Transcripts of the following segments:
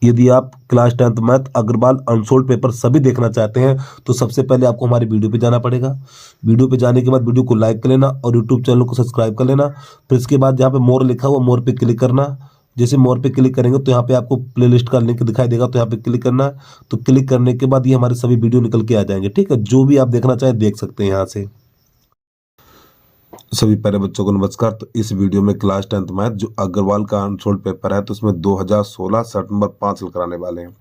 यदि आप class 10th math Agrawal unsolved paper सभी देखना चाहते हैं तो सबसे पहले आपको हमारी वीडियो पे जाना पड़ेगा। वीडियो पे जाने के बाद वीडियो को लाइक कर लेना और यूट्यूब चैनल को सब्सक्राइब कर लेना। फिर इसके बाद जहाँ पे मोर लिखा हुआ मोर पे क्लिक करना। जैसे मोर पे क्लिक करेंगे तो यहाँ पे आपको प्लेलिस्ट का लिंक दिखाई देगा, तो यहाँ पे क्लिक करना है। तो क्लिक करने के बाद ये हमारे सभी वीडियो निकल के आ जाएंगे। ठीक है, जो भी आप देखना चाहें देख सकते हैं यहाँ से। सभी प्यारे बच्चों को नमस्कार। तो इस वीडियो में क्लास 10th मैथ जो अग्रवाल का अनसोल्ड पेपर है तो उसमें 2016 सेट नंबर 5 हल कराने वाले हैं।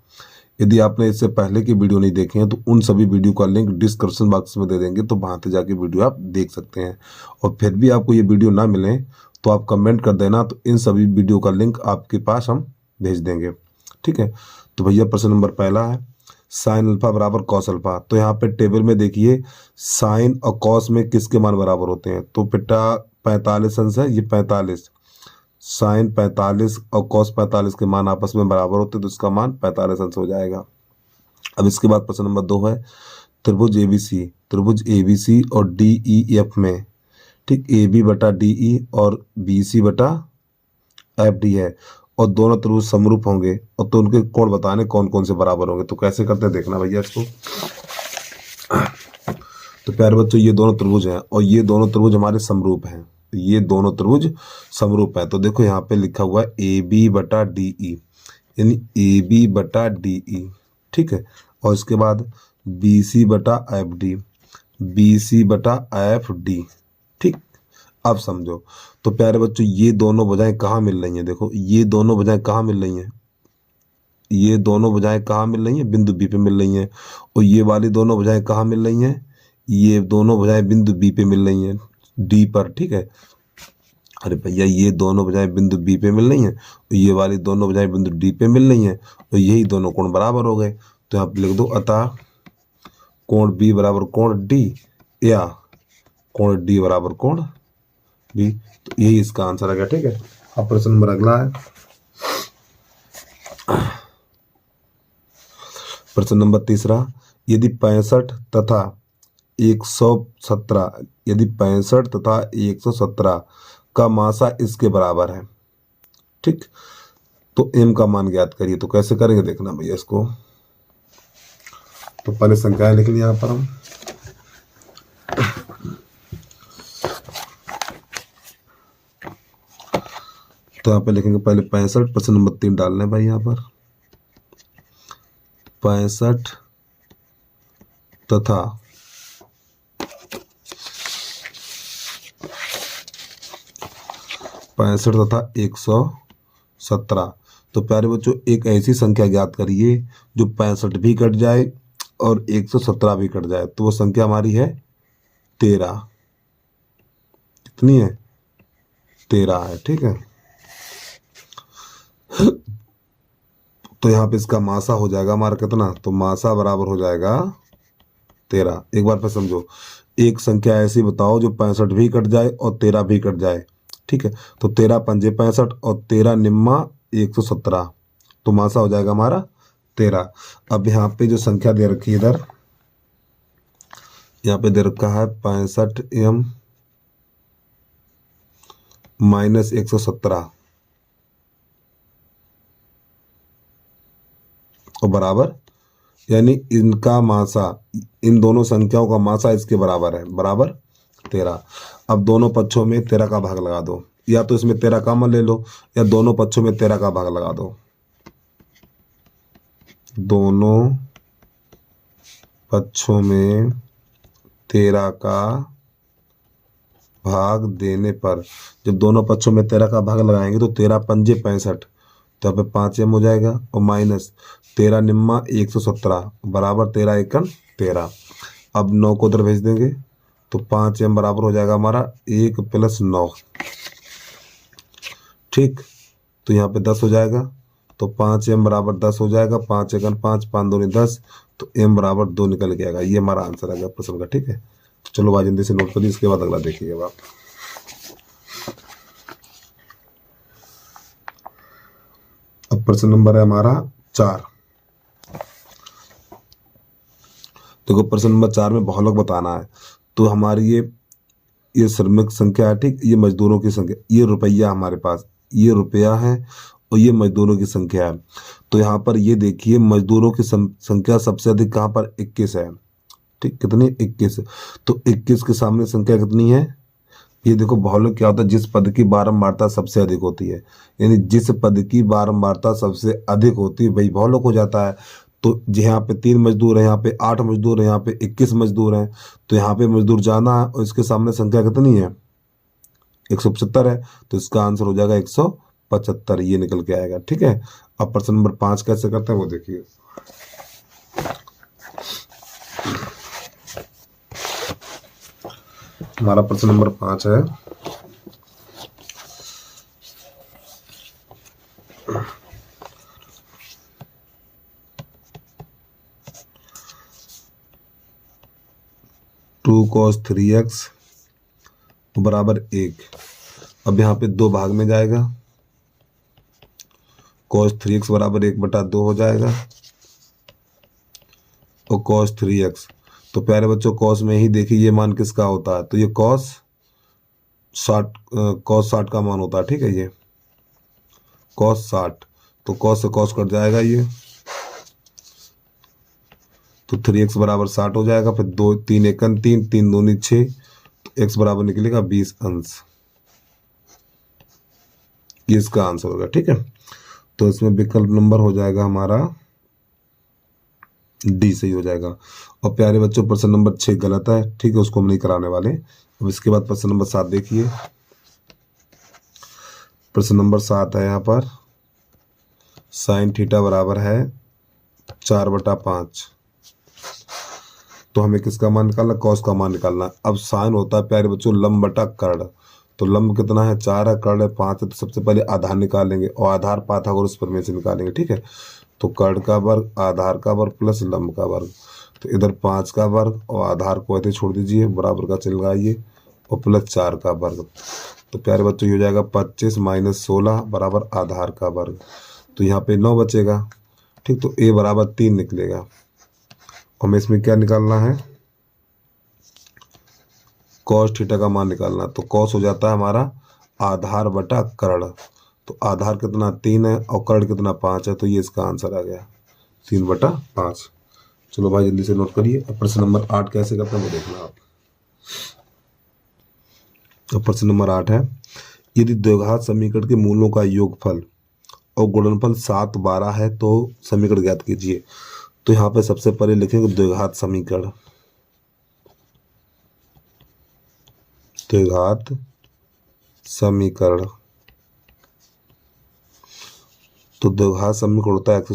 यदि आपने इससे पहले की वीडियो नहीं देखे हैं तो उन सभी वीडियो का लिंक डिस्क्रिप्शन बॉक्स में दे देंगे, तो वहां से जाके वीडियो आप देख सकते हैं। और फिर भी आपको ये वीडियो ना मिले तो आप कमेंट कर देना, तो इन सभी वीडियो का लिंक आपके पास हम भेज देंगे। ठीक है, तो भैया प्रश्न नंबर पहला है साइन अल्फा बराबर कॉस अल्फा। तो यहाँ पे टेबल में देखिए साइन और कॉस में किसके मान बराबर होते हैं। तो बेटा 45 अंश है, ये 45 साइन 45 और कॉस 45 के मान आपस में बराबर होते हैं, तो इसका मान 45 अंश हो जाएगा। अब इसके बाद प्रश्न नंबर 2 है त्रिभुज एबीसी और डीईएफ में, ठीक, AB बटा DE और BC बटा FD है और दोनों त्रिभुज समरूप होंगे और तो उनके कोण बताने कौन कौन से बराबर होंगे। तो कैसे करते हैं देखना भैया इसको। तो प्यारे बच्चों ये दोनों त्रिभुज हैं और ये दोनों त्रिभुज हमारे समरूप हैं। ये दोनों त्रिभुज समरूप है। तो देखो यहाँ पे लिखा हुआ है AB बटा DE, यानी AB बटा DE, ठीक है। और इसके बाद BC बटा FD, BC बटा FD, ठीक। अब समझो तो प्यारे बच्चों ये दोनों भुजाएं कहाँ मिल रही हैं। देखो ये दोनों भुजाएं कहाँ मिल रही हैं, ये दोनों भुजाएं कहाँ मिल रही हैं, बिंदु बी पे मिल रही हैं। और ये वाली दोनों भुजाएं कहाँ मिल रही हैं, ये दोनों भुजाएं बिंदु बी पे मिल रही हैं, डी पर, ठीक है। अरे भैया ये दोनों भुजाएं बिंदु बी पे मिल रही हैं और ये वाली दोनों भुजाएं बिंदु डी पे मिल रही हैं और यही दोनों कोण बराबर हो गए। तो यहाँ पे लिख दो अतः कोण बी बराबर कोण डी या कोण डी बराबर कोण बी। तो यही इसका आंसर आ गया, ठीक है। अब प्रश्न नंबर अगला है प्रश्न नंबर तीसरा यदि 65 तथा 117 का मासा इसके बराबर है, ठीक, तो m का मान ज्ञात करिए। तो कैसे करेंगे देखना भैया इसको। तो पहले संख्याएं लिख लिया यहाँ पर हम। तो यहाँ पे लिखेंगे पहले 65, प्रश्न नंबर 3 डालना है भाई यहाँ पर। 65 तथा 117। तो प्यारे बच्चों एक ऐसी संख्या ज्ञात करिए जो 65 भी कट जाए और 117 भी कट जाए। तो वो संख्या हमारी है 13। कितनी है, 13 है, ठीक है। तो यहाँ पे इसका मासा हो जाएगा हमारा कितना, तो मासा बराबर हो जाएगा 13। एक बार फिर समझो, एक संख्या ऐसी बताओ जो 65 भी कट जाए और 13 भी कट जाए, ठीक है। तो 13 पंजे 65 और 13 निम्मा 117, तो मासा हो जाएगा हमारा 13। अब यहाँ पे जो संख्या दे रखी है इधर, यहाँ पे दे रखा है 65m माइनस 117 और बराबर, यानी इनका मासा, इन दोनों संख्याओं का मासा इसके बराबर है, बराबर 13। अब दोनों पक्षों में 13 का भाग लगा दो, या तो इसमें 13 कॉमन ले लो या दोनों पक्षों में 13 का भाग लगा दो। दोनों पक्षों में 13 का भाग देने पर, जब दोनों पक्षों में 13 का भाग लगाएंगे तो 13 पंजे 65, तो यहाँ पे 5m हो जाएगा और माइनस 13 निम्मा 117 बराबर 13 एकम 13। अब 9 को उधर भेज देंगे तो 5m बराबर हो जाएगा हमारा 1 + 9, ठीक। तो यहाँ पे 10 हो जाएगा, तो 5m बराबर 10 हो जाएगा। 5 एकम 5, 5 दूनी 10, तो m बराबर 2 निकल के आएगा। ये हमारा आंसर आ गया प्रश्न का, ठीक है। तो चलो भाई जल्दी से नोट करिए, इसके बाद अगला देखिएगा आप। अब प्रश्न नंबर है हमारा 4। देखो प्रश्न नंबर 4 में बहुलक बताना है। तो हमारी ये श्रमिक संख्या है, ठीक, ये मजदूरों की संख्या, ये रुपया हमारे पास, ये रुपया है और ये मजदूरों की संख्या है। तो यहाँ पर ये देखिए मजदूरों की संख्या सबसे अधिक कहाँ पर 21 है। ठीक, कितनी 21। तो 21 के सामने संख्या कितनी है, ये देखो बहुलक क्या होता है, जिस पद की बारंबारता सबसे अधिक होती है, यानी जिस पद की बारंबारता सबसे अधिक होती है वही बहुलक हो जाता है। तो यहाँ पे 3 मजदूर है, यहाँ पे 8 मजदूर है, यहाँ पे 21 मजदूर हैं, तो यहाँ पे मजदूर ज्यादा है और इसके सामने संख्या कितनी है 175 है, तो इसका आंसर हो जाएगा 175, ये निकल के आएगा। ठीक है, अब प्रश्न नंबर 5 कैसे करते हैं वो देखिए। हमारा प्रश्न नंबर 5 है, टू cos 3x बराबर 1। अब यहाँ पे 2 भाग में जाएगा, cos 3x बराबर 1/2 हो जाएगा और cos 3x। तो प्यारे बच्चों cos में ही देखिए ये मान किसका होता है, तो ये cos 60 का मान होता है। ठीक है, ये cos 60, तो cos से cos कट जाएगा ये, तो 3x बराबर 60 हो जाएगा। फिर 2 3 एकन 3 3 दूनी 6, तो x बराबर निकलेगा 20 अंश, ये इसका आंसर होगा। ठीक है, तो इसमें विकल्प नंबर हो जाएगा हमारा डी, सही हो जाएगा। और प्यारे बच्चों प्रश्न नंबर 6 गलत है, ठीक है, उसको हम नहीं कराने वाले। अब इसके बाद प्रश्न नंबर 7 देखिए। प्रश्न नंबर 7 है यहाँ पर sin थीटा बराबर है 4/5। तो हमें किसका मान निकालना, कॉस का मान निकालना। अब साइन होता है प्यारे बच्चों लंब बटा कर्ण, तो लंब कितना है 4 है, कर्ण है 5 है, तो सबसे पहले आधार निकालेंगे और आधार पाइथागोरस प्रमेय से निकालेंगे। ठीक है, तो कर्ण का वर्ग, आधार का वर्ग प्लस लंब का वर्ग, तो इधर 5 का वर्ग और आधार को ऐसे छोड़ दीजिए, बराबर का चिन्ह लगाइए और प्लस 4 का वर्ग। तो प्यारे बच्चों ये हो जाएगा 25 - 16 बराबर आधार का वर्ग, तो यहाँ पे 9 बचेगा। ठीक, तो a बराबर 3 निकलेगा। हमें इसमें क्या निकालना है, cos थीटा का मान निकालना। तो cos हो जाता है हमारा आधार बटा कर्ण, तो आधार कितना 3 है और कर्ण कितना 5 है, तो ये इसका आंसर आ गया 3/5। चलो भाई जल्दी से नोट करिए। अब प्रश्न नंबर 8 कैसे करते हैं वो देखना आप। तो प्रश्न नंबर 8 है, यदि द्विघात समीकरण के मूलों का योगफल और गुणनफल 7 12 है तो समीकरण ज्ञात कीजिए। तो यहाँ पे सबसे पहले लिखेंगे द्विघात समीकरण, द्विघात समीकरण। तो द्विघात समीकरण होता है x²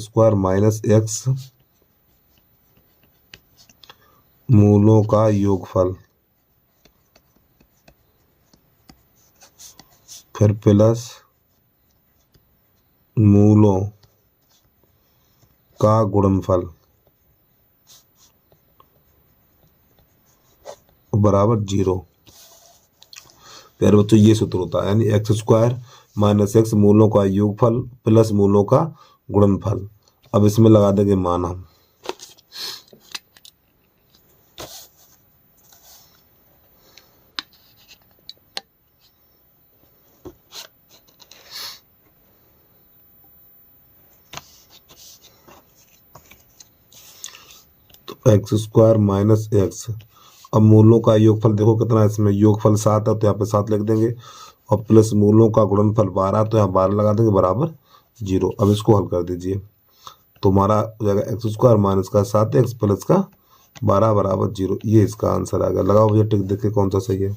- x मूलों का योगफल फिर प्लस मूलों का गुणनफल बराबर 0। प्यारे बच्चों ये सूत्र होता है, यानी x² - x मूलों का योगफल प्लस मूलों का गुणनफल। अब इसमें लगा देंगे मान हम, तो x² - x। अब मूलों का योगफल देखो कितना है, इसमें योगफल 7 है तो यहाँ पे 7 लिख देंगे और प्लस मूलों का गुणनफल 12 तो यहाँ 12 लगा देंगे बराबर 0। अब इसको हल कर दीजिए, तो हमारा हो जाएगा x² - इसका 7x प्लस का 12 बराबर 0, ये इसका आंसर आ गया। लगाओ भैया टिक, देखे कौन सा सही है।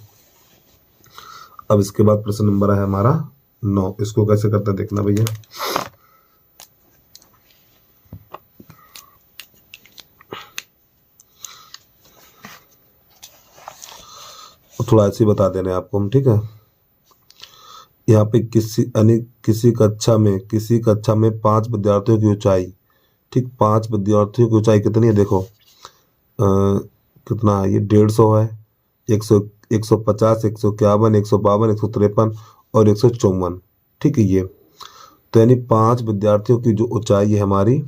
अब इसके बाद प्रश्न नंबर है हमारा 9, इसको कैसे करते हैं देखना भैया। थोड़ा ऐसे बता दे रहे हैं आपको हम, ठीक है। यहाँ पे किसी कक्षा में 5 विद्यार्थियों की ऊंचाई, ठीक 5 विद्यार्थियों की ऊंचाई कितनी है देखो, कितना है ये 150 है, 150 151 152 153 और 154। ठीक है, ये तो यानी 5 विद्यार्थियों की जो ऊंचाई है हमारी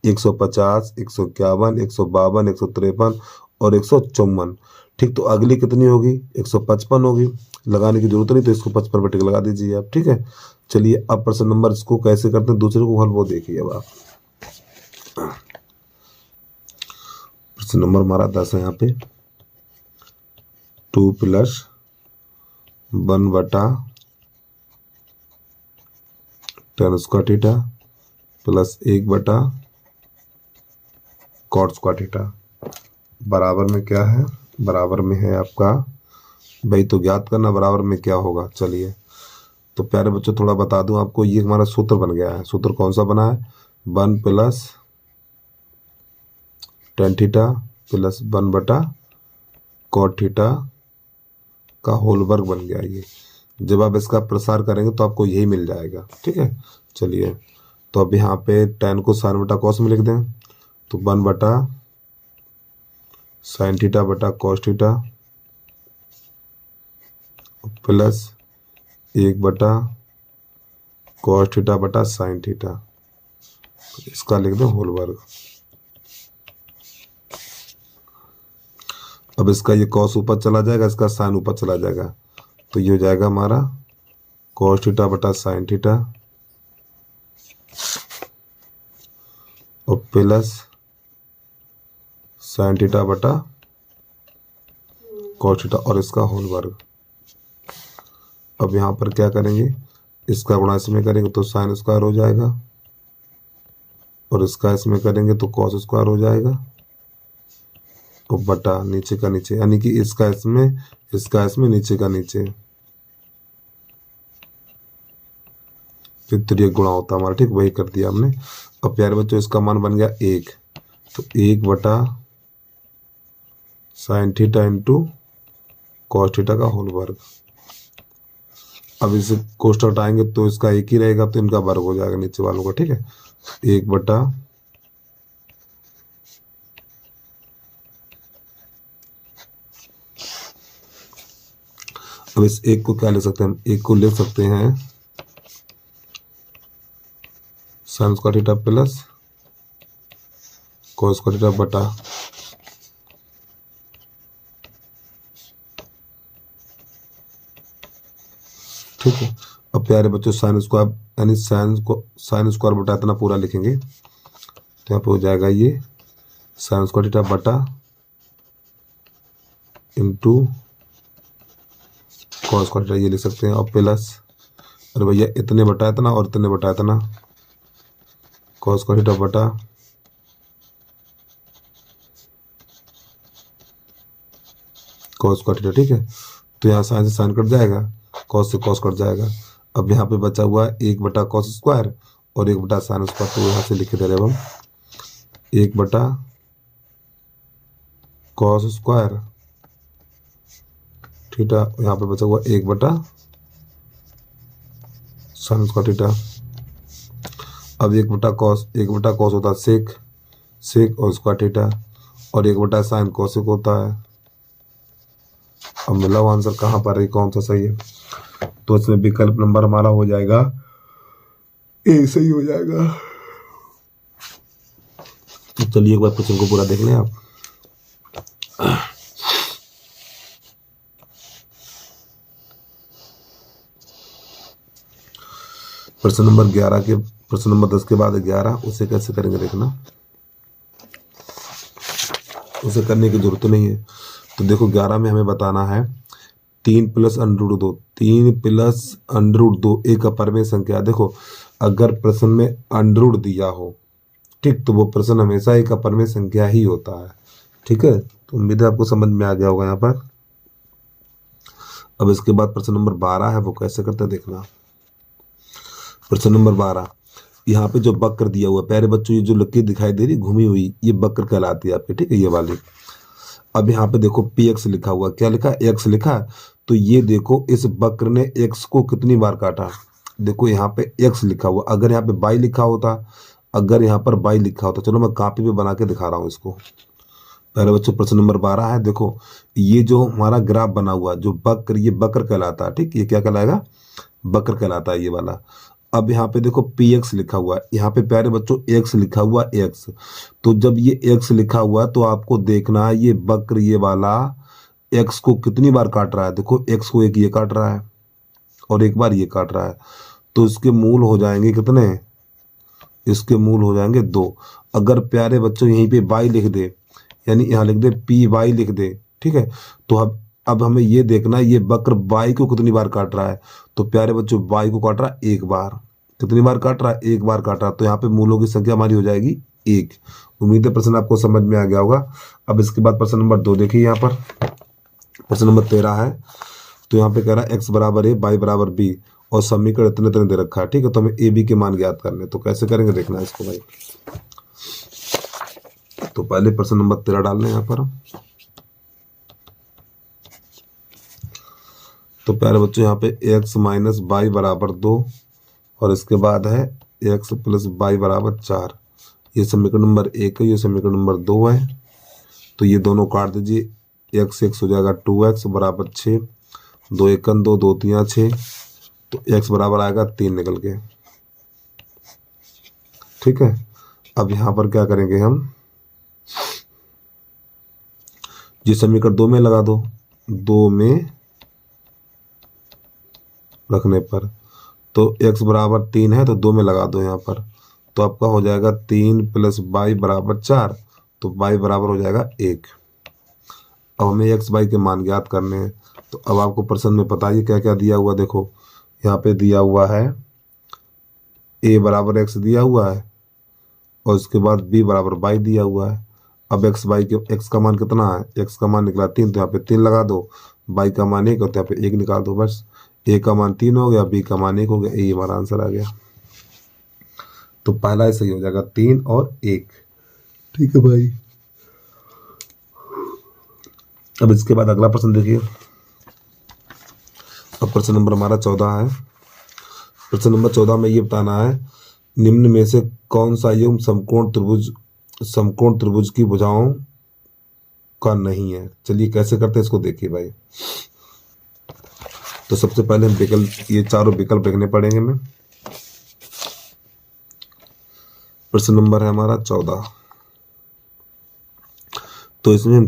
150 151 152 153 और 154। ठीक, तो अगली कितनी होगी? 155 होगी। लगाने की जरूरत नहीं, तो इसको 55 पर टिक लगा दीजिए आप। ठीक है, चलिए अब प्रश्न नंबर इसको कैसे करते हैं दूसरे को हल, वो देखिए अब आप। प्रश्न नंबर हमारा 10 है यहाँ पे। 2 + 1/tan² प्लस 1/cot² बराबर में क्या है? बराबर में है आपका, भाई तो ज्ञात करना बराबर में क्या होगा। चलिए, तो प्यारे बच्चों थोड़ा बता दूं आपको, ये हमारा सूत्र बन गया है। सूत्र कौन सा बना है? 1 + tan² प्लस 1/cot² का होल वर्ग बन गया ये। जब आप इसका प्रसार करेंगे तो आपको यही मिल जाएगा। ठीक है, चलिए, तो अब यहाँ पे tan को sin/cos में लिख दें, तो 1/sin² प्लस 1/cos²/sin², इसका लिख दें होल वर्ग। अब इसका ये cos ऊपर चला जाएगा, इसका sin ऊपर चला जाएगा, तो ये हो जाएगा हमारा cos²/sin² और प्लस sin²/cos² और इसका होल वर्ग। अब यहाँ पर क्या करेंगे? इसका गुणा इसमें करेंगे तो sin² हो जाएगा, और इसका इसमें करेंगे तो cos² हो जाएगा, और बटा नीचे का नीचे, यानी कि इसका इसमें नीचे का नीचे, फिर तो ये गुणा होता हमारा। ठीक, वही कर दिया हमने। अब प्यारे बच्चों इसका मान बन गया 1, तो 1/sin² cos² का होल वर्ग। अब इसे कोष्ठक हटाएंगे तो इसका एक ही रहेगा, तो इनका वर्ग हो जाएगा नीचे वालों का। ठीक है, 1/, अब इस एक को क्या ले सकते हैं हम? एक को ले सकते हैं sin² प्लस cos² बटा, ठीक है। अब प्यारे बच्चों sin² यानी sin² बटा इतना पूरा लिखेंगे, तो यहाँ पे हो जाएगा ये sin² बटा इंटू cos², ये लिख सकते हैं। और प्लस, अरे भैया इतने बटा इतना और इतने बटा इतना, cos² बटा cos²। ठीक है, तो यहाँ sin से sin कट जाएगा, cos से cos कट जाएगा। अब यहाँ पे बचा हुआ है 1/cos² और 1/sin², तो यहाँ से लिख दे रहे हम 1/cos², ठीक है। यहाँ पे बचा हुआ 1/sin²। अब 1/cos होता है सेक और स्क्वायर θ, और 1/sin कोसेक होता है। अब मिला हुआ आंसर कहाँ पर है, कौन सा सही है? तो इसमें विकल्प नंबर हमारा हो जाएगा ए, सही हो जाएगा। तो चलिए एक बार क्वेश्चन को पूरा देख लें आप। प्रश्न नंबर 11 के, प्रश्न नंबर 10 के बाद 11, उसे कैसे करेंगे देखना, उसे करने की जरूरत नहीं है। तो देखो 11 में हमें बताना है 3 + √2, 3 + √2 एक अपरिमेय संख्या। देखो अगर प्रश्न में अंडरूट दिया हो, ठीक, तो वो प्रश्न हमेशा एक अपरिमेय संख्या ही होता है। ठीक है, तो उम्मीद है आपको समझ में आ गया होगा यहाँ पर। अब इसके बाद प्रश्न नंबर 12 है, वो कैसे करते हैं देखना। प्रश्न नंबर 12, यहाँ पे जो वक्र दिया हुआ है प्यारे बच्चों, ये जो लकीर दिखाई दे रही घूमी हुई, ये वक्र कहलाती है आपकी। ठीक है, ये वाली। अब यहाँ पे देखो px लिखा हुआ, क्या लिखा? x लिखा। तो ये देखो इस वक्र ने x को कितनी बार काटा। देखो यहाँ पे x लिखा हुआ, अगर यहाँ पे y लिखा होता, अगर यहाँ पर y लिखा होता, चलो मैं कॉपी पे बना के दिखा रहा हूँ इसको। पहले बच्चों प्रश्न नंबर 12 है। देखो ये जो हमारा ग्राफ बना हुआ जो वक्र, ये वक्र कहलाता है। ठीक, ये क्या कहलाएगा? वक्र कहलाता है ये वाला। अब यहाँ पे देखो पी एक्स लिखा हुआ है, यहाँ पे प्यारे बच्चों एक्स लिखा हुआ है एक्स। तो जब ये एक्स लिखा हुआ है तो आपको देखना है ये वक्र ये वाला एक्स को कितनी बार काट रहा है। देखो एक्स को एक ये काट रहा है और एक बार ये काट रहा है, तो इसके मूल हो जाएंगे कितने, इसके मूल हो जाएंगे 2। अगर प्यारे बच्चों यहीं पे वाई लिख दे, यानी यहाँ लिख दे पी वाई लिख दे, ठीक है। तो अब हमें ये देखना है ये वक्र वाई को कितनी बार काट रहा है। तो प्यारे बच्चों वाई को काट रहा है एक बार। कितनी बार काट रहा है, एक बार काट रहा है। तो यहाँ पे मूलों की संख्या हमारी हो जाएगी 1। उम्मीद है प्रश्न आपको समझ में आ गया होगा। अब इसके बाद प्रश्न नंबर 2 देखिए, यहाँ पर प्रश्न नंबर 13 है। तो यहाँ पे कह रहा है एक्स बराबर ए वाई बराबर बी और समीकरण इतने इतने दे रखा है, ठीक है। तो हमें ए बी के मान ज्ञात करने, तो कैसे करेंगे देखना है इसको भाई। तो पहले प्रश्न नंबर 13 डालने यहाँ पर। तो प्यारे बच्चों यहाँ पे एक्स माइनस वाई बराबर 2 और इसके बाद है एक्स प्लस वाई बराबर 4। ये समीकरण नंबर 1 है, ये समीकरण नंबर 2 है। तो ये दोनों काट दीजिए, एक्स एक्स हो जाएगा 2x बराबर 6, 2 एकन 2, 2 3 6। तो x बराबर आएगा 3 निकल के, ठीक है। अब यहाँ पर क्या करेंगे हम, ये समीकरण 2 में लगा दो, 2 में रखने पर तो x बराबर 3 है तो 2 में लगा दो यहाँ पर। तो आपका हो जाएगा 3 प्लस वाई बराबर 4, तो y बराबर हो जाएगा 1। अब हमें x y के मान ज्ञात करने हैं। तो अब आपको प्रश्न में पता ही क्या क्या दिया हुआ, देखो यहाँ पे दिया हुआ है a बराबर x दिया हुआ है और उसके बाद b बराबर y दिया हुआ है। अब x y के x का मान कितना है, x का मान निकला 3, तो यहाँ पे 3 लगा दो, y का मान 1 और तो यहाँ पे 1 निकाल दो बस। a का मान 3 हो गया, b का मान 1 हो गया, ये हमारा आंसर आ गया। तो पहला ही सही हो जाएगा 3 और 1, ठीक है भाई। अब इसके बाद अगला प्रश्न देखिए। अब प्रश्न नंबर हमारा 14 है। प्रश्न नंबर 14 में ये बताना है निम्न में से कौन सा युग्म समकोण त्रिभुज की भुजाओं का नहीं है। चलिए कैसे करते हैं इसको देखिए भाई। तो सबसे पहले हम विकल्प, ये चारों विकल्प लिखने पड़ेंगे हमें। प्रश्न नंबर है हमारा 14। तो इसमें हम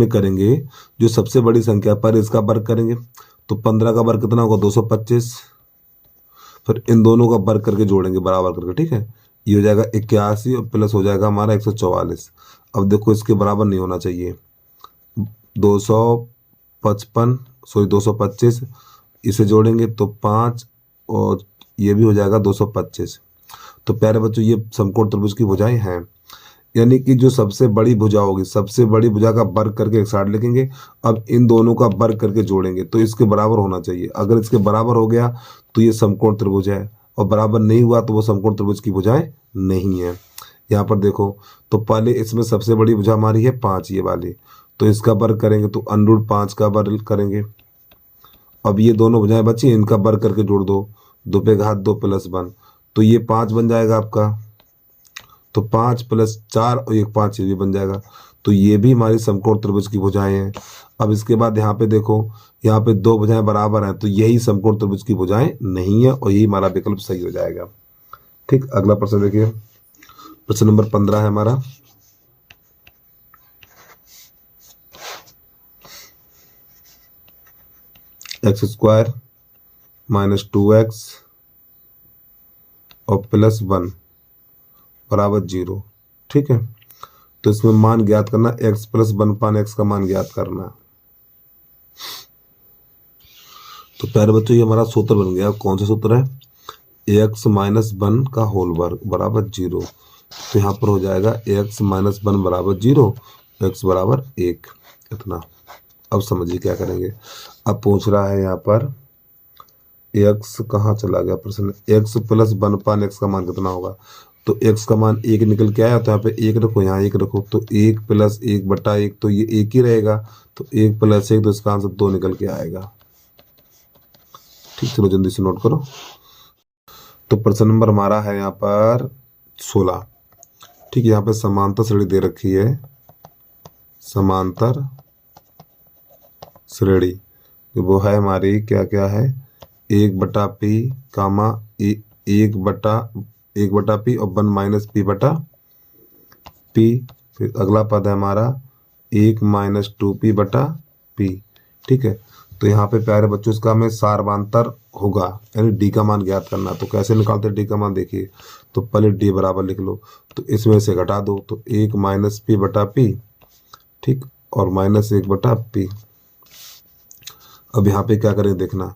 करेंगे जो सबसे बड़ी संख्या पर इसका वर्ग करेंगे। तो 15 का वर्ग कितना होगा, 225। फिर इन दोनों का वर्ग करके जोड़ेंगे बराबर करके, ठीक है। ये हो जाएगा 81 और प्लस हो जाएगा हमारा 144। अब देखो इसके बराबर नहीं होना चाहिए, 225 इसे जोड़ेंगे तो 5 और ये भी हो जाएगा 225। तो प्यारे बच्चों ये समकोण त्रिभुज की भुजाएं हैं, यानी कि जो सबसे बड़ी भुजा होगी, सबसे बड़ी भुजा का वर्ग करके एक साइड लिखेंगे। अब इन दोनों का वर्ग करके जोड़ेंगे तो इसके बराबर होना चाहिए। अगर इसके बराबर हो गया तो ये समकोण त्रिभुज है, और बराबर नहीं हुआ तो वो समकोण त्रिभुज की भुजाएं नहीं है। यहाँ पर देखो, तो पहले इसमें सबसे बड़ी भुजा हमारी है 5 ये वाली, तो इसका वर्ग करेंगे तो √5 का वर्ग करेंगे। अब ये दोनों भुजाएं बची, इनका वर्ग करके जोड़ दो, 2 पे घात 2 प्लस 1, तो ये 5 बन जाएगा आपका। तो 5 प्लस 4 और 1 5 ये भी बन जाएगा। तो ये भी हमारी समकोण त्रिभुज की भुजाएं हैं। अब इसके बाद यहाँ पे देखो, यहाँ पे 2 भुजाएं बराबर हैं, तो यही समकोण त्रिभुज की भुजाएं नहीं है और यही हमारा विकल्प सही हो जाएगा। ठीक, अगला प्रश्न देखिए। प्रश्न नंबर 15 है हमारा। x² - 2x और +1 बराबर 0, ठीक है। तो इसमें मान ज्ञात करना, x + 1/x का मान ज्ञात करना। तो प्यारे बच्चों ये हमारा सूत्र बन गया। कौन सा सूत्र है, x - 1 का होल वर्ग बराबर 0। तो यहाँ पर हो जाएगा x - 1 बराबर 0, x बराबर 1, इतना। अब समझिए क्या करेंगे। अब पूछ रहा है यहाँ पर x कहाँ चला गया प्रश्न, x + 1/x का मान कितना होगा। तो x का मान 1 निकल के आया, तो यहाँ पे 1 रखो, यहाँ 1 रखो, तो 1 + 1/1, तो ये 1 ही रहेगा। तो 1 + 1, तो इसका आंसर 2 निकल के आएगा। ठीक, चलो जल्दी से नोट करो। तो प्रश्न नंबर हमारा है यहाँ पर 16। ठीक है, यहाँ पे समांतर श्रेणी दे रखी है, समांतर श्रेणी वो है हमारी क्या क्या है, 1/p कामा 1/p और 1 माइनस पी बटा पी। फिर अगला पद है हमारा 1 माइनस 2p बटा p। ठीक है, तो यहाँ पे प्यारे बच्चों इसका हमें सारवांतर होगा, यानी डी का मान ज्ञात करना। तो कैसे निकालते हैं डी का मान, देखिए। तो पहले डी बराबर लिख लो, तो इसमें से घटा दो, तो 1 माइनस पी बटा पी, ठीक, और माइनस 1/p। अब यहाँ पे क्या करें देखना।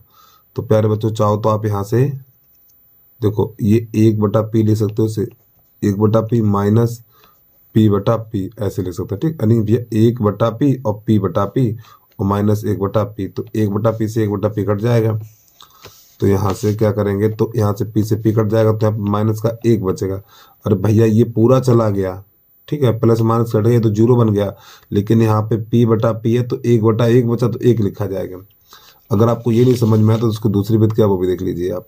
तो प्यारे बच्चों चाहो तो आप यहाँ से देखो ये 1/p ले सकते हो, इसे 1/p माइनस p/p ऐसे लिख सकते हैं, ठीक। यानी भैया 1/p और p/p और माइनस 1/p, तो 1/p से 1/p कट जाएगा। तो यहाँ से क्या करेंगे, तो यहाँ से p से p कट जाएगा, तो यहाँ पे माइनस का 1 बचेगा। अरे भैया ये पूरा चला गया, ठीक है, प्लस माइनस कट गया तो 0 बन गया। लेकिन यहाँ पे p/p है तो 1/1 बचा, तो 1 लिखा जाएगा। अगर आपको ये नहीं समझ में आया तो उसको दूसरी विधि क्या वो भी देख लीजिए आप।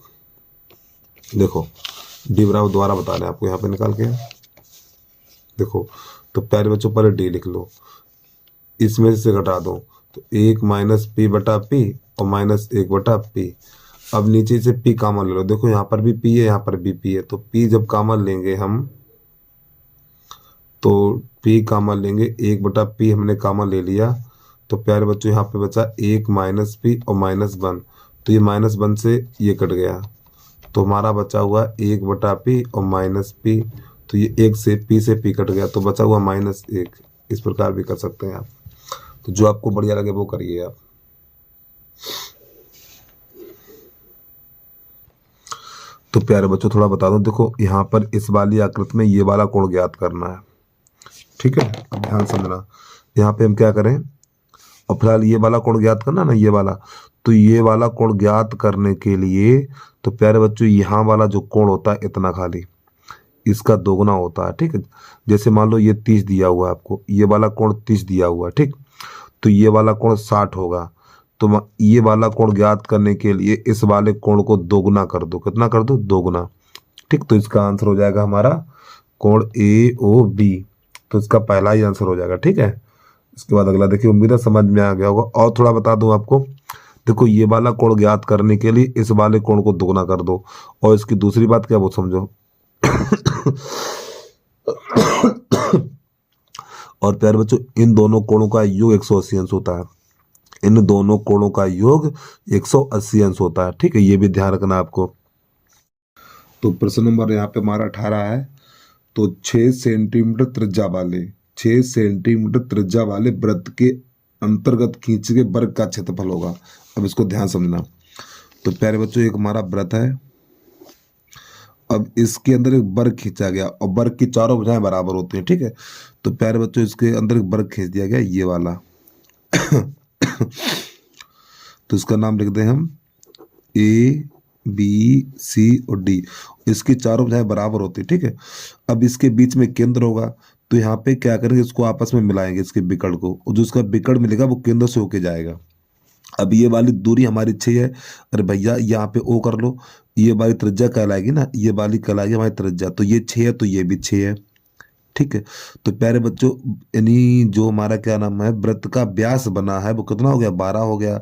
देखो डी बराबर दोबारा बता रहे हैं आपको यहाँ पे निकाल के, देखो। तो प्यारे बच्चों पहले डी लिख लो, इसमें से घटा दो, तो 1 माइनस p/p और माइनस 1/p। अब नीचे से p कॉमन ले लो, देखो यहाँ पर भी p है, यहाँ पर भी p है, तो p जब कॉमन लेंगे हम, तो p कॉमन लेंगे, 1/p हमने कॉमन ले लिया। तो प्यारे बच्चों यहाँ पे बचा 1 माइनस p और माइनस 1, तो ये माइनस 1 से ये कट गया, तो हमारा बचा हुआ 1/p और माइनस p। तो ये 1 से p कट गया, तो बचा हुआ -1। इस प्रकार भी कर सकते हैं आप, तो जो आपको बढ़िया लगे वो करिए आप। तो प्यारे बच्चों थोड़ा बता दूं, देखो यहाँ पर इस वाली आकृति में ये वाला कोण ज्ञात करना है, ठीक है। अब ध्यान समझना, यहाँ पे हम क्या करें, और फिलहाल ये वाला कोण ज्ञात करना ना, ये वाला। तो ये वाला कोण ज्ञात करने के लिए तो प्यारे बच्चों यहाँ वाला जो कोण होता है इतना खाली, इसका दोगुना होता है, ठीक है। जैसे मान लो ये 30 दिया हुआ है आपको, ये वाला कोण 30 दिया हुआ है, ठीक। तो ये वाला कोण 60 होगा, तो ये वाला कोण ज्ञात करने के लिए इस वाले कोण को दोगुना कर दो। कितना कर दो, दोगुना, ठीक। तो इसका आंसर हो जाएगा हमारा कोण AOB। तो इसका पहला ही आंसर हो जाएगा, ठीक है। इसके बाद अगला देखिए, उम्मीद है समझ में आ गया होगा। और थोड़ा बता दूं आपको, देखो ये वाला कोण ज्ञात करने के लिए इस वाले कोण को दोगुना कर दो, और इसकी दूसरी बात क्या वो समझो। और प्यारे बच्चों इन दोनों कोणों का योग 180 अंश होता है, इन दोनों कोणों का योग 180 अंश होता है, ठीक है। ये भी ध्यान रखना आपको। तो प्रश्न नंबर यहाँ पे हमारा 18 है। तो 6 सेंटीमीटर त्रिज्या वाले 6 सेंटीमीटर त्रिज्या वाले वृत्त के अंतर्गत खींचे गए वर्ग का क्षेत्रफल होगा। अब इसको ध्यान समझना। तो प्यारे बच्चों एक हमारा वृत्त है, अब इसके अंदर एक वर्ग खींचा गया और वर्ग की चारों भुजाएं बराबर होती हैं, ठीक है। तो प्यारे बच्चों इसके अंदर एक वर्ग खींच दिया गया, ये वाला। तो इसका नाम लिख दें हम A, B, C और D। इसकी चारों भुजाएं बराबर होती है, ठीक है। अब इसके बीच में केंद्र होगा, तो यहाँ पे क्या करेंगे, इसको आपस में मिलाएंगे, इसके विकर्ण को, और जो इसका विकर्ण मिलेगा वो केंद्र से होके जाएगा। अब ये वाली दूरी हमारी 6 है, अरे भैया यहाँ पे O कर लो, ये वाली त्रिज्या कहलाएगी ना, ये वाली कहलाएगी हमारी त्रिज्या। तो ये 6 है तो ये भी 6 है, ठीक है। तो प्यारे बच्चों यानी जो हमारा क्या नाम है वृत्त का व्यास बना है वो कितना हो गया, 12 हो गया,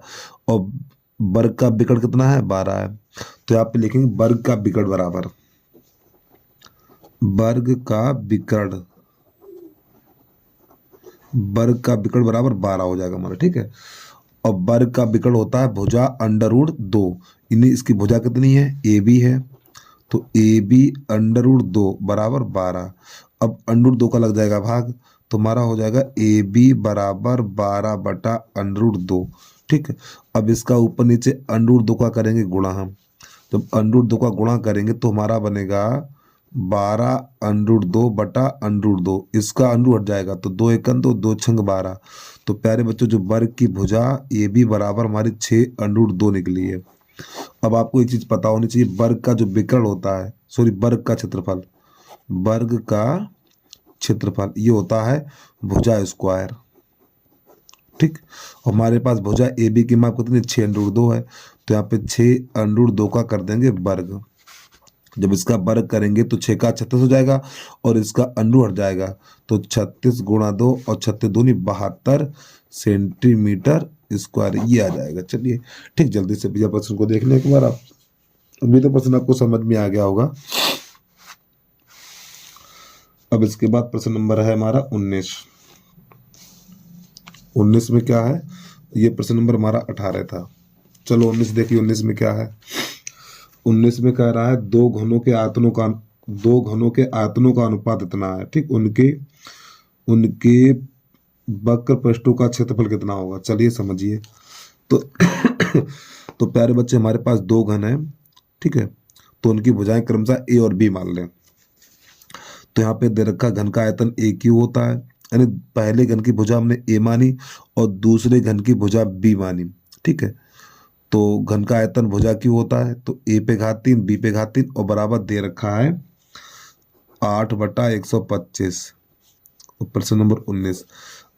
और वर्ग का विकर्ण कितना है, 12 है। तो यहाँ पे लिखेंगे वर्ग का विकर्ण बराबर, वर्ग का विकर्ण, वर्ग का विकर्ण बराबर 12 हो जाएगा हमारा, ठीक है। और वर्ग का विकर्ण होता है भुजा √2, इन्हें इसकी भुजा कितनी है, AB है, तो AB √2 बराबर 12। अब √2 का लग जाएगा भाग, तो हमारा हो जाएगा AB बराबर 12/√2, ठीक है। अब इसका ऊपर नीचे √2 का करेंगे गुणा हम, जब √2 का गुणा करेंगे तो हमारा बनेगा 12√2/√2। इसका अंडू हट जाएगा तो 2 × 2 2 × 12। तो प्यारे बच्चों जो वर्ग की भुजा AB बराबर हमारी 6√2 निकली है। अब आपको एक चीज पता होनी चाहिए, वर्ग का जो विकर्ण होता है, सॉरी वर्ग का क्षेत्रफल, वर्ग का क्षेत्रफल ये होता है भुजा स्क्वायर, ठीक। हमारे पास भुजा AB की माप कितनी 6√2 है, तो यहाँ पे 6√2 का कर देंगे वर्ग। जब इसका वर्ग करेंगे तो 6 का 36 हो जाएगा और इसका अंडू हट जाएगा, तो 36 × 2 और 36 दूनी 72 सेंटीमीटर स्क्वायर ये आ जाएगा। चलिए ठीक, जल्दी से भैया प्रश्न को देख लें एक बार आप। उम्मीद है प्रश्न आपको समझ में आ गया होगा। अब इसके बाद प्रश्न नंबर है हमारा 19। 19 में क्या है, ये प्रश्न नंबर हमारा 18 था। चलो 19 देखिए, 19 में क्या है। 19 में कह रहा है दो घनों के आयतनों का अनुपात इतना है, ठीक, उनके उनके वक्र पृष्ठों का क्षेत्रफल कितना होगा। चलिए समझिए। तो तो प्यारे बच्चे, हमारे पास दो घन है, ठीक है, तो उनकी भुजाएं क्रमशः ए और बी मान लें। तो यहाँ पे दे रखा घन का आयतन ए क्यू होता है, यानी पहले घन की भुजा हमने ए मानी और दूसरे घन की भुजा बी मानी, ठीक है। तो घन का आयतन भुजा क्यू होता है, तो ए पे घात 3 बी पे घात 3 और बराबर दे रखा है 8/125। प्रश्न नंबर 19।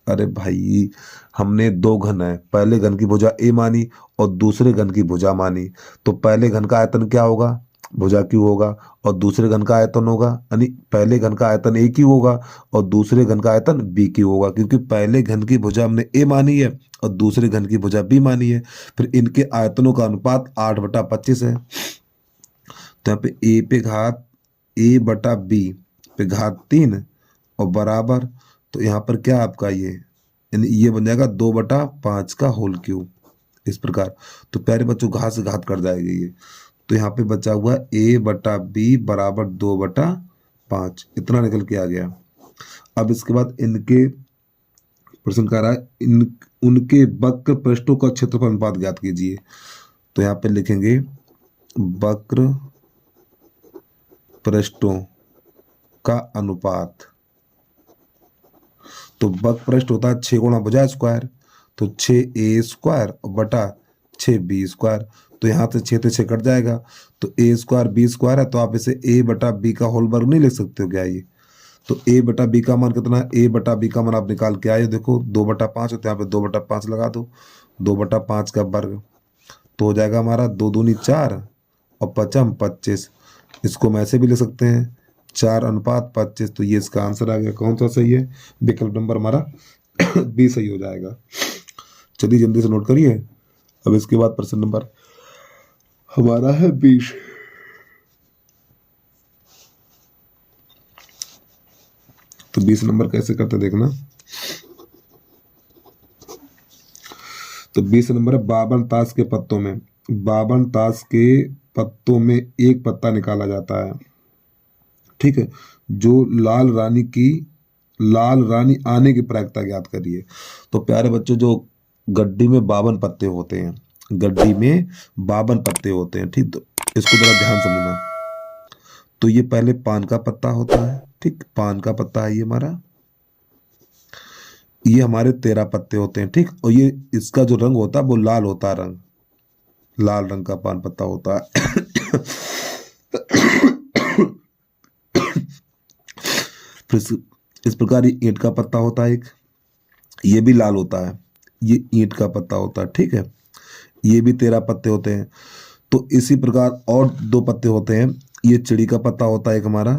अरे भाई, हमने दो घन है, पहले घन की भुजा ए मानी और दूसरे घन की भुजा मानी, तो पहले घन का आयतन क्या होगा, भुजा क्यू होगा, और दूसरे घन का आयतन होगा, यानी पहले घन का आयतन ए क्यू होगा और दूसरे घन का आयतन बी क्यू होगा, क्योंकि पहले घन की भुजा हमने ए मानी है और दूसरे घन की भुजा बी मानी है। फिर इनके आयतनों का अनुपात 8/25 है। तो यहाँ पे ए पे घात ए बटा बी पे घात 3 और बराबर, तो यहाँ पर क्या आपका ये बन जाएगा 2/5 का होल क्यूब, इस प्रकार। तो प्यारे बच्चों, घात से घात कर जाएगी ये, तो यहाँ पे बचा हुआ a बटा बी बराबर 2/5, इतना निकल के आ गया। अब इसके बाद इनके प्रश्न कह रहा है उनके वक्र पृष्ठों का क्षेत्रफल अनुपात ज्ञात कीजिए। तो यहाँ पे लिखेंगे वक्र पृष्ठों का अनुपात। तो वक्र पृष्ठ होता है 6 गुणा भुजा स्क्वायर, तो 6a² बटा 6b²। तो यहाँ से 6 से 6 कट जाएगा, तो a² b² है, तो आप इसे a बटा बी का होल वर्ग नहीं लिख सकते हो क्या ये। तो a बटा बी का मान कितना है, a बटा बी का मान आप निकाल के आए, देखो 2/5 है, तो यहाँ पे 2/5 लगा दो, 2/5 का वर्ग, तो हो जाएगा हमारा 2 दूनी 4 और 5 25। इसको हम ऐसे भी ले सकते हैं 4:25। तो ये इसका आंसर आ गया। कौन सा सही है, विकल्प नंबर हमारा बी सही हो जाएगा। चलिए जल्दी से नोट करिए। अब इसके बाद प्रश्न नंबर हमारा है 20। तो 20 नंबर कैसे करते देखना। तो 20 नंबर है 52 ताश के पत्तों में, 52 ताश के पत्तों में एक पत्ता निकाला जाता है, ठीक है, जो लाल रानी आने की प्रायिकता ज्ञात करिए। तो प्यारे बच्चों, जो गड्डी में 52 पत्ते होते हैं, गड्डी में 52 पत्ते होते हैं, ठीक, तो इसको जरा ध्यान समझना। तो ये पहले पान का पत्ता होता है, ठीक, पान का पत्ता है ये हमारा, ये हमारे 13 पत्ते होते हैं, ठीक, और ये इसका जो रंग होता है वो लाल होता है, लाल रंग का पान पत्ता होता है। फिर इस प्रकार ये ईंट का पत्ता होता है एक, ये भी लाल होता है, ये ईंट का पत्ता होता है, ठीक है, ये भी 13 पत्ते होते हैं। तो इसी प्रकार और 2 पत्ते होते हैं, ये चिड़ी का पत्ता होता है एक हमारा,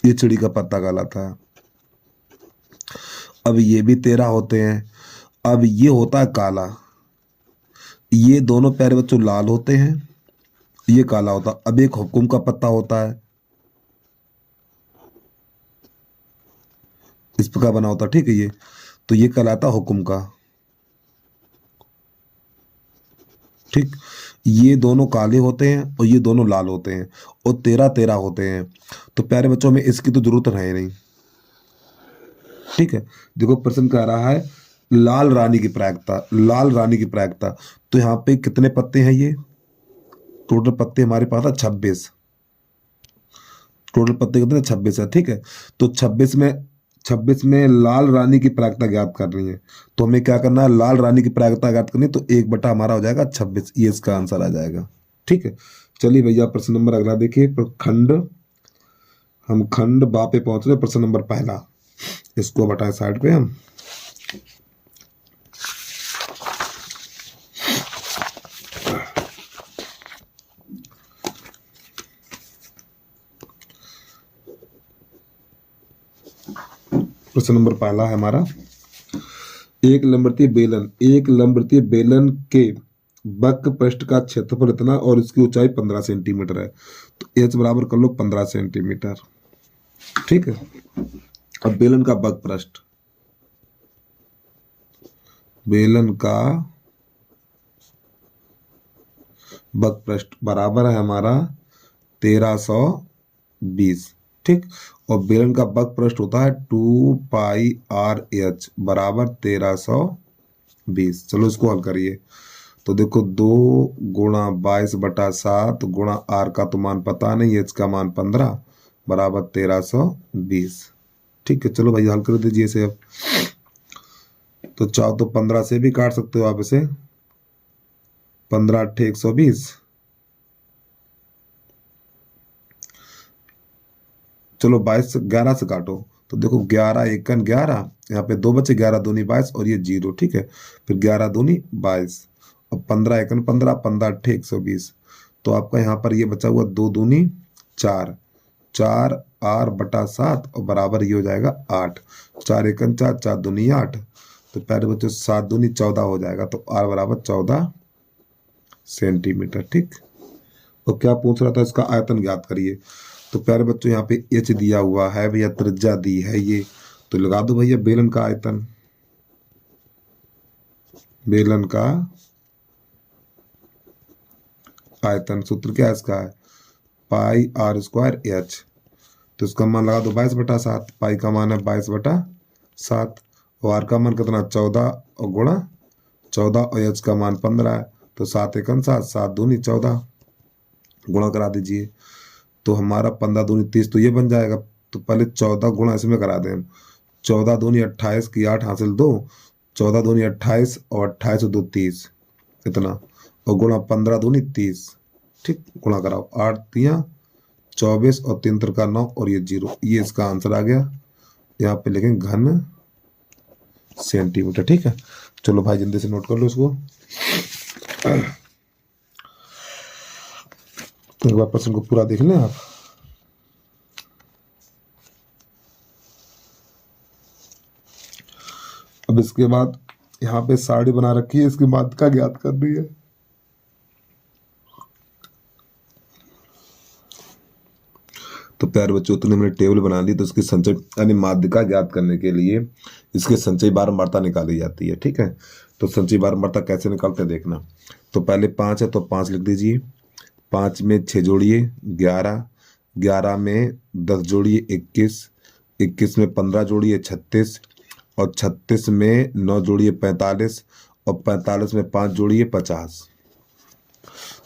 ये चिड़ी का पत्ता कहलाता है। अब ये भी 13 होते हैं। अब ये होता है काला, ये दोनों प्यारे बच्चों लाल होते हैं, ये काला होता है। अब एक हुक्म का पत्ता होता है, इस प्रकार बना होता है, ठीक है, ये तो ये कहलाता हुक्म का, ठीक। ये दोनों काले होते हैं और ये दोनों लाल होते हैं और 13 होते हैं। तो प्यारे बच्चों में इसकी तो जरूरत है नहीं, ठीक है। देखो प्रश्न कह रहा है लाल रानी की प्रायिकता, लाल रानी की प्रायिकता। तो यहाँ पे कितने पत्ते हैं, ये टोटल पत्ते हमारे पास है 26, टोटल पत्ते कितने 26 है, ठीक है। तो 26 में लाल रानी की प्रायिकता ज्ञात कर रही है, तो हमें क्या करना है, लाल रानी की प्रायिकता ज्ञात करनी है, तो 1 बटा हमारा हो जाएगा 26, ये इसका आंसर आ जाएगा, ठीक है। चलिए भैया प्रश्न नंबर अगला देखिए। हम खंड बा पे पहुंच रहे, प्रश्न नंबर पहला, इसको बताएं साइड पे हम। प्रश्न नंबर पहला है हमारा, एक लंबवृत्तीय बेलन के वक्र पृष्ठ का क्षेत्रफल इतना और इसकी ऊंचाई 15 सेंटीमीटर है, तो एच बराबर कर लो 15 सेंटीमीटर। ठीक है, अब बेलन का वक्र पृष्ठ बराबर है हमारा 1320। ठीक, और बेलन का वक्र पृष्ठ होता है 2πr/h बराबर 1320। चलो इसको हल करिए, तो देखो 2 गुणा 22/7 गुणा r का तो मान पता नहीं, h का मान 15 बराबर 1320। ठीक है, चलो भाई हल कर दीजिए इसे। अब तो चाहो तो 15 से भी काट सकते हो आप इसे, 15 × 8 = 120। चलो 22 से 11 से काटो, तो देखो 11 × 1 = 11, यहाँ पे 2 बचे, 11 दूनी 22 और ये 0। ठीक है, फिर 11 दूनी 22 और 15 × 1 = 15, 15 × 8 = 120। तो आपका यहाँ पर ये बचा हुआ 2 दूनी 4, 4r/7 और बराबर ये हो जाएगा 8। 4 × 1 = 4, 4 दूनी 8, तो प्यारे बच्चों 7 दूनी 14 हो जाएगा, तो r बराबर 14 सेंटीमीटर। ठीक, और क्या पूछ रहा था, इसका आयतन ज्ञात करिए। तो प्यारे बच्चों यहाँ पे h दिया हुआ है भैया, त्रिज्या दी है ये, तो लगा दो भैया बेलन का आयतन। बेलन का आयतन सूत्र क्या है इसका है πr²h, तो इसका मान लगा दो 22/7। पाई का मान है 22/7 और r का मान कितना 14 और गुणा 14 और h का मान 15 है, तो 7 × 1 = 7, 7 दूनी 14 गुणा करा दीजिए, तो हमारा 15 दूनी 30 तो ये बन जाएगा। तो पहले 14 गुणा इसमें करा दें, 14 दूनी 28 की 8 हासिल 2, 14 दूनी 28 और 28 और 2 30 इतना, और गुणा 15 दूनी 30। ठीक, गुणा कराओ, 8 × 3 = 24 और 3 × 3 = 9 और ये 0, ये इसका आंसर आ गया। यहाँ पे लिखेंगे घन सेंटीमीटर। ठीक है, चलो भाई जल्दी से नोट कर लो इसको। एक बार प्रश्न को पूरा देख लें आप। अब इसके बाद यहाँ पे साड़ी बना रखी है, इसकी मात्रा ज्ञात करनी है। तो प्यारे बच्चों, तुमने मैंने टेबल बना ली, तो इसकी संचय यानी माध्यिका ज्ञात करने के लिए इसके संचय बारंबारता निकाली जाती है। ठीक है, तो संचय बारंबारता कैसे निकालते हैं देखना। तो पहले 5 है तो 5 लिख दीजिए, 5 में 6 जोड़िए 11, 11 में 10 जोड़िए 21, 21 में 15 जोड़िए 36 और 36 में 9 जोड़िए 45 और 45 में 5 जोड़िए 50।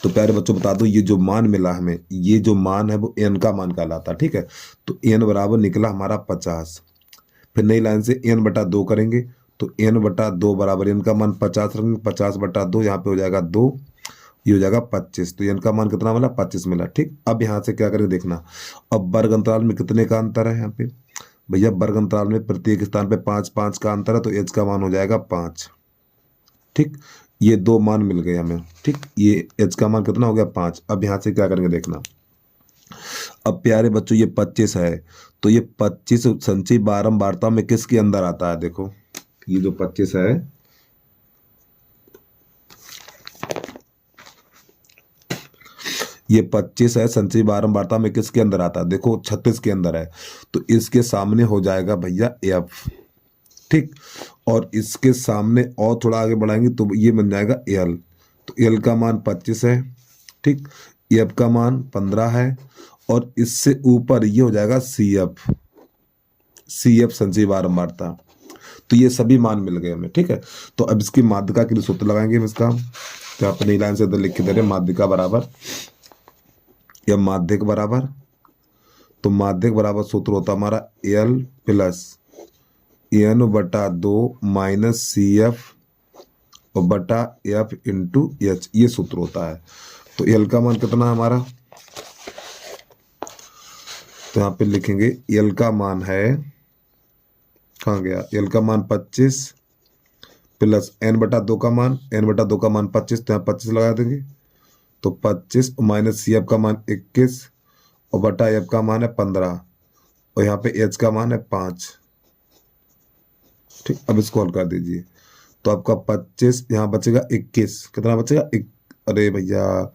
तो प्यारे बच्चों बता दो, ये जो मान मिला हमें, ये जो मान है वो n का मान कहलाता है। ठीक है, तो n बराबर निकला हमारा 50। फिर नई लाइन से n/2 करेंगे, तो n/2 बराबर n का मान 50 रखेंगे, 50/2 यहाँ पे हो जाएगा 2, ये हो जाएगा 25। तो n का मान कितना मिला 25 मिला। ठीक, अब यहाँ से क्या करेंगे देखना, अब वर्ग अंतराल में कितने का अंतर है यहाँ पे भैया, वर्ग अंतराल में प्रत्येक स्थान पे 5-5 का अंतर है, तो h का मान हो जाएगा 5। ठीक, ये 2 मान मिल गए हमें। ठीक, ये h का मान कितना हो गया 5। अब यहाँ से क्या करेंगे देखना, अब प्यारे बच्चों ये 25 है, तो ये 25 संचयी बारंबारता में किसके अंदर आता है, देखो ये जो 25 है ये 25 है, संचयी बारंबारता में किसके अंदर आता है, देखो 36 के अंदर है, तो इसके सामने हो जाएगा भैया f। ठीक, और इसके सामने और थोड़ा आगे बढ़ाएंगे तो ये बन जाएगा l, तो l का मान 25 है। ठीक, f का मान 15 है और इससे ऊपर ये हो जाएगा cf संचयी बारंबारता। तो ये सभी मान मिल गए हमें। ठीक है, तो अब इसकी माध्यिका के लिए सूत्र लगाएंगे हम इसका, तो आप नई लाइन से इधर लिख के दे रहे माध्यिका बराबर या माध्यिक बराबर, तो माध्यिक बराबर सूत्र होता हमारा l + n/2 - cf और बटा f × h, ये सूत्र होता है। तो l का मान कितना है हमारा, तो यहाँ पे लिखेंगे l का मान है, कहाँ गया, l का मान 25 प्लस n/2 का मान, n/2 का मान 25, तो यहाँ 25 लगा देंगे, तो 25 माइनस cf का मान 21 और बटा f का मान है 15 और यहाँ पे h का मान है 5। ठीक, अब इसको हल कर दीजिए तो आपका 25 यहाँ बचेगा 21, कितना बचेगा अरे भैया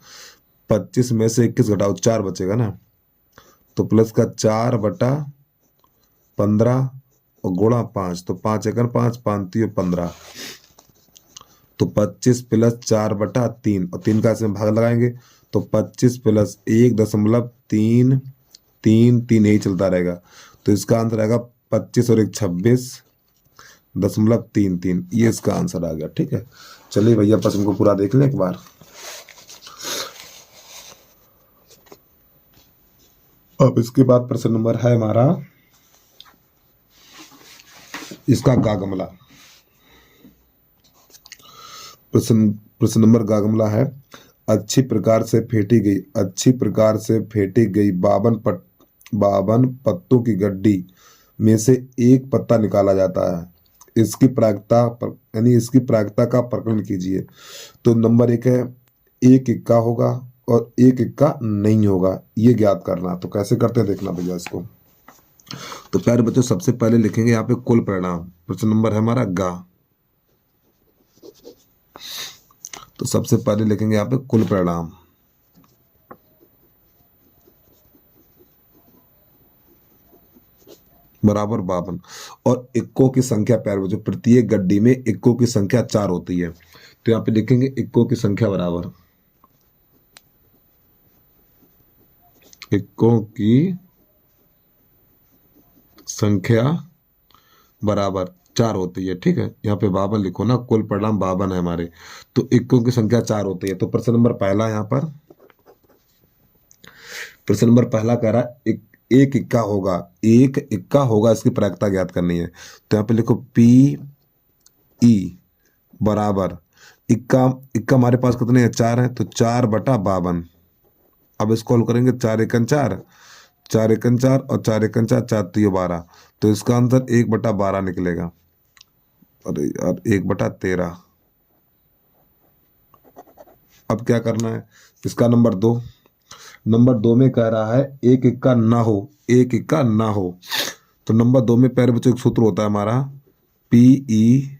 25 में से 21 घटाओ 4 बचेगा ना, तो प्लस का 4/15 और गुणा 5, तो 5 एकड़ 5 5 15, तो 25 प्लस 4/3 और 3 का इसमें भाग लगाएंगे तो 25 प्लस 1.3 3 3 यही चलता रहेगा, तो इसका आंसर आएगा 25 और 1 26.33, ये इसका आंसर आ गया। ठीक है, चलिए भैया प्रश्न को पूरा देख लें एक बार। अब इसके बाद प्रश्न नंबर है हमारा इसका गागमला। प्रश्न नंबर गागमला है, अच्छी प्रकार से फेंटी गई 52 पत्तों की गड्डी में से एक पत्ता निकाला जाता है, इसकी प्रायिकता का प्रकरण कीजिए। तो नंबर 1 है एक इक्का होगा और एक इक्का नहीं होगा, ये ज्ञात करना। तो कैसे करते हैं देखना भैया इसको। तो प्यारे बच्चों सबसे पहले लिखेंगे यहाँ पे कुल परिणाम। प्रश्न नंबर है हमारा गा, तो सबसे पहले लिखेंगे यहाँ पे कुल परिणाम बराबर 52 और इक्कों की संख्या प्यारे बच्चों प्रत्येक गड्डी में इक्कों की संख्या 4 होती है, तो यहाँ पे लिखेंगे इक्कों की संख्या बराबर इक्कों की संख्या बराबर 4 होती है। ठीक है, यहाँ पे 52 लिखो ना, कुल परिणाम 52 है हमारे, तो इक्कों की संख्या 4 होती है। तो प्रश्न नंबर पहला यहाँ पर प्रश्न नंबर पहला कह रहा है एक इक्का होगा, इसकी प्रायिकता ज्ञात करनी है। तो यहाँ पे लिखो पी ई बराबर इक्का हमारे पास कितने हैं 4 है, तो 4/52। अब इसको हल करेंगे 4 एकन 4 और 4 एकन 4 4 तो ये 12, तो इसका आंसर 1/12 निकलेगा। अरे यार 1/13। अब क्या करना है, इसका नंबर 2 में कह रहा है एक इक्का ना हो, तो नंबर 2 में प्यारे बच्चों एक सूत्र होता है हमारा पी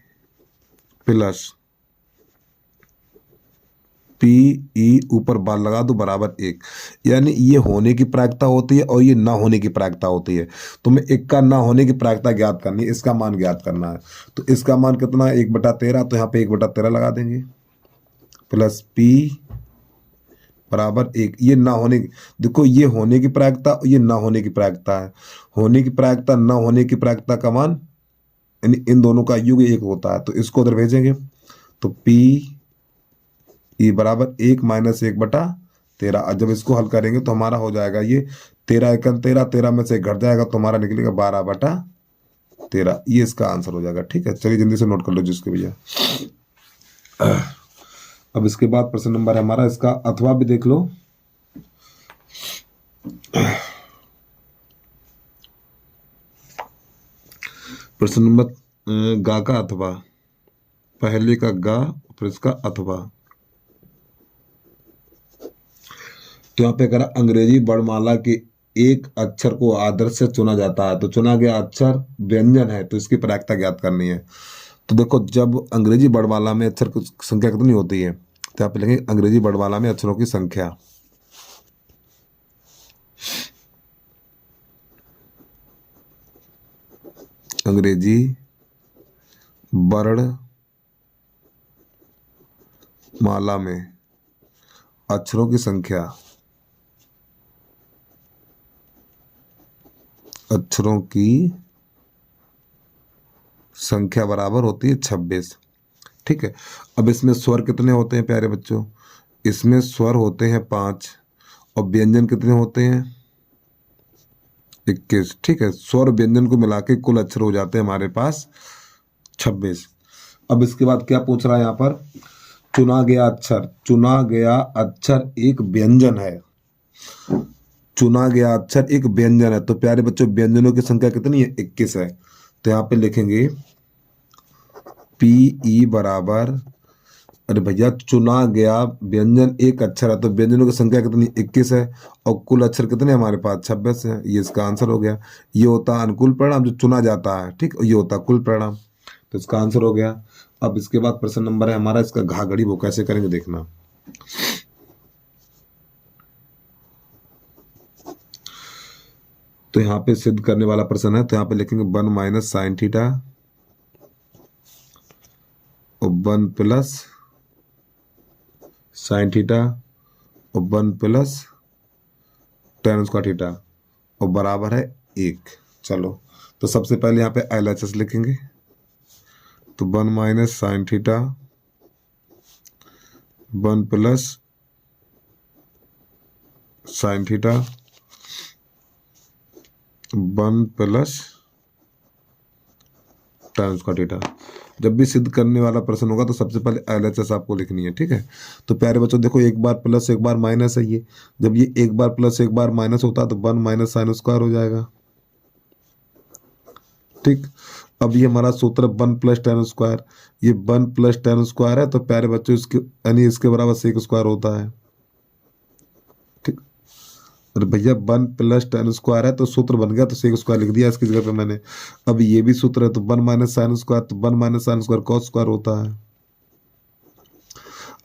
ऊपर बार लगा दो बराबर 1, यानी ये होने की प्रायिकता होती है और ये ना होने की प्रायिकता होती है। तो मैं इक्का ना होने की प्रायिकता ज्ञात करनी है, इसका मान ज्ञात करना है। तो इसका मान कितना है 1/13, तो यहाँ पे 1/13 लगा देंगे प्लस पी बराबर 1। ये ना होने की, देखो ये होने की प्रायिकता और ये ना होने की प्रायिकता है। होने की प्रायिकता ना होने की प्रायिकता का मान यानी इन दोनों का योग 1 होता है, तो इसको उधर भेजेंगे तो पी ई बराबर 1 - 1/13। और जब इसको हल करेंगे तो हमारा हो जाएगा ये 13 एकन 13 में से घट जाएगा तो हमारा निकलेगा 12/13, ये इसका आंसर हो जाएगा। ठीक है, चलिए जल्दी से नोट कर लो जिसके भैया। अब इसके बाद प्रश्न नंबर है हमारा इसका अथवा भी देख लो। प्रश्न नंबर गा का अथवा, पहले का गा फिर इसका अथवा। तो यहाँ पे कह रहा अंग्रेजी वर्णमाला के एक अक्षर को आदर्श से चुना जाता है, तो चुना गया अक्षर व्यंजन है, तो इसकी प्रायिकता ज्ञात करनी है। तो देखो जब अंग्रेजी वर्णमाला में अक्षर की संख्या कितनी होती है, तो यहाँ पे लिखेंगे अंग्रेजी वर्णमाला में अक्षरों की संख्या। अंग्रेजी वर्णमाला में अक्षरों की संख्या बराबर होती है 26। ठीक है, अब इसमें स्वर कितने होते हैं प्यारे बच्चों, इसमें स्वर होते हैं 5 और व्यंजन कितने होते हैं 21। ठीक है, स्वर व्यंजन को मिला के कुल अक्षर हो जाते हैं हमारे पास 26। अब इसके बाद क्या पूछ रहा है यहाँ पर, चुना गया अक्षर एक व्यंजन है, चुना गया अक्षर एक व्यंजन है। तो प्यारे बच्चों व्यंजनों की संख्या कितनी है 21 है। तो यहाँ पे लिखेंगे पी ई बराबर, अरे भैया चुना गया व्यंजन एक अक्षर है, तो व्यंजनों की संख्या कितनी 21 है और कुल अक्षर कितने हमारे पास 26 है, ये इसका आंसर हो गया। ये होता है अनुकूल परिणाम जो चुना जाता है। ठीक, ये होता है कुल परिणाम। तो इसका आंसर हो गया। अब इसके बाद प्रश्न नंबर है हमारा इसका घाघड़ी, वो कैसे करेंगे देखना। तो यहाँ पे सिद्ध करने वाला प्रश्न है, तो यहाँ पे लिखेंगे 1 माइनस साइन थीटा और 1 प्लस साइन थीटा और 1 प्लस टेन स्क्वायर थीटा और बराबर है 1। चलो तो सबसे पहले यहाँ पे LHS लिखेंगे, तो 1 minus sine theta 1 plus sine theta 1 plus ten square theta. जब भी सिद्ध करने वाला प्रश्न होगा तो सबसे पहले LHS आपको लिखनी है, ठीक है। तो प्यारे बच्चों देखो, एक बार प्लस एक बार माइनस है ये, जब ये एक बार प्लस एक बार माइनस होता है तो 1 माइनस साइन स्क्वायर हो जाएगा, ठीक। अब ये हमारा सूत्र 1 प्लस टेन स्क्वायर, ये 1 प्लस टेन स्क्वायर है, तो प्यारे बच्चों इसके यानी इसके बराबर सेक स्क्वायर होता है, ठीक। और भैया 1 प्लस टेन स्क्वायर है तो सूत्र बन गया, तो सेक स्क्वायर लिख दिया इसकी जगह पे मैंने। अब ये भी सूत्र है, तो 1 माइनस साइन स्क्वायर, तो 1 minus sine square cos square होता है।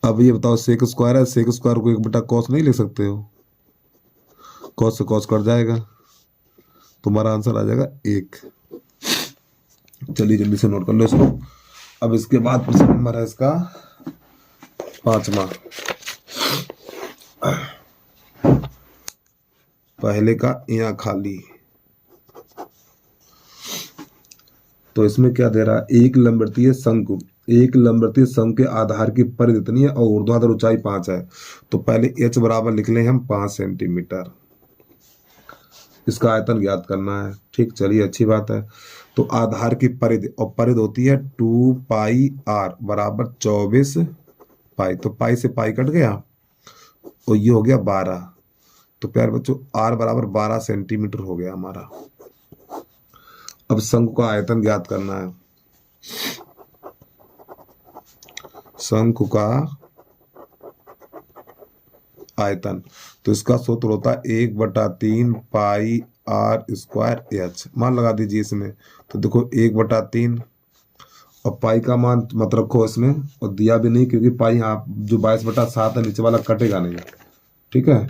अब ये बताओ सेक स्क्वायर है, सेक स्क्वायर को 1 बटा कॉस नहीं लिख सकते हो, कॉस से कॉस कट जाएगा, तुम्हारा आंसर आ जाएगा 1। चलिए जल्दी से नोट कर लो इसको। अब इसके बाद प्रश्न नंबर है इसका 5वां, पहले का यहाँ खाली। तो इसमें क्या दे रहा है, एक लंबवृत्तीय शंकु, एक लंबवृत्तीय शंकु के आधार की परिधि इतनी है और ऊर्ध्वाधर ऊंचाई 5 है। तो पहले h बराबर लिख लें हम 5 सेंटीमीटर, इसका आयतन ज्ञात करना है, ठीक। चलिए अच्छी बात है। तो आधार की परिधि, और परिधि होती है 2 पाई आर बराबर 24 पाई, तो पाई से पाई कट गया और ये हो गया 12। तो प्यारे बच्चों आर बराबर 12 सेंटीमीटर हो गया हमारा। अब शंकु का आयतन ज्ञात करना है, शंकु का आयतन, तो इसका सूत्र होता है 1/3 पाई आर स्क्वायर एच, मान लगा दीजिए इसमें। तो देखो 1/3 और पाई का मान मत रखो इसमें, और दिया भी नहीं क्योंकि पाई यहाँ जो 22/7 है नीचे वाला कटेगा नहीं, ठीक है।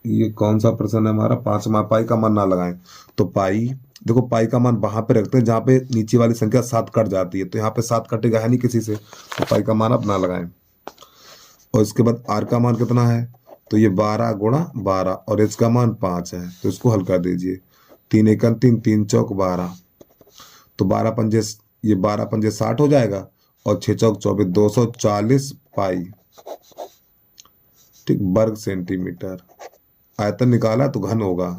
ये कौन सा प्रश्न है हमारा 5वां, पाई का मान ना लगाएं। तो पाई देखो, पाई का मान वहां पे रखते हैं जहां पे नीचे वाली संख्या 7 कट जाती है, तो यहाँ पे 7 कटेगा है नहीं किसी से, तो पाई का मान आप ना लगाएं। और इसके बाद आर का मान कितना है, तो ये 12 गुणा 12 और एच का मान 5 है, तो इसको हल कर दीजिए। 3 एकम 3, 3 चौक 12, तो 12 पंजे, ये 12 पंजे 60 हो जाएगा और 6 चौक 24, 240 पाई, ठीक, वर्ग सेंटीमीटर। आयतन निकाला तो घन होगा,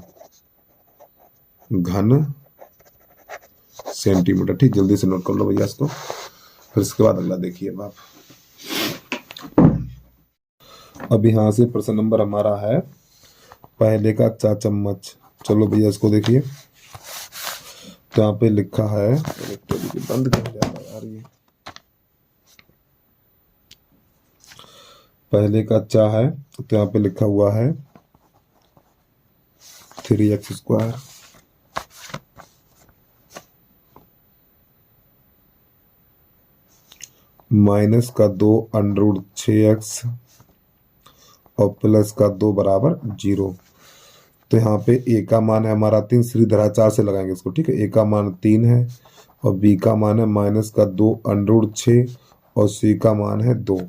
घन सेंटीमीटर, ठीक। जल्दी से नोट कर लो भैया इसको। फिर इसके बाद अगला देखिए आप। अब यहाँ से प्रश्न नंबर हमारा है पहले का 4 चम्मच। चलो भैया इसको देखिए, तो यहाँ पे लिखा है, बंद कर यार ये, पहले का चा है तो यहाँ पे लिखा हुआ है 3x स्क्वायर माइनस का 2 अंडर 6x और प्लस का 2 बराबर 0। तो यहाँ पे ए का मान है हमारा 3, श्रीधरा 4 से लगाएंगे इसको, ठीक है। ए का मान 3 है और बी का मान है माइनस का 2 अंडर 6 और सी का मान है 2।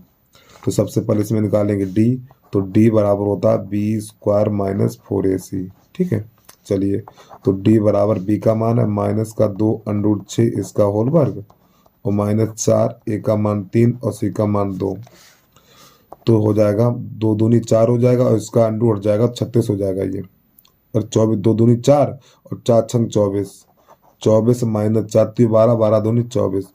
तो सबसे पहले इसमें निकालेंगे डी, तो डी बराबर होता है बी स्क्वायर माइनस 4ac, ठीक है। चलिए तो डी बराबर बी का मान है माइनस का 2 अंडर 6 इसका होल वर्ग और माइनस 4, ए का मान 3 और सी का मान 2, तो हो जाएगा 2 दूनी 4 हो जाएगा और इसका अंडर हट जाएगा 36 हो जाएगा ये, और 24, 2 दूनी 4 और 4 छंग 24, 24 माइनस 4 12, 12 दूनी 24।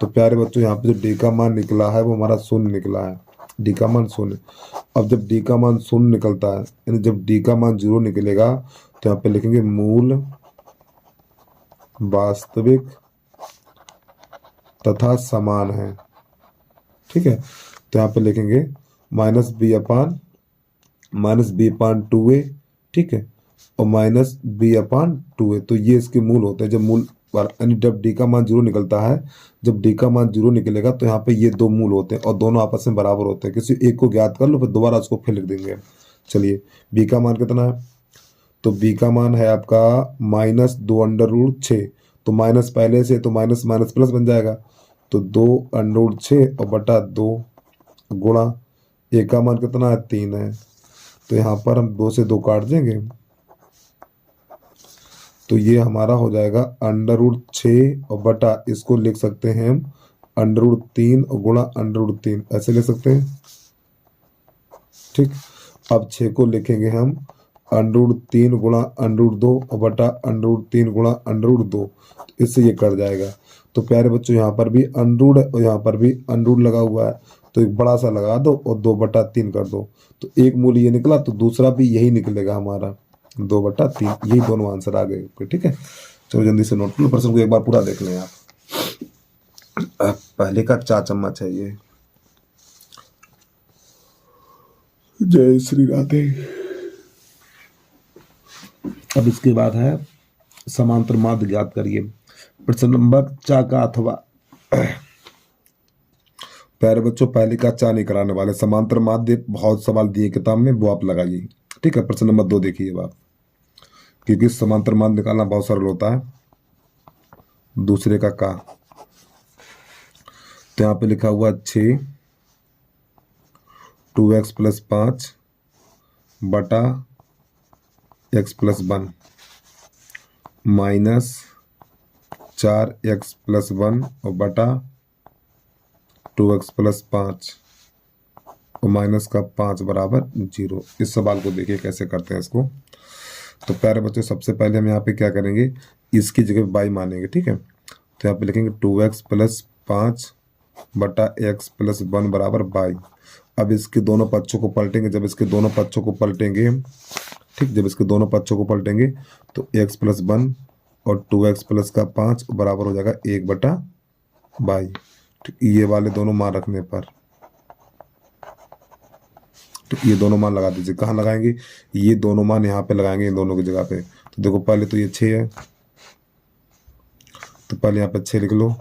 तो प्यारे बच्चों यहाँ पे जो डी का मान निकला है वो हमारा 0 निकला है, डी का मान 0। अब जब डी का मान 0 निकलता है, यानी जब डी का मान 0 निकलेगा तो यहाँ पे लिखेंगे मूल वास्तविक तथा समान है, ठीक है। तो यहाँ पे लिखेंगे माइनस बी अपान 2a, ठीक है, और माइनस बी अपान 2 है। तो ये इसके मूल होते हैं। जब मूल पर यानी जब डी का मान 0 निकलता है, जब डी का मान 0 निकलेगा तो यहाँ पे ये दो मूल होते हैं और दोनों आपस में बराबर होते हैं। किसी एक को ज्ञात कर लो, फिर दोबारा उसको फिर लिख देंगे। चलिए, बी का मान कितना है? तो बी का मान है आपका -2√6। तो माइनस पहले से, तो माइनस माइनस प्लस बन जाएगा। तो 2√6 और बटा 2 गुणा ए का मान कितना है? 3 है। तो यहाँ पर हम 2 से 2 काट देंगे, तो ये हमारा हो जाएगा √6 और बटा, इसको लिख सकते हैं हम √3 और गुणा √3, ऐसे ले सकते हैं। ठीक, अब 6 को लिखेंगे हम √3 गुणा √2 और बटा √3 गुणा √2, इससे ये कट जाएगा। तो प्यारे बच्चों, यहाँ पर भी अनरूट है और यहाँ पर भी अनरूट लगा हुआ है, तो एक बड़ा सा लगा दो और 2/3 कर दो। तो एक मूल ये निकला, तो दूसरा भी यही निकलेगा हमारा, 2/3। यही दोनों आंसर आ गए। ठीक है, चलो जल्दी से नोट लो, प्रश्न को एक बार पूरा देख लें आप। पहले का 4 चम्मच है ये। जय श्री राधे। अब इसके बाद है समांतर माध्य ज्ञात करिए। प्रश्न नंबर 4 का अथवा प्यारे बच्चों, पहले का 4 नहीं कराने वाले, समांतर माध्य बहुत सवाल दिए किताब में, वो आप लगाइए। ठीक है, प्रश्न नंबर 2 देखिए आप, क्योंकि समांतर माध्य निकालना बहुत सरल होता है। दूसरे का तो यहाँ पे लिखा हुआ 6 2x + 5 बटा x + 1 माइनस 4x + 1 और बटा 2x + 5 और माइनस का 5 बराबर 0। इस सवाल को देखिए कैसे करते हैं इसको। तो प्यारे बच्चों, सबसे पहले हम यहाँ पे क्या करेंगे, इसकी जगह y मानेंगे। ठीक है, तो यहाँ पे लिखेंगे 2x + 5 बटा x + 1 बराबर y। अब इसके दोनों पक्षों को पलटेंगे। जब इसके दोनों पक्षों को पलटेंगे, ठीक, जब इसके दोनों पक्षों को पलटेंगे तो x + 1 और 2x + का 5 बराबर हो जाएगा 1/y। ठीक, ये वाले दोनों मान रखने पर, तो ये दोनों मान लगा दीजिए। कहाँ लगाएंगे? ये दोनों मान यहाँ पे लगाएंगे, इन दोनों की जगह पे। तो देखो, पहले तो ये 6 है, तो पहले यहाँ पे 6 लिख लो।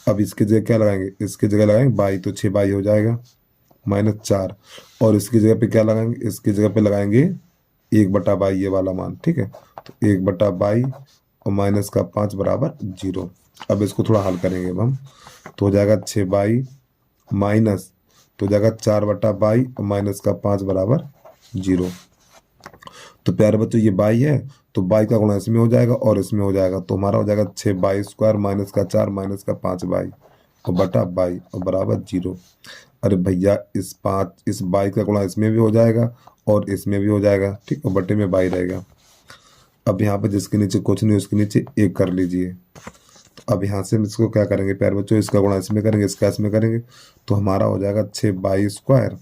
अब इसकी जगह क्या लगाएंगे? इसकी जगह लगाएंगे बाई, तो 6y हो जाएगा -4। और इसकी जगह पे क्या लगाएंगे? इसकी जगह पे लगाएंगे 1/y, ये वाला मान। ठीक है, तो 1/y और माइनस का 5 बराबर 0। अब इसको थोड़ा हल करेंगे अब हम, तो हो जाएगा 6y माइनस, तो हो जाएगा 4/y और माइनस का 5 बराबर 0। तो प्यारे बच्चों, ये y है, तो y का गुणा इसमें हो जाएगा और इसमें हो जाएगा, तो हमारा हो जाएगा 6y² माइनस का 4 माइनस का 5y और बटा y और बराबर 0। अरे भैया, इस y का गुणा इसमें भी हो जाएगा और इसमें भी हो जाएगा। ठीक, और बटे में y रहेगा। अब यहाँ पे जिसके नीचे कुछ नहीं, उसके नीचे 1 कर लीजिए। तो अब यहाँ से हम इसको क्या करेंगे प्यारे बच्चों, इसका गुणा इसमें करेंगे, इसका इसमें करेंगे, तो हमारा हो जाएगा 6y²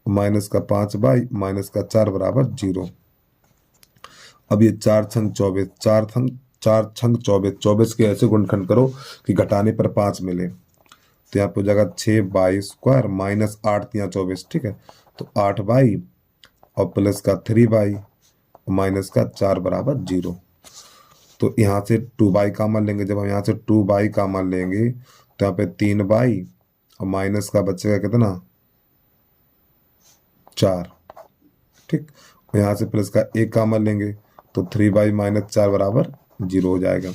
माइनस का 5y माइनस का 4 बराबर 0। अब ये 4 छंग 24, 4 छंग 24, 24 के ऐसे गुणनखंड करो कि घटाने पर 5 मिले। तो यहाँ पे हो जाएगा 6y² माइनस 8 × 24। ठीक है, तो 8y और प्लस का 3y और माइनस का 4 बराबर 0। तो यहाँ से 2y का मान लेंगे। जब हम यहाँ से 2y का मान लेंगे तो यहाँ पे 3y और माइनस का बचेगा कितना? 4। ठीक, और यहाँ से प्लस का 1 का मान लेंगे तो 3y - 4 बराबर 0 हो जाएगा।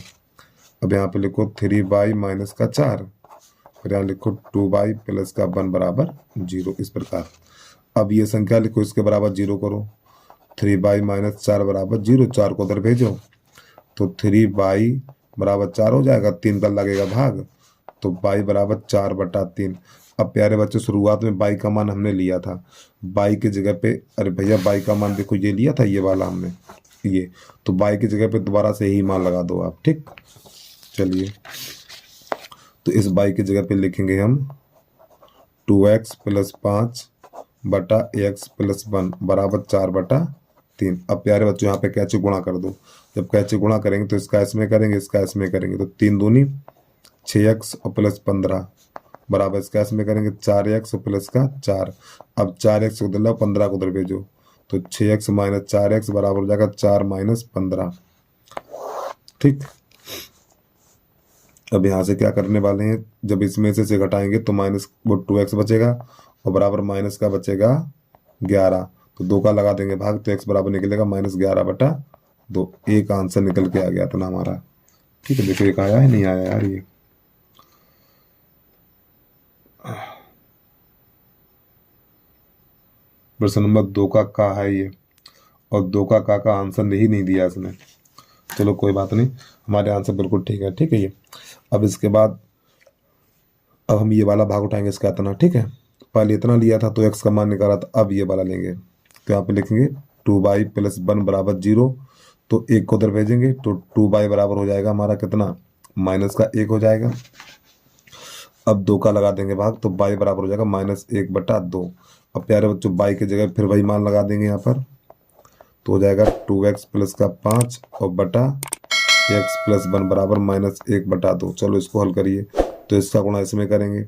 अब यहाँ पे लिखो 3y माइनस का 4, फिर यहाँ लिखो 2y प्लस का 1 बराबर 0। इस प्रकार अब ये संख्या लिखो, इसके बराबर 0 करो। 3y - 4 बराबर 0, 4 को उधर भेजो तो 3y बराबर 4 हो जाएगा, 3 का लगेगा भाग, तो y बराबर 4/3। अब प्यारे बच्चों, शुरुआत में y का मान हमने लिया था, y की जगह पे, अरे भैया y का मान देखो ये लिया था, ये वाला हमने, ये, तो y की जगह पे दोबारा से यही मान लगा दो आप। ठीक, चलिए, तो इस y की जगह पे लिखेंगे हम 2x + 5 बटा x + 1 बराबर 4/3। अब प्यारे बच्चों, यहाँ पे कैचे गुणा कर दो। जब कैचे गुणा करेंगे तो इसका इसमें करेंगे, इसका इसमें करेंगे, तो 3 दूनी 6x और प्लस 15 बराबर इसका इसमें करेंगे 4x और प्लस का 4। अब 4x को उधर लाओ, 15 को उधर भेजो, तो 6x माइनस 4x बराबर हो जाएगा 4 माइनस 15। ठीक, अब यहाँ से क्या करने वाले हैं, जब इसमें से घटाएंगे तो माइनस वो 2x बचेगा और बराबर माइनस का बचेगा 11। तो 2 का लगा देंगे भाग, तो x बराबर निकलेगा -11/2। एक आंसर निकल के आ गया था ना हमारा। ठीक है, देखो एक आया है नहीं आया यार ये। प्रश्न नंबर 2 का है ये, और 2 का आंसर नहीं दिया इसने। चलो कोई बात नहीं, हमारे आंसर बिल्कुल ठीक है। ठीक है ये, अब इसके बाद अब हम ये वाला भाग उठाएंगे इसका इतना। ठीक है, पहले इतना लिया था तो x का मान निकाला था, अब ये वाला लेंगे तो यहाँ पे लिखेंगे 2y + 1 बराबर 0। तो 1 को उधर भेजेंगे तो 2y बराबर हो जाएगा हमारा कितना, -1 हो जाएगा। अब 2 का लगा देंगे भाग, तो y बराबर हो जाएगा -1/2। अब प्यारे बच्चों y की जगह फिर वही मान लगा देंगे यहाँ पर, तो हो जाएगा 2x + 5 और बटा x + 1 बराबर -1/2। चलो इसको हल करिए, तो इसका गुणा इसमें करेंगे,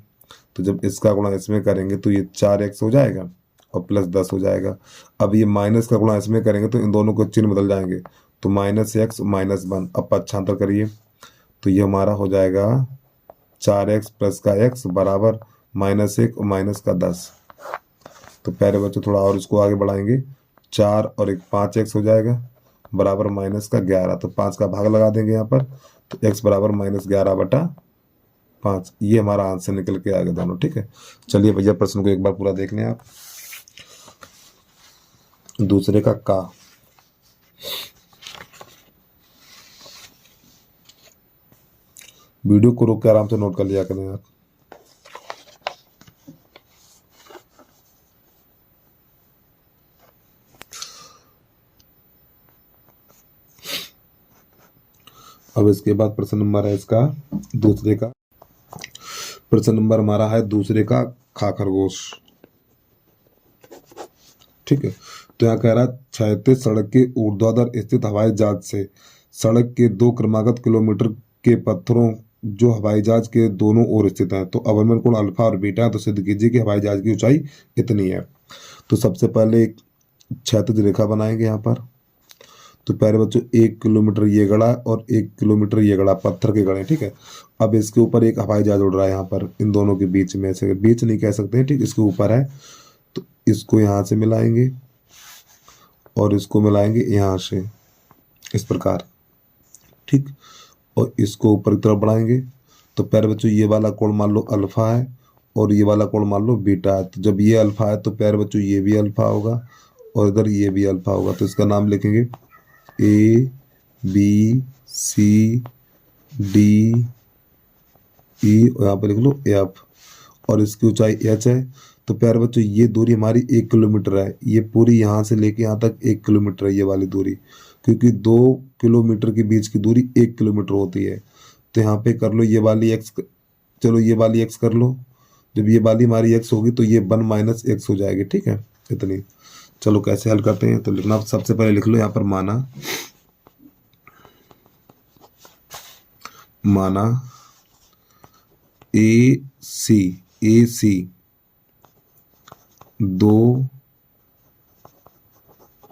तो जब इसका गुणा इसमें करेंगे तो ये 4x हो जाएगा और +10 हो जाएगा। अब ये माइनस का गुणा इसमें करेंगे तो इन दोनों को चिन्ह बदल जाएंगे, तो -x -1। अब पक्षांतर करिए तो ये हमारा हो जाएगा 4x + का x बराबर -1 और -10। तो प्यारे बच्चों थोड़ा और इसको आगे बढ़ाएंगे, 4 और 1 5x हो जाएगा बराबर -11। तो 5 का भाग लगा देंगे यहाँ पर, तो x बराबर -11/5। ये हमारा आंसर निकल के आ गया दोनों। ठीक है, चलिए भैया प्रश्न को एक बार पूरा देख लें आप। दूसरे का वीडियो को रोक के आराम से नोट कर लिया करें आप। अब इसके बाद प्रश्न नंबर है इसका दूसरे का। प्रश्न नंबर हमारा है दूसरे का खरगोश। ठीक है, तो यहाँ कह रहा है क्षैतिज सड़क के ऊर्ध्वाधर स्थित हवाई जहाज से सड़क के 2 क्रमागत किलोमीटर के पत्थरों जो हवाई जहाज के दोनों ओर स्थित हैं, तो अवनमन कोण अल्फा और बीटा है, तो सिद्ध कीजिए कि हवाई जहाज की ऊंचाई कितनी है। तो सबसे पहले एक क्षैतिज रेखा बनाएंगे यहाँ पर। तो पहले बच्चों 1 किलोमीटर ये गड़ा और 1 किलोमीटर ये गड़ा, पत्थर के गड़े। ठीक है, अब इसके ऊपर एक हवाई जहाज उड़ रहा है यहाँ पर, इन दोनों के बीच में से, बीच नहीं कह सकते हैं, ठीक, इसके ऊपर है। तो इसको यहाँ से मिलाएंगे और इसको मिलाएंगे यहाँ से इस प्रकार। ठीक, और इसको ऊपर की तरफ बढ़ाएंगे। तो प्यारे बच्चों ये वाला कोण मान लो अल्फा है और ये वाला कोण मान लो बीटा है। तो जब ये अल्फा है तो प्यारे बच्चों ये भी अल्फा होगा और इधर ये भी अल्फा होगा। तो इसका नाम लिखेंगे A B C D E और यहाँ पे लिख लो F, और इसकी ऊंचाई h है। तो प्यारे बच्चों ये दूरी हमारी 1 किलोमीटर है, ये पूरी यहाँ से लेके यहाँ तक 1 किलोमीटर है ये वाली दूरी, क्योंकि 2 किलोमीटर के बीच की दूरी 1 किलोमीटर होती है। तो यहाँ पे कर लो ये वाली x, चलो ये वाली x कर लो, जब ये वाली हमारी x होगी तो ये 1 - x हो जाएगी। ठीक है, इतनी। चलो कैसे हल करते हैं, तो लिखना सबसे पहले लिख लो यहाँ पर माना AC 2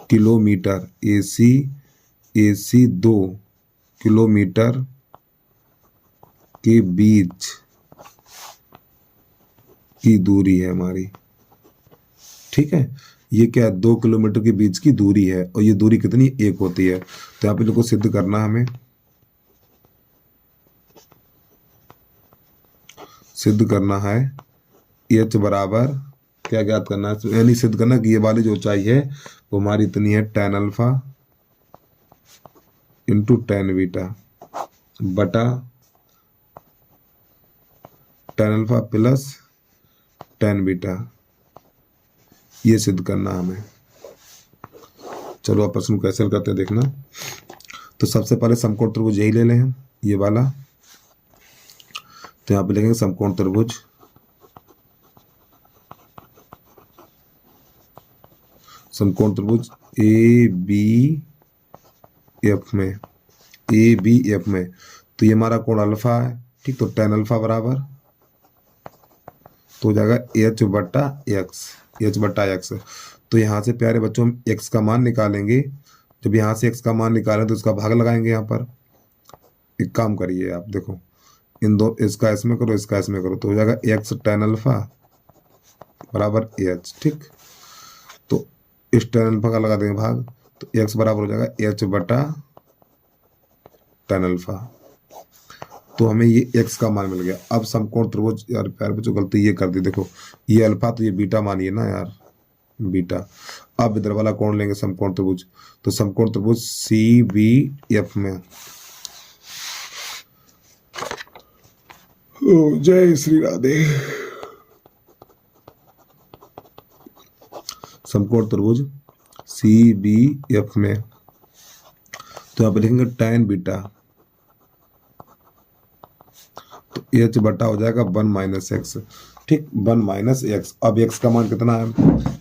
किलोमीटर, AC 2 किलोमीटर के बीच की दूरी है हमारी। ठीक है, ये क्या है, 2 किलोमीटर के बीच की दूरी है, और ये दूरी कितनी, 1 होती है। तो यहाँ पे लोगों को सिद्ध करना, हमें सिद्ध करना है h बराबर क्या ज्ञात करना है, यानी सिद्ध करना कि ये वाली जो ऊंचाई है वो हमारी इतनी है tan alpha into tan beta बटा tan alpha plus tan beta, ये सिद्ध करना हमें। चलो आप प्रश्न कैसे हल करते हैं देखना। तो सबसे पहले समकोण त्रिभुज यही ले लें हम, ये वाला। तो यहाँ पे लिखेंगे समकोण त्रिभुज ABF में, तो ये हमारा कोण अल्फा है। ठीक, तो tan अल्फा बराबर तो हो जाएगा h बटा x। तो यहाँ से प्यारे बच्चों हम x का मान निकालेंगे। जब यहाँ से x का मान निकालें तो इसका भाग लगाएंगे। यहाँ पर एक काम करिए आप, देखो इन दो, इसका इसमें करो, इसका इसमें करो, तो हो जाएगा x tan अल्फा बराबर h। ठीक, तो इस tan अल्फा का लगा देंगे भाग, तो x बराबर हो जाएगा h बटा tan अल्फा। तो हमें ये x का मान मिल गया। अब समकोण त्रिभुज, यार प्यारे बच्चों गलती ये कर दी, देखो ये अल्फा तो ये बीटा मानिए ना यार, बीटा। अब इधर वाला कोण लेंगे समकोण त्रिभुज, तो समकोण त्रिभुज CBF में, जय श्री राधे, समकोण त्रिभुज CBF में, तो यहाँ पे लिखेंगे tan बीटा, तो h बटा हो जाएगा 1 - x। ठीक, 1 - x। अब x का मान कितना है,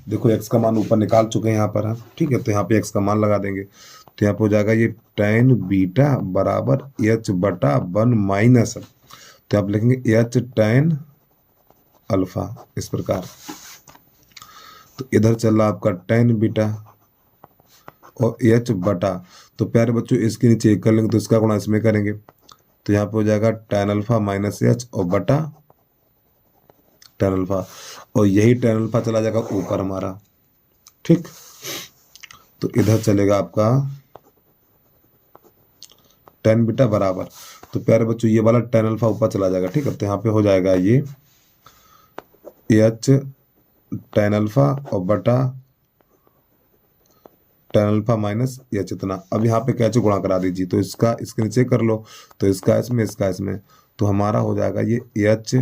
देखो x का मान ऊपर निकाल चुके हैं यहाँ पर हम। ठीक है, तो यहाँ पे x का मान लगा देंगे, तो यहाँ पे हो जाएगा ये tan बीटा बराबर h बटा 1 - तो आप लिखेंगे h tan अल्फा इस प्रकार। तो इधर चल रहा आपका tan बीटा और h बटा, तो प्यारे बच्चों इसके नीचे एक कर लेंगे तो इसका गुणा इसमें करेंगे, तो यहाँ पे हो जाएगा tan अल्फा माइनस h और बटा tan अल्फा, और यही tan अल्फा चला जाएगा ऊपर हमारा। ठीक, तो इधर चलेगा आपका tan बीटा बराबर, तो प्यारे बच्चों ये वाला tan अल्फा ऊपर चला जाएगा। ठीक है, तो यहाँ पे हो जाएगा ये h tan अल्फा और बटा tan अल्फा माइनस h इतना। अब यहाँ पे कैसे गुणा करा दीजिए, तो इसका इसके नीचे कर लो, तो इसका इसमें, इसका इसमें, तो हमारा हो जाएगा ये h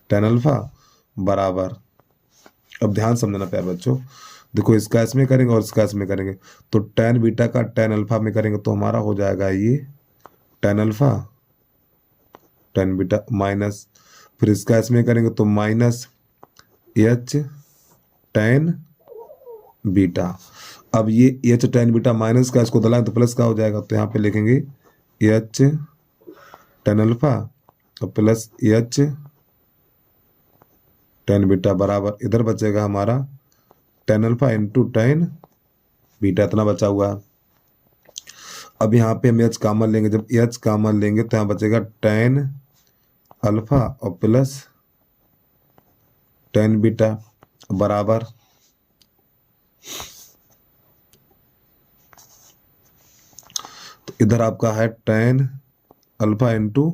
tan अल्फा बराबर, अब ध्यान समझना प्यारे बच्चों, देखो इसका इसमें करेंगे और इसका इसमें करेंगे, तो tan बीटा का tan अल्फा में करेंगे तो हमारा हो जाएगा ये tan alpha tan beta minus, फिर इसका इसमें करेंगे तो माइनस h tan बीटा। अब ये h tan बीटा माइनस का इसको दलाएं तो प्लस का हो जाएगा, तो यहाँ पे लिखेंगे h tan अल्फा तो प्लस h tan बीटा बराबर, इधर बचेगा हमारा tan alpha into tan beta, इतना बचा हुआ है। अब यहाँ पे हम h कॉमन लेंगे, जब h कॉमन लेंगे तो यहाँ बचेगा tan अल्फा और प्लस tan बीटा बराबर, तो इधर आपका है tan alpha into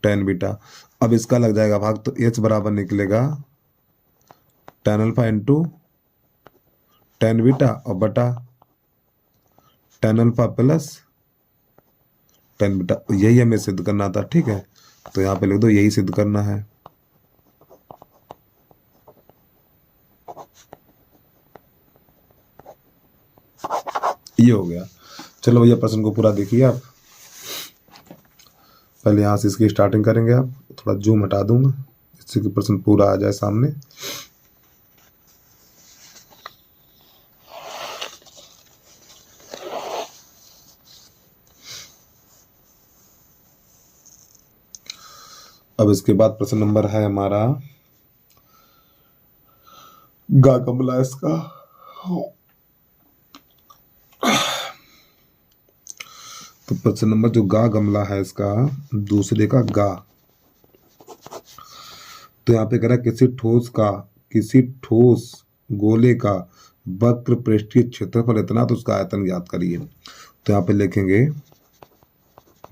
tan beta. अब इसका लग जाएगा भाग, तो h बराबर निकलेगा tan alpha into tan beta और बटा tan alpha plus tan beta, यही हमें सिद्ध करना था। ठीक है, तो यहाँ पे लिख दो यही सिद्ध करना है। ये हो गया। चलो भैया प्रश्न को पूरा देखिए आप। पहले यहाँ से इसकी स्टार्टिंग करेंगे, आप थोड़ा जूम हटा दूंगा जिससे कि प्रश्न पूरा आ जाए सामने। अब इसके बाद प्रश्न नंबर है हमारा गा कमला इसका। तो प्रश्न नंबर जो गा गमला है इसका दूसरे का गा, तो यहाँ पे कह रहा है किसी ठोस गोले का वक्र पृष्ठीय क्षेत्रफल इतना तो उसका आयतन ज्ञात करिए। तो यहाँ पे लिखेंगे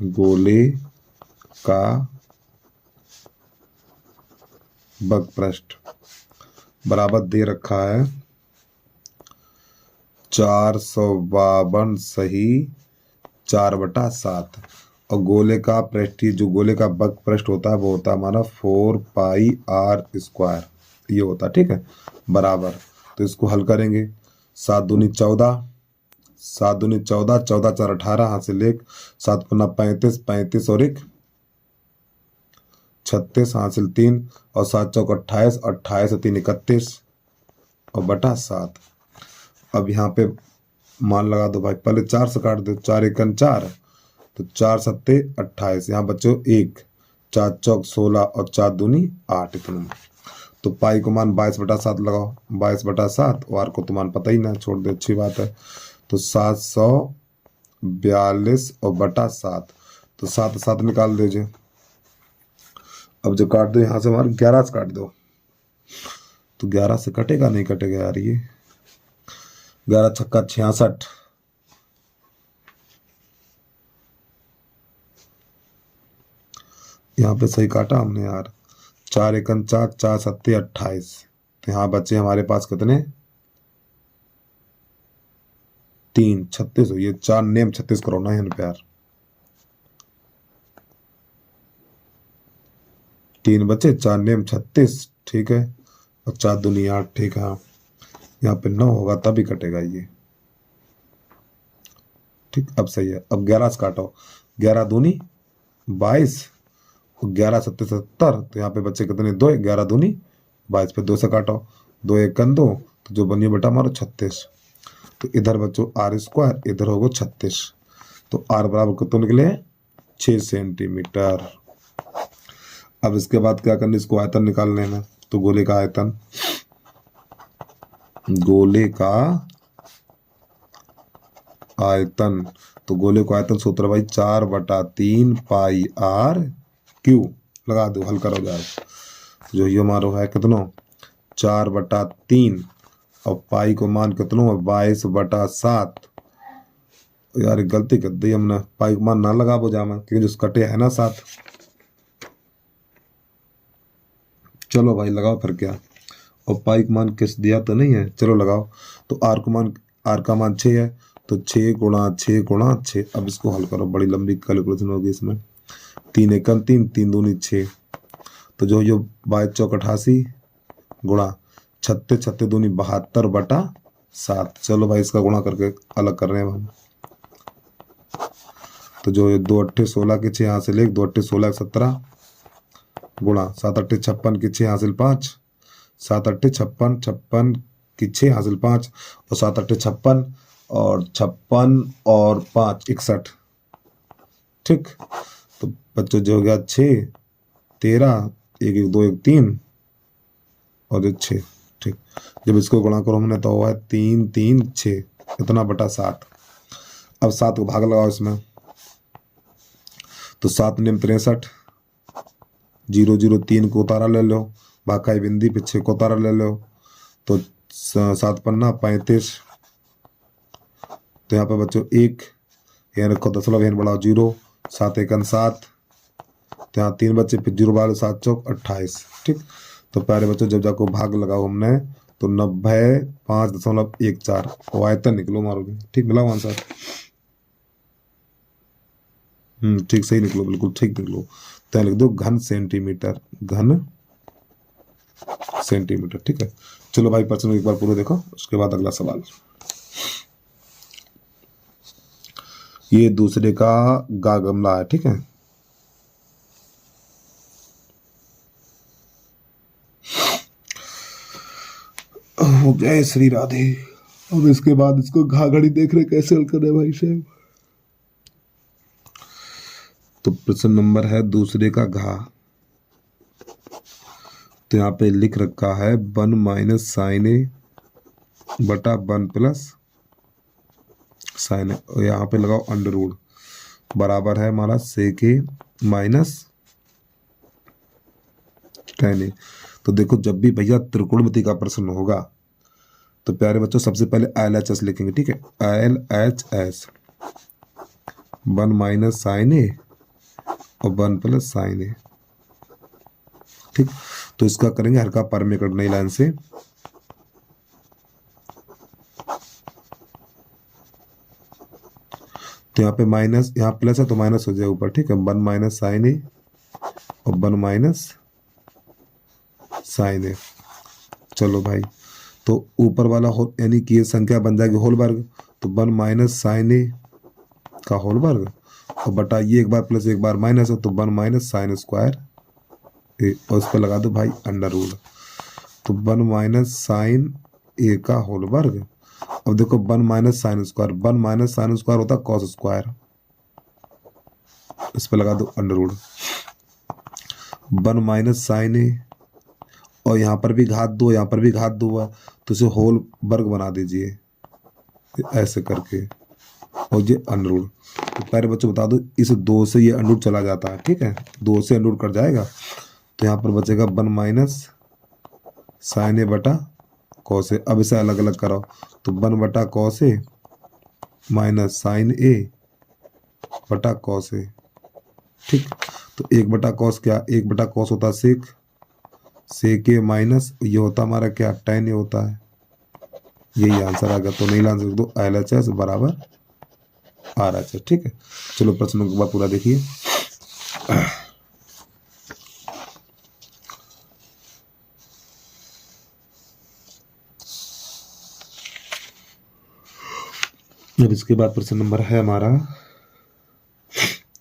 गोले का वक्र पृष्ठ बराबर दे रखा है 452 सही 4/7, और गोले का पृष्ठीय, जो गोले का वक्र पृष्ठ होता है वो होता है हमारा 4πr², ये होता है। ठीक है, बराबर, तो इसको हल करेंगे 7 दूनी 14, 7 दूनी 14, 14 4 18, हासिल 1, 7 पंजा 35, 35 और 1 36, हासिल 3, और 7 चौक 28, 28 और 3 31 और बटा 7। अब यहाँ पे मान लगा दो भाई, पहले 4 से काट दो, 4 एकन 4, तो 4 सत्ते 28, यहाँ बच्चों 1, 4 चौक 16 और 4 दूनी 8 इतना। तो पाई को मान 22/7 लगाओ, 22/7, और आर को तो मान पता ही ना, छोड़ दे, अच्छी बात है। तो 742 और बटा 7, तो 7 7 निकाल दीजिए। अब जो काट दो यहाँ से हमारे 11 से काट दो, तो 11 से कटेगा नहीं, कटेगा यार ये, 11 छक्का 66, यहाँ पे सही काटा हमने यार, 4 एकन 4, 4 सत्ते 28, तो यहाँ बचे हमारे पास कितने, 3 36, ये 4 नेम 36 करो ना यहाँ पे यार, 3 बचे, 4 नेम 36, ठीक है, और 4 दूनी 8, ठीक है। यहाँ पे 9 होगा तभी कटेगा ये, ठीक, अब सही है। अब 11 से काटो, 11 दूनी 22, 11 सत्ते 70, तो यहाँ पे बच्चे कितने, 2, 11 दूनी 22 पे 2 से काटो, 2 एकन 2, तो जो बनिए बेटा मारो 36, तो इधर बच्चों आर स्क्वायर, इधर होगा 36, तो आर बराबर कितना निकले, 6 सेंटीमीटर। अब इसके बाद क्या करना, इसको आयतन निकाल लेना, तो गोले का आयतन, गोले का आयतन, तो गोले का आयतन सूत्र भाई 4/3 पाई आर क्यू, लगा दो, हल करो जाए, जो ये हमारा है कितना, 4/3, और पाई को मान कितना है, 22/7, यार गलती कर दी हमने, पाई को मान ना लगा बो जामा, क्योंकि जो कटे है ना 7, चलो भाई लगाओ फिर क्या, और पाई का मान किस दिया तो नहीं है, चलो लगाओ। तो आर को मान, आर का मान 6 है, तो 6 गुणा 6 गुणा 6, अब इसको हल करो, बड़ी लंबी कैलकुलेशन होगी इसमें, 3 एकम 3, 3 दूनी 6, तो जो ये 22 चौक 88 गुणा 36 36 दूनी 72/7, चलो भाई इसका गुणा करके अलग कर रहे हैं हम, तो जो ये 2 अट्ठे 16 के 6 हासिल 1, 2 अट्ठे 16 17 गुणा 7 अट्ठे 56 के 6 हासिल 5, 7 अट्ठे 56, 56 की 6 हासिल 5, और 7 अट्ठे 56, और 56 और 5 61, ठीक, तो बच्चों जो हो गया 6 13, 1 1 2 1 3, और ये 6, ठीक, जब इसको गुणा करो हमने तो हुआ है 3 3 6, इतना बटा 7। अब 7 को भाग लगाओ इसमें, तो 7 निम 63, 0 0 3 को उतारा ले लो, भाकाई बिंदी पे 6 को उतारा ले लो, तो 7 पन्ना 35, तो यहाँ पे बच्चों 1 यहाँ रखो, दशमलव यहाँ बढ़ाओ 0, 7 एकन 7, तो यहाँ 3 बच्चे, फिर 0 बार 7 चौक 28, ठीक, तो प्यारे बच्चों जब जाको भाग लगाओ हमने तो 90.514, और आयतन निकलो मारोगे, ठीक, मिला आंसर, ठीक, सही निकलो, बिल्कुल ठीक निकलो, तो लिख दो घन सेंटीमीटर, घन सेंटीमीटर, ठीक है। चलो भाई प्रश्न एक बार पूरा देखो, उसके बाद अगला सवाल, ये दूसरे का गा गमला है, ठीक है, हो गया श्री राधे। अब इसके बाद इसको घाघड़ी देख रहे कैसे हल कर रहे भाई साहब, तो प्रश्न नंबर है दूसरे का घा, तो यहाँ पे लिख रखा है 1 माइनस साइन ए बटा 1 प्लस साइन ए, और यहाँ पे लगाओ अंडर रूट, बराबर है हमारा सेक ए माइनस टेन ए। तो देखो जब भी भैया त्रिकोणमिति का प्रश्न होगा तो प्यारे बच्चों सबसे पहले LHS लिखेंगे, ठीक है, LHS 1 माइनस साइन ए और 1 प्लस साइन ए, ठीक, तो इसका करेंगे हल्का पर में कट नई लाइन से, तो यहाँ पे माइनस, यहाँ प्लस है तो माइनस हो जाए ऊपर, ठीक है, 1 माइनस साइन ए और 1 माइनस साइन ए। चलो भाई तो ऊपर वाला होल यानी कि ये संख्या बन जाएगी होल वर्ग, तो 1 माइनस साइन ए का होल वर्ग और बटा ये एक बार प्लस एक बार माइनस है तो 1 माइनस साइन स्क्वायर ए, और इस पर लगा दो भाई अंडर रूट, तो 1 माइनस साइन ए का होल वर्ग। अब देखो 1 minus sine square, 1 minus sine square होता है कॉस स्क्वायर, इस पर लगा दो अंडर रूट, 1 माइनस साइन ए और यहाँ पर भी घात 2, यहाँ पर भी घात 2 हुआ, तो इसे होल वर्ग बना दीजिए ऐसे करके, और ये अंडर। तो प्यारे बच्चों बता दो, इस 2 से ये अंडर चला जाता है, ठीक है, 2 से अंडर कट जाएगा, तो यहाँ पर बचेगा 1 माइनस साइन ए बटा कॉस ए। अब इसे अलग अलग कराओ, तो 1 बटा कॉस ए माइनस साइन ए बटा कॉस ए, ठीक। तो 1 बटा कॉस क्या, 1 बटा कॉस होता है सेक ए माइनस ये होता हमारा क्या, tan ए होता है। यही आंसर आ गया। तो नहीं आंसर दो, LHS बराबर RHS, ठीक है। चलो प्रश्न नंबर पूरा देखिए। अब इसके बाद प्रश्न नंबर है हमारा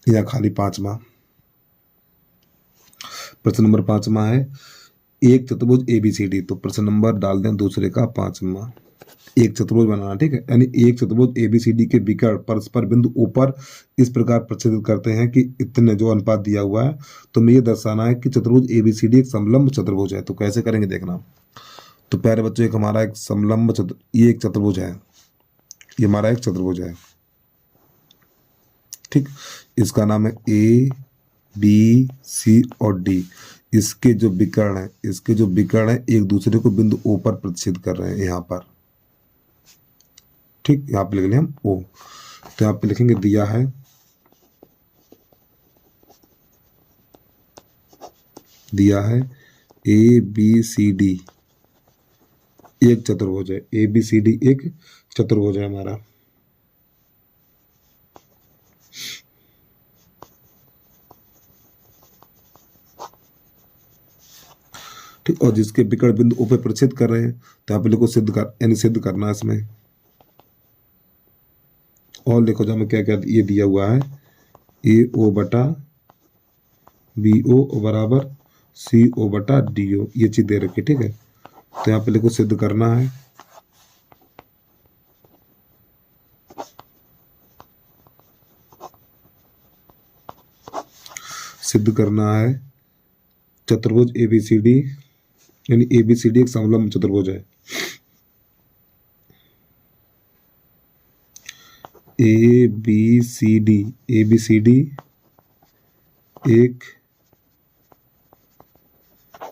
या खाली 5वां। प्रश्न नंबर 5वां है एक चतुर्भुज ABCD। तो प्रश्न नंबर डाल दें दूसरे का 5वां। एक चतुर्भुज बनाना, ठीक है, यानी एक चतुर्भुज ABCD के विकर्ण परस्पर बिंदु ऊपर इस प्रकार प्रदर्शित करते हैं कि इतने जो अनुपात दिया हुआ है, तो हमें ये दर्शाना है कि चतुर्भुज ABCD एक समलंब चतुर्भुज है। तो कैसे करेंगे देखना। तो प्यारे बच्चों, एक हमारा एक समलंब ये एक चतुर्भुज है, ये हमारा एक चतुर्भुज है, ठीक। इसका नाम है ABC और D। इसके जो विकर्ण है, एक दूसरे को बिंदु O पर प्रदर्शित कर रहे हैं यहाँ पर, ठीक। यहाँ पे लिख लिया हम O। तो यहाँ पे लिखेंगे दिया है ABCD एक चतुर्भुज है, ABCD एक चतुर्भुज है हमारा, ठीक। और जिसके विकर्ण बिंदु O पे प्रदर्शित कर रहे हैं, तो यहाँ पे लिखो सिद्ध कर, यानी सिद्ध करना है इसमें। और लिखो जो हमें क्या क्या ये दिया हुआ है, AO बटा BO बराबर CO बटा DO, ये चीज दे रखी, ठीक है। तो यहाँ पे लिखो सिद्ध करना है, सिद्ध करना है चतुर्भुज ABCD, यानी ABCD एक समलंब चतुर्भुज है। ABCD एक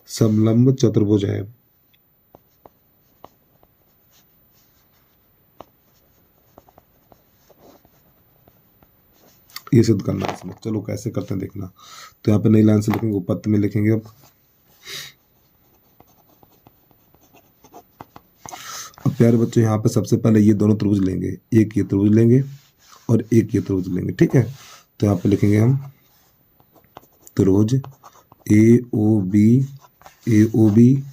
समलंब चतुर्भुज है। ये सिद्ध करना है इसमें। चलो कैसे करते हैं देखना। तो यहाँ पे नई लाइन से लिखेंगे, उपपत्ति में लिखेंगे। अब प्यारे बच्चों, यहाँ पे सबसे पहले ये दोनों त्रिभुज लेंगे, एक ये त्रिभुज लेंगे और एक ये त्रिभुज लेंगे, ठीक है। तो यहाँ पे लिखेंगे हम त्रिभुज AOB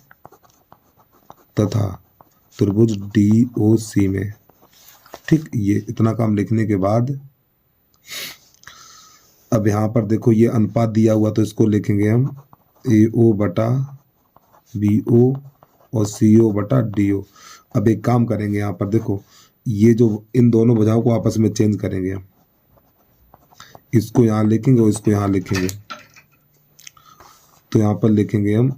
तथा त्रिभुज DOC में, ठीक। ये इतना काम लिखने के बाद अब यहाँ पर देखो ये अनुपात दिया हुआ, तो इसको लिखेंगे हम AO बटा BO और CO बटा DO। अब एक काम करेंगे, यहाँ पर देखो ये जो इन दोनों भुजाओं को आपस में चेंज करेंगे हम, इसको यहाँ लिखेंगे और इसको यहाँ लिखेंगे। तो यहाँ पर लिखेंगे हम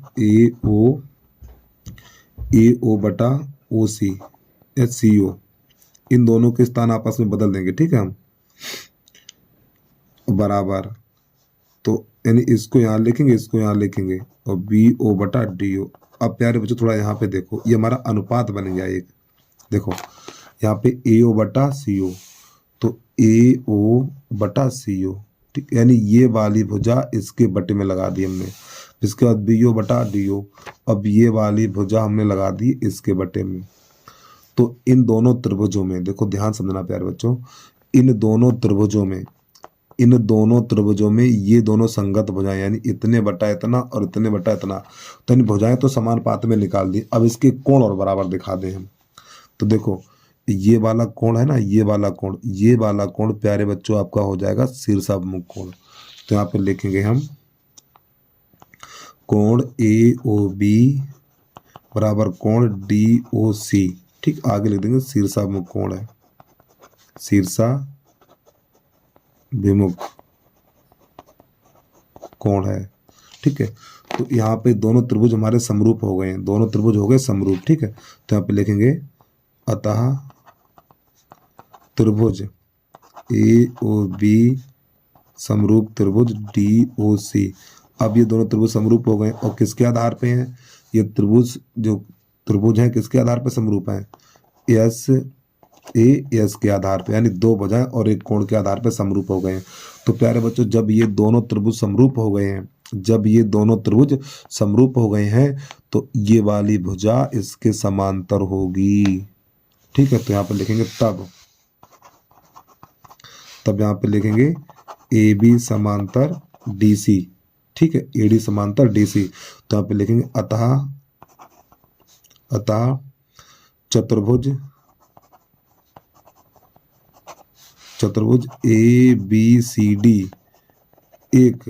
AO बटा OC CO, इन दोनों के स्थान आपस में बदल देंगे, ठीक है हम, बराबर। तो यानी इसको यहाँ लिखेंगे, इसको यहाँ लिखेंगे और BO बटा DO। अब प्यारे बच्चों थोड़ा यहाँ पे देखो, ये हमारा अनुपात बन गया एक, देखो यहाँ पे AO बटा CO, तो AO बटा CO, ठीक। यानी ये वाली भुजा इसके बटे में लगा दी हमने, इसके बाद BO बटा DO, अब ये वाली भुजा हमने लगा दी इसके बटे में। तो इन दोनों त्रिभुजों में देखो, ध्यान समझना प्यारे बच्चों, इन दोनों त्रिभुजों में ये दोनों संगत भुजाएं, यानी इतने बटा इतना और इतने बटा इतना, तो इन भुजाएं तो समान पात में निकाल दी। अब इसके कोण और बराबर दिखा दें हम। तो देखो ये वाला कोण है ना, ये वाला कोण प्यारे बच्चों आपका हो जाएगा शीर्षाभिमुख कोण। तो यहाँ पे लिखेंगे हम कोण AOB बराबर कोण DOC, ठीक। आगे लिख देंगे शीर्षाभिमुख कोण है, शीर्षाभिमुख कोण है, ठीक है। तो यहाँ पे दोनों त्रिभुज हमारे समरूप हो गए हैं, दोनों त्रिभुज हो गए समरूप। ठीक है, तो यहाँ पे लिखेंगे अतः त्रिभुज AOB समरूप त्रिभुज DOC। अब ये दोनों त्रिभुज समरूप हो गए और किसके आधार पे हैं? ये त्रिभुज जो त्रिभुज हैं किसके आधार पे समरूप हैं? SAS के आधार पे, यानी दो भुजाएं और एक कोण के आधार पे समरूप हो गए हैं। तो प्यारे बच्चों, जब ये दोनों त्रिभुज समरूप हो गए हैं, जब ये दोनों त्रिभुज समरूप हो गए हैं तो ये वाली भुजा इसके समांतर होगी। ठीक है, तो यहाँ पे लिखेंगे तब यहाँ पे लिखेंगे AB समांतर DC। ठीक है, AD समांतर DC। तो यहाँ पे लिखेंगे अतः चतुर्भुज ABCD एक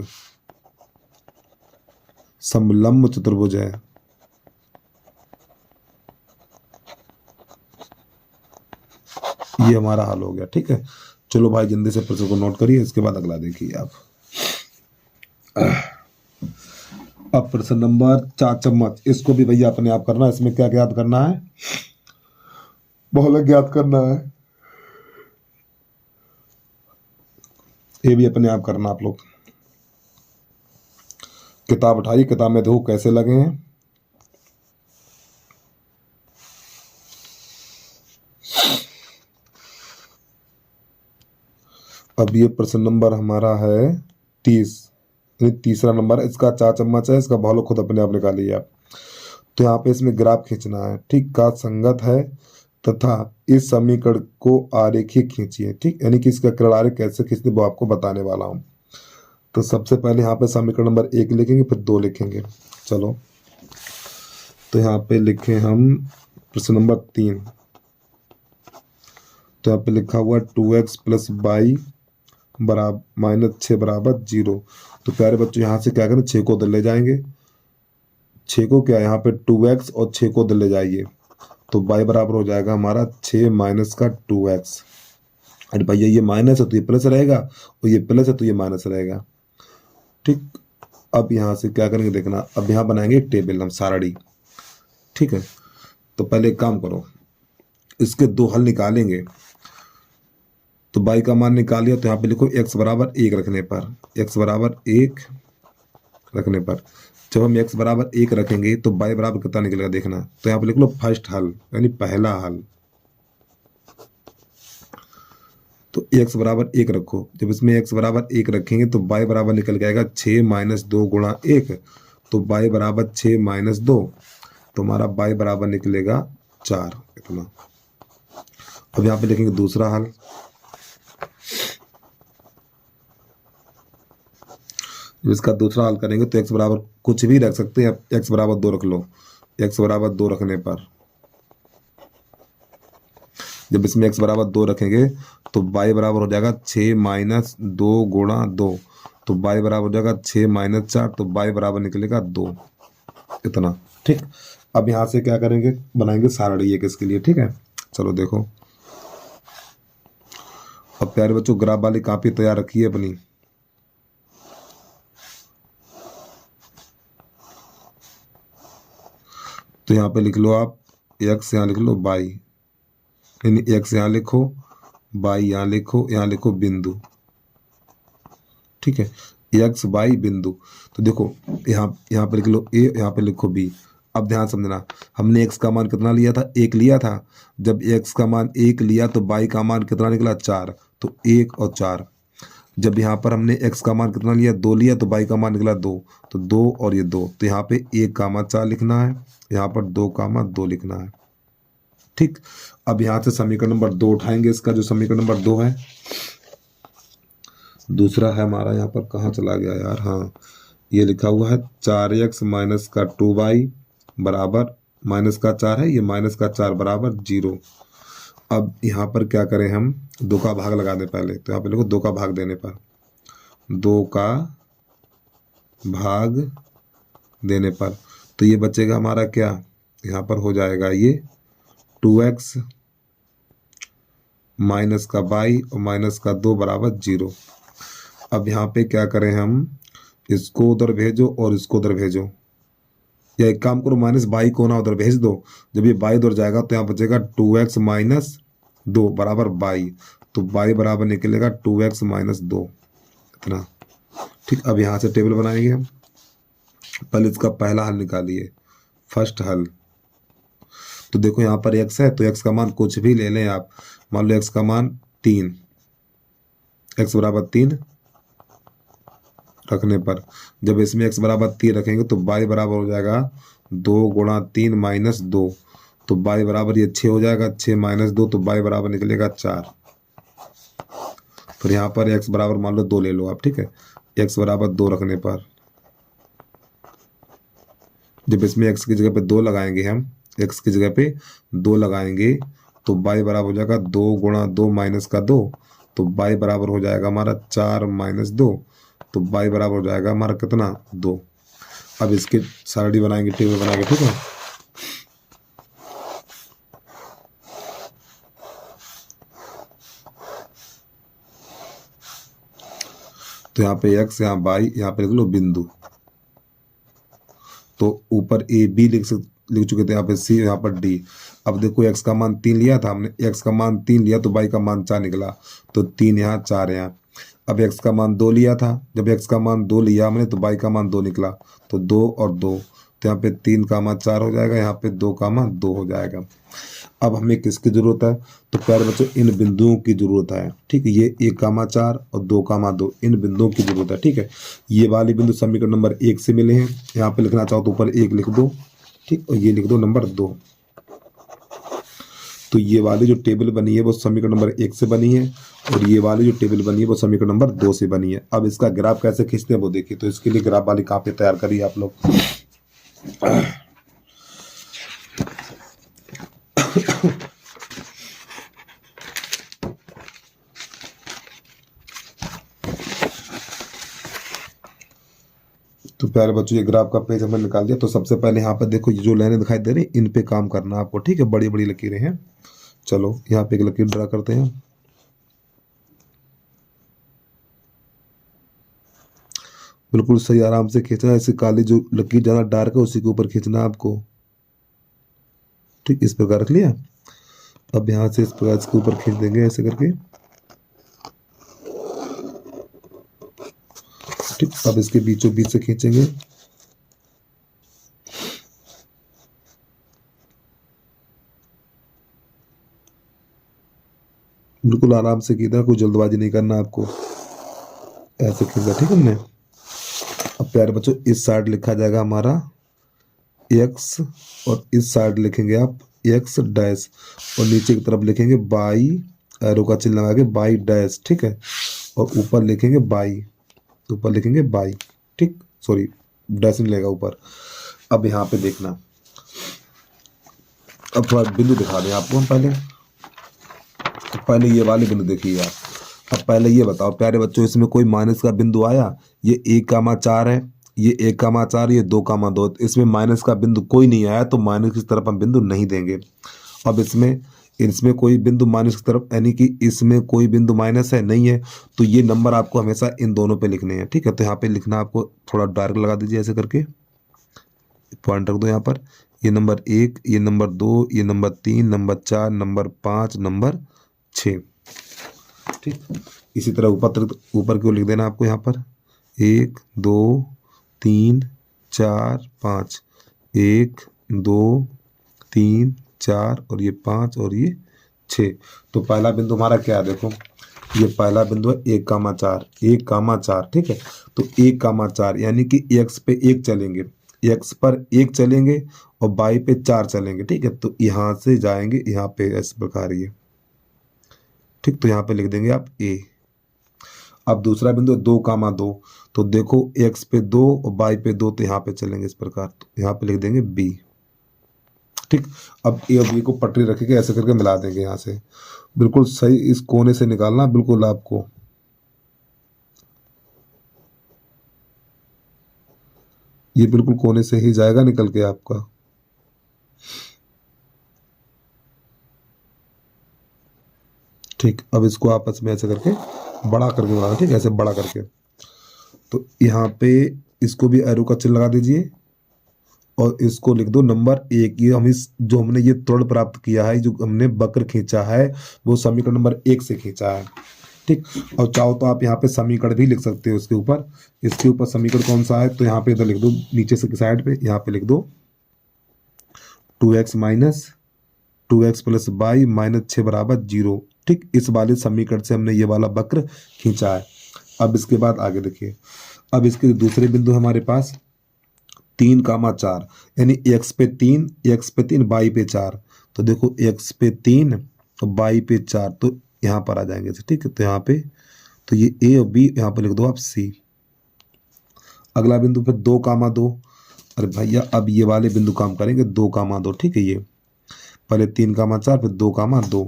समलंब चतुर्भुज है। ये हमारा हल हो गया। ठीक है, चलो भाई जल्दी से प्रश्न को नोट करिए, इसके बाद अगला देखिए आप। अब प्रश्न नंबर 4 चम्मच, इसको भी भैया अपने आप करना है। इसमें क्या ज्ञात करना है? बहुलक ज्ञात करना है। ये भी अपने आप करना आप लोग। किताब उठाइए, किताब में देखो कैसे लगे हैं। अब ये प्रश्न नंबर हमारा है 30, तीसरा नंबर। इसका 4 चम्मच है, इसका बहुलक खुद अपने आप निकालिए आप। तो यहाँ पे इसमें ग्राफ खींचना है। ठीक, का संगत है तथा इस समीकरण को आरेखीय खींचिए। ठीक, यानी कि इसका किरण आरेख कैसे खींचते वो आपको बताने वाला हूँ। तो सबसे पहले यहाँ पे समीकरण नंबर 1 लिखेंगे, फिर 2 लिखेंगे। चलो, तो यहाँ पे लिखे हम प्रश्न नंबर 3। तो यहाँ पे लिखा हुआ 2x + y बराबर -6 बराबर 0। तो प्यारे बच्चों यहाँ से क्या करें, 6 को उधर ले जाएंगे। 6 को क्या, यहाँ पे 2x और 6 को उधर ले जाइए तो y बराबर हो जाएगा हमारा 6 माइनस का 2x। अरे भैया ये माइनस है तो ये प्लस रहेगा, और ये प्लस है तो ये माइनस रहेगा। ठीक, अब यहाँ से क्या करेंगे देखना, अब यहाँ बनाएंगे एक टेबल हम सारणी। ठीक है, तो पहले एक काम करो, इसके 2 हल निकालेंगे। तो y का मान निकाल लिया, तो यहाँ पे लिखो x बराबर 1 रखने पर, x बराबर 1 रखने पर जब हम x बराबर 1 रखेंगे तो y बराबर कितना निकलेगा देखना। तो यहाँ पे लिख लो फर्स्ट हल, यानी पहला हल। तो x बराबर 1 रखो। जब इसमें x बराबर 1 रखेंगे तो y बराबर निकल के आएगा 6 माइनस 2 गुणा 1। तो y बराबर 6 माइनस 2, तो हमारा y बराबर निकलेगा 4 इतना। अब यहाँ पे लिखेंगे दूसरा हल। इसका दूसरा हल करेंगे तो x बराबर कुछ भी रख सकते हैं, x बराबर 2 रख लो। x बराबर 2 रखने पर जब इसमें x बराबर 2 रखेंगे तो y बराबर हो जाएगा 6 माइनस 2 गुणा 2। तो y बराबर हो जाएगा 6 माइनस 4, तो y बराबर निकलेगा 2 इतना। ठीक, अब यहाँ से क्या करेंगे, बनाएंगे सारणी एक इसके लिए। ठीक है, चलो देखो। अब प्यारे बच्चों ग्राफ वाली कॉपी तैयार रखिए अपनी। तो यहाँ पे लिख लो आप x, यहाँ लिख लो y, यानी x यहाँ लिखो, y यहाँ लिखो, यहाँ लिखो बिंदु। ठीक है, x y बिंदु। तो देखो यहाँ पे लिख लो a, यहाँ पे लिखो b। अब ध्यान समझना, हमने x का मान कितना लिया था, 1 लिया था। जब x का मान 1 लिया तो y का मान कितना निकला, 4। तो 1 और 4। जब यहाँ पर हमने x का मान कितना लिया, 2 लिया, तो y का मान निकला 2। तो 2 और ये 2, तो यहाँ पे 1 का मान 4 लिखना है, यहाँ पर 2 का मान 2 लिखना है। ठीक, अब यहाँ से समीकरण नंबर 2 उठाएंगे। इसका जो समीकरण नंबर 2 है, दूसरा है हमारा, यहाँ पर कहाँ चला गया यार, हाँ ये लिखा हुआ है 4x माइनस का 2y बराबर माइनस का 4 है, ये माइनस का 4 बराबर 0। अब यहाँ पर क्या करें हम, 2 का भाग लगा दें पहले। तो यहाँ पे लिखो 2 का भाग देने पर, 2 का भाग देने पर तो ये बचेगा हमारा क्या, यहाँ पर हो जाएगा ये 2x माइनस का y और माइनस का 2 बराबर 0। अब यहाँ पे क्या करें हम, इसको उधर भेजो और इसको उधर भेजो। या एक काम करो, माइनस बाई को ना उधर भेज दो। जब ये बाई उधर जाएगा तो यहाँ बचेगा 2x माइनस 2 बराबर बाई। तो बाई बराबर निकलेगा 2x माइनस 2 इतना। ठीक, अब यहाँ से टेबल बनाएंगे हम। पहले इसका पहला हल निकालिए, फर्स्ट हल। तो देखो यहाँ पर x है तो x का मान कुछ भी ले लें आप। मान लो x का मान 3, x बराबर 3 रखने पर जब इसमें x बराबर 3 रखेंगे तो y बराबर हो जाएगा 2 गुणा 3 माइनस 2। तो y बराबर ये 6 हो जाएगा, 6 माइनस 2 तो y बराबर निकलेगा 4। फिर यहाँ पर x बराबर मान लो 2 ले लो आप। ठीक है, x बराबर 2 रखने पर जब इसमें x की जगह पे 2 लगाएंगे हम, x की जगह पे 2 लगाएंगे तो y बराबर हो जाएगा 2 गुणा 2 माइनस का 2। तो y बराबर हो जाएगा हमारा 4 माइनस 2। तो y बराबर हो जाएगा हमारा कितना 2। अब इसके सारणी बनाएंगे, टेबल बनाएंगे। ठीक है, तो यहाँ पे x, यहाँ y, यहाँ पे लिख लो बिंदु। तो ऊपर ए बी लिख चुके थे, यहाँ पे सी, यहाँ पर डी। अब देखो x का मान 3 लिया था हमने, x का मान 3 लिया तो y का मान 4 निकला। तो 3 यहाँ 4 यहाँ। अब x का मान 2 लिया था, जब x का मान 2 लिया हमने तो y का मान 2 निकला। तो 2 और 2, तो यहाँ पे 3 का मान 4 हो जाएगा, यहाँ पे 2 का मान 2 हो जाएगा। अब हमें किसकी जरूरत है? तो प्यारे बच्चों इन बिंदुओं की जरूरत है। ठीक है, ये 1 का मान 4 और 2 का मान 2, इन बिंदुओं की जरूरत है। ठीक है, ये वाले बिंदु समीकरण नंबर 1 से मिले हैं। यहाँ पे लिखना चाहो तो ऊपर 1 लिख दो। ठीक, और ये लिख दो नंबर 2। तो ये वाली जो टेबल बनी है वो समीकरण नंबर 1 से बनी है, और ये वाली जो टेबल बनी है वो समीकरण नंबर 2 से बनी है। अब इसका ग्राफ कैसे खींचते हैं वो देखिए। तो इसके लिए ग्राफ वाली कॉपी तैयार करिए आप लोग। तो प्यारे बच्चों ये ग्राफ का पेज हमने निकाल दिया। तो सबसे पहले यहाँ पर देखो ये जो लाइनें दिखाई दे रही हैं इन पे काम करना आपको। ठीक है, बड़ी बड़ी लकीरें हैं। चलो यहाँ पे एक लकीर ड्रा करते हैं। बिल्कुल सही, आराम से खींचना। ऐसे काली जो लकीर ज्यादा डार्क है उसी के ऊपर खींचना आपको। ठीक, इस प्रकार रख लिया। अब यहाँ से इस प्रकार इसके ऊपर खींच देंगे ऐसे करके। ठीक, अब इसके बीचों बीच से खींचेंगे। बिल्कुल आराम से खींचना, कोई जल्दबाजी नहीं करना आपको। ऐसे खींचा। ठीक है हमने। अब प्यारे बच्चों इस साइड लिखा जाएगा हमारा x, और इस साइड लिखेंगे आप x डैश, और नीचे की तरफ लिखेंगे बाई, एरो का चिन्ह लगा के बाई डैश। ठीक है, और ऊपर लिखेंगे बाई, ऊपर लिखेंगे बाई। ठीक, सॉरी डैश नहीं लगेगा ऊपर। अब यहाँ पे देखना, अब थोड़ा बिंदु दिखा दें आपको हम पहले ये वाले बिंदु देखिए आप। अब पहले ये बताओ प्यारे बच्चों, इसमें कोई माइनस का बिंदु आया? ये 1,4 है, ये 1,4, ये 2,2। इसमें माइनस का बिंदु कोई नहीं आया तो माइनस की तरफ हम बिंदु नहीं देंगे। अब इसमें कोई बिंदु माइनस की तरफ, यानी कि इसमें कोई बिंदु माइनस है नहीं है, तो ये नंबर आपको हमेशा इन दोनों पे लिखने हैं। ठीक है, तो यहाँ पे लिखना आपको थोड़ा डार्क लगा दीजिए ऐसे करके, पॉइंट रख दो यहाँ पर। ये नंबर 1, ये नंबर 2, ये नंबर 3, नंबर 4, नंबर 5, नंबर 6। ठीक, इसी तरह ऊपर क्यों लिख देना आपको यहाँ पर 1 2 3 4 5, 1 2 3 4 और ये 5 और ये 6। तो पहला बिंदु हमारा क्या है? देखो ये पहला बिंदु है 1,4, 1,4। ठीक है, तो 1,4 यानी कि x पे 1 चलेंगे, x पर 1 चलेंगे और y पे 4 चलेंगे। ठीक है, तो यहाँ से जाएंगे यहाँ पे इस प्रकार ये। ठीक, तो यहाँ पे लिख देंगे आप a। अब दूसरा बिंदु 2,2, तो देखो x पे 2 और y पे 2, तो यहाँ पे चलेंगे इस प्रकार, तो यहाँ पे लिख देंगे b। ठीक, अब ए और बी को पटरी रखेंगे ऐसे करके मिला देंगे यहाँ से। बिल्कुल सही इस कोने से निकालना बिल्कुल आपको। ये बिल्कुल कोने से ही जाएगा निकल के आपका। ठीक, अब इसको आपस में ऐसे करके बड़ा करके बनाना। ठीक, ऐसे बड़ा करके। तो यहाँ पे इसको भी एरो का चिन्ह लगा दीजिए, और इसको लिख दो नंबर 1। ये हम इस जो हमने ये त्वरण प्राप्त किया है, जो हमने वक्र खींचा है, वो समीकरण नंबर 1 से खींचा है। ठीक, और चाहो तो आप यहाँ पे समीकरण भी लिख सकते हो इसके ऊपर। इसके ऊपर समीकरण कौन सा है, तो यहाँ पे इधर लिख दो, नीचे से साइड पे यहाँ पे लिख दो 2x minus 2x plus Y minus 6 बराबर 0। ठीक, इस वाले समीकरण से हमने ये वाला वक्र खींचा है। अब इसके बाद आगे देखिए, अब इसके दूसरे बिंदु हमारे पास 3,4, यानी x पे 3 वाई पे 4। तो देखो x पे 3 वाई पे 4, तो यहाँ पर आ जाएंगे। ठीक है, तो यहाँ पे तो ये a और b यहाँ पे लिख दो आप c। अगला बिंदु फिर 2,2। अरे भैया अब ये वाले बिंदु काम करेंगे 2,2। ठीक है, ये पहले 3,4 फिर 2,2।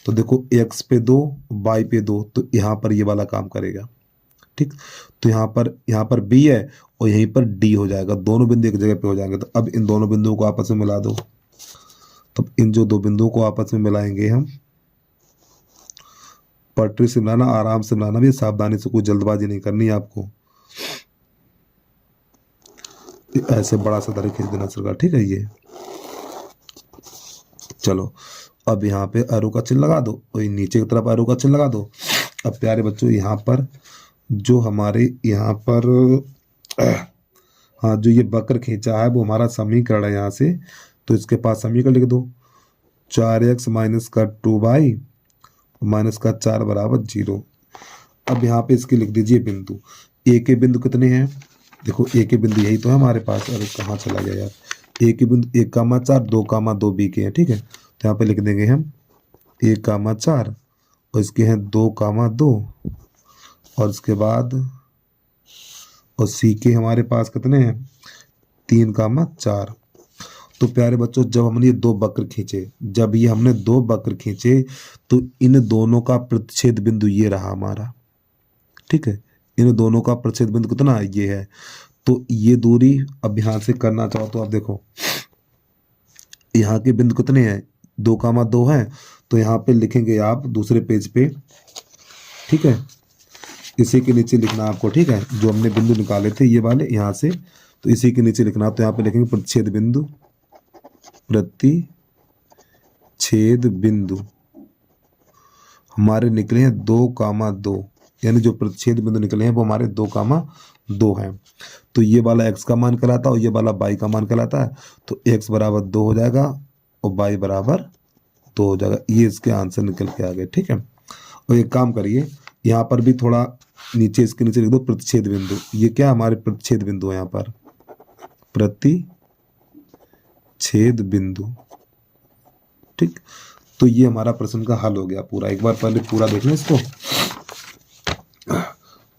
तो देखो x पे 2 वाई पे 2, तो यहाँ पर ये वाला काम करेगा। ठीक, तो यहाँ पर b है और यहीं पर d हो जाएगा, दोनों बिंदु एक जगह पे हो जाएंगे। तो अब इन दोनों बिंदुओं को आपस में मिला दो। तब इन जो दो बिंदुओं को आपस में मिलाएंगे हम, पटरी से मिलाना, आराम से मिलाना भी, सावधानी से, कोई जल्दबाजी नहीं करनी है आपको। ऐसे बड़ा सा दर खींच देना सरकार। ठीक है, ये चलो अब यहाँ पे एरो का चिन्ह लगा दो और नीचे की तरफ एरो का चिन्ह लगा दो। अब प्यारे बच्चों यहाँ पर जो हमारे यहाँ पर हाँ जो ये वक्र खींचा है वो हमारा समीकरण है यहाँ से। तो इसके पास समीकरण लिख दो 4x माइनस का 2y माइनस का 4 बराबर 0। अब यहाँ पे इसके लिख दीजिए बिंदु। ए के बिंदु कितने हैं, देखो ए के बिंदु यही तो है हमारे पास। अरे कहाँ चला गया यार, ए के बिंदु 1,4 2,2 बी के हैं। ठीक है, तो यहाँ पे लिख देंगे हम 1,4 और इसके हैं 2,2 और इसके बाद और सी के हमारे पास कितने हैं 3,4। तो प्यारे बच्चों जब हमने ये दो वक्र खींचे, जब ये हमने दो वक्र खींचे तो इन दोनों का प्रतिच्छेद बिंदु ये रहा हमारा। ठीक है, इन दोनों का प्रतिच्छेद बिंदु कितना है, ये है। तो ये दूरी अब यहाँ से करना चाहो तो आप देखो यहाँ के बिंदु कितने हैं 2,2 हैं। तो यहाँ पे लिखेंगे आप दूसरे पेज पे। ठीक है, इसी के नीचे लिखना आपको। ठीक है, जो हमने बिंदु निकाले थे ये वाले यहाँ से, तो इसी के नीचे लिखना। तो यहाँ पे लिखेंगे प्रतिच्छेद बिंदु, प्रतिच्छेद बिंदु हमारे निकले हैं 2,2, यानी जो प्रतिच्छेद बिंदु निकले हैं वो हमारे 2,2 हैं। तो ये वाला x का मान कहलाता है और ये वाला y का मान कहलाता है। तो x बराबर 2 हो जाएगा और y बराबर 2 हो जाएगा। ये इसके आंसर निकल के आ गए। ठीक है, और एक काम करिए यहाँ पर भी थोड़ा नीचे इसके नीचे लिख दो प्रतिच्छेद बिंदु। ये क्या हमारे प्रतिच्छेद बिंदु है, यहाँ पर प्रतिच्छेद बिंदु। ठीक, तो ये हमारा प्रश्न का हल हो गया पूरा। एक बार पहले पूरा देख लें इसको।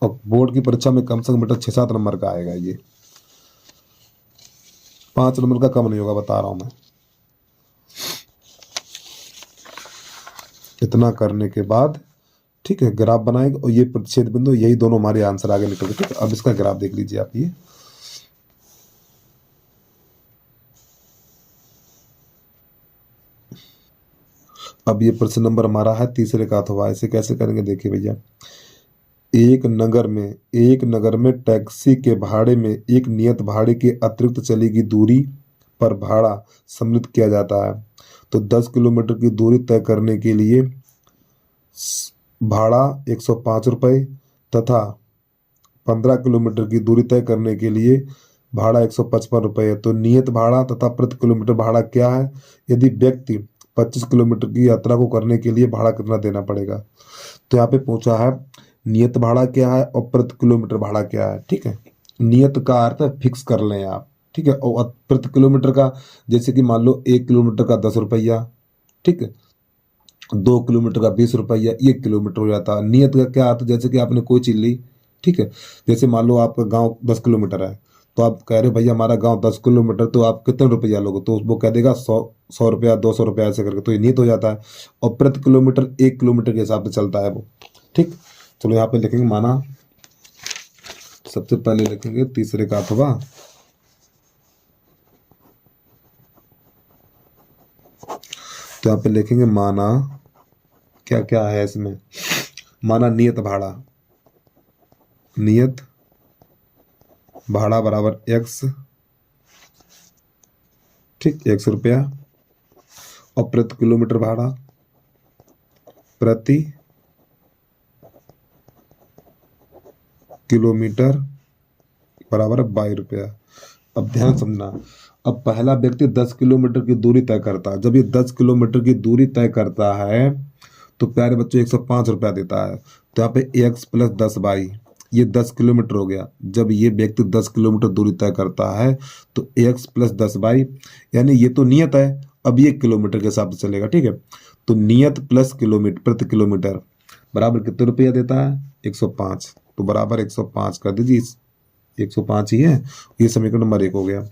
और बोर्ड की परीक्षा में कम से कम बेटा 6-7 नंबर का आएगा, ये 5 नंबर का कम नहीं होगा, बता रहा हूं मैं। इतना करने के बाद ठीक है ग्राफ बनाएंगे और ये प्रतिच्छेद बिंदु, यही दोनों हमारे आंसर आगे निकल गए। ठीक है, अब इसका ग्राफ देख लीजिए आप। ये अब ये प्रश्न नंबर हमारा है तीसरे का। अथवा इसे कैसे करेंगे देखिए भैया, एक नगर में टैक्सी के भाड़े में एक नियत भाड़े के अतिरिक्त चली गई दूरी पर भाड़ा सम्मिलित किया जाता है। तो 10 किलोमीटर की दूरी तय करने के लिए भाड़ा 105 रुपये तथा 15 किलोमीटर की दूरी तय करने के लिए भाड़ा 155 रुपये है। तो नियत भाड़ा तथा प्रति किलोमीटर भाड़ा क्या है, यदि व्यक्ति 25 किलोमीटर की यात्रा को करने के लिए भाड़ा कितना देना पड़ेगा। तो यहाँ पे पूछा है नियत भाड़ा क्या है और प्रति किलोमीटर भाड़ा क्या है। ठीक है, नियत का अर्थ है फिक्स कर लें आप। ठीक है, और प्रति किलोमीटर का जैसे कि मान लो 1 किलोमीटर का 10 रुपया, ठीक है, 2 किलोमीटर का 20 रुपया, 1 किलोमीटर हो जाता है। नियत का क्या अर्थ, जैसे कि आपने कोई चीज ली, ठीक है, जैसे मान लो आपका गांव 10 किलोमीटर है, तो आप कह रहे भैया हमारा गांव 10 किलोमीटर, तो आप कितने रुपया लोगे, तो वो कह देगा 100 रुपया 200 रुपया ऐसे करके, तो ये नियत हो जाता है। और प्रति किलोमीटर 1 किलोमीटर के हिसाब से चलता है वो। ठीक, चलो यहाँ पे लिखेंगे माना, सबसे पहले लिखेंगे तीसरे का अथवा, तो यहाँ पे लिखेंगे माना, क्या क्या है इसमें, माना नियत भाड़ा बराबर x ठीक, 100 रुपया। और प्रति किलोमीटर भाड़ा, प्रति किलोमीटर बराबर है 22 रुपया। अब ध्यान समझना, अब पहला व्यक्ति 10 किलोमीटर की दूरी तय करता है। जब ये 10 किलोमीटर की दूरी तय करता है तो प्यारे बच्चों 105 रुपया देता है। तो यहाँ पे x प्लस 10 ये 10 किलोमीटर हो गया। जब ये व्यक्ति 10 किलोमीटर दूरी तय करता है तो x प्लस 10 यानी ये तो नियत है, अब ये किलोमीटर के हिसाब से चलेगा। ठीक है, तो नियत प्लस किलोमीटर प्रति किलोमीटर बराबर कितने रुपया देता है? 105। तो बराबर 105 कर दीजिए, 105 ही है, ये समीकरण नंबर 1 हो गया।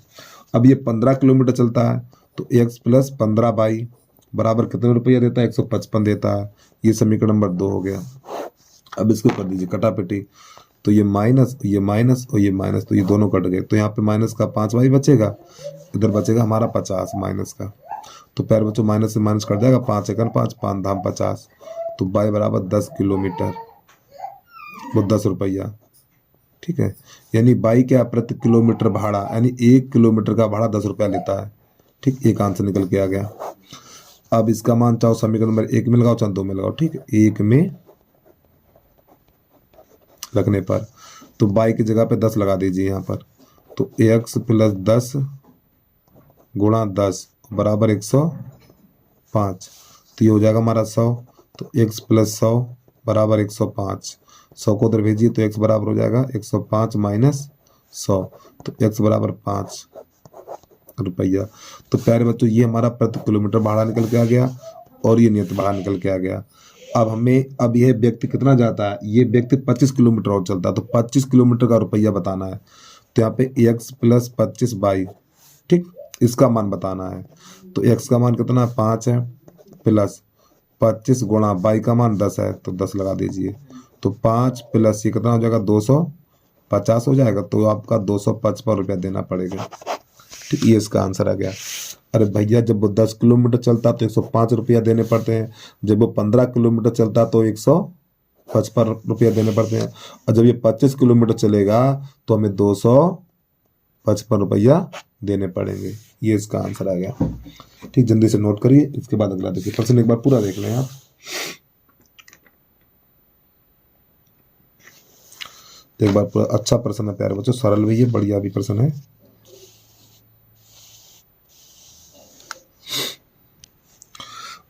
अब ये 15 किलोमीटर चलता है तो x प्लस 15 बराबर कितने रुपया देता है? 155 देता है, ये समीकरण नंबर 2 हो गया। अब इसको कर दीजिए कटापिटी, तो ये माइनस और ये माइनस, तो ये दोनों कट गए। तो यहाँ पे माइनस का 5 बचेगा, इधर बचेगा हमारा 50 माइनस का। तो प्यारे बच्चों माइनस से माइनस कट जाएगा, 5 एकन 5, 5 धाम 50। तो y बराबर 10 किलोमीटर, वो 10 रुपया। ठीक है, यानी बाई क्या? प्रति किलोमीटर भाड़ा, यानी 1 किलोमीटर का भाड़ा 10 रुपया लेता है। ठीक, एक आंसर निकल के आ गया। अब इसका मान चाहो समीकरण नंबर 1 में लगाओ चाहे 2 में लगाओ। ठीक है, 1 में रखने पर तो बाई की जगह पे 10 लगा दीजिए यहाँ पर। तो x प्लस 10 गुणा 10 बराबर 105। तो ये हो जाएगा हमारा 100। तो x प्लस 100 बराबर 105। 100 को उधर भेजिए तो x बराबर हो जाएगा 105 माइनस 100। तो x बराबर 5 रुपया। तो प्यारे बच्चों ये हमारा प्रति किलोमीटर भाड़ा निकल के आ गया और ये नियत भाड़ा निकल के आ गया। अब यह व्यक्ति कितना जाता है? ये व्यक्ति 25 किलोमीटर और चलता है, तो 25 किलोमीटर का रुपया बताना है। तो यहाँ पे x प्लस 25 ठीक, इसका मान बताना है। तो x का मान कितना? 5 है, प्लस 25 गुणा y का मान 10 है, तो 10 लगा दीजिए। तो 5 प्लस ये कितना हो जाएगा? 250 हो जाएगा। तो आपका 255 रुपया देना पड़ेगा। ठीक, ये इसका आंसर आ गया। अरे भैया जब वो 10 किलोमीटर चलता तो 105 रुपया देने पड़ते हैं, जब वो 15 किलोमीटर चलता तो 155 रुपया देने पड़ते हैं, और जब ये 25 किलोमीटर चलेगा तो हमें 255 रुपया देने पड़ेंगे। ये इसका आंसर आ गया। ठीक, जल्दी से नोट करिए, इसके बाद अगला देखिए। प्रश्न एक बार पूरा देख लें आप। एक बार पूरा अच्छा प्रश्न है प्यारे बच्चों, सरल भी है, बढ़िया भी प्रश्न है।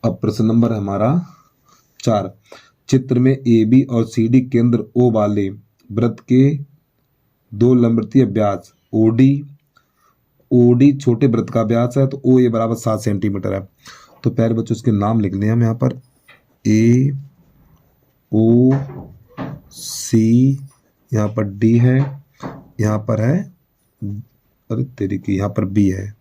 अब प्रश्न नंबर है हमारा 4। चित्र में AB और CD केंद्र O वाले वृत्त के 2 लंबवृत्तीय व्यास OD छोटे वृत्त का व्यास है, तो OA बराबर 7 सेंटीमीटर है। तो प्यारे बच्चों इसके नाम लिख लें हम यहाँ पर, AOC, यहाँ पर D है, यहाँ पर है, अरे तेरी की यहाँ पर B है,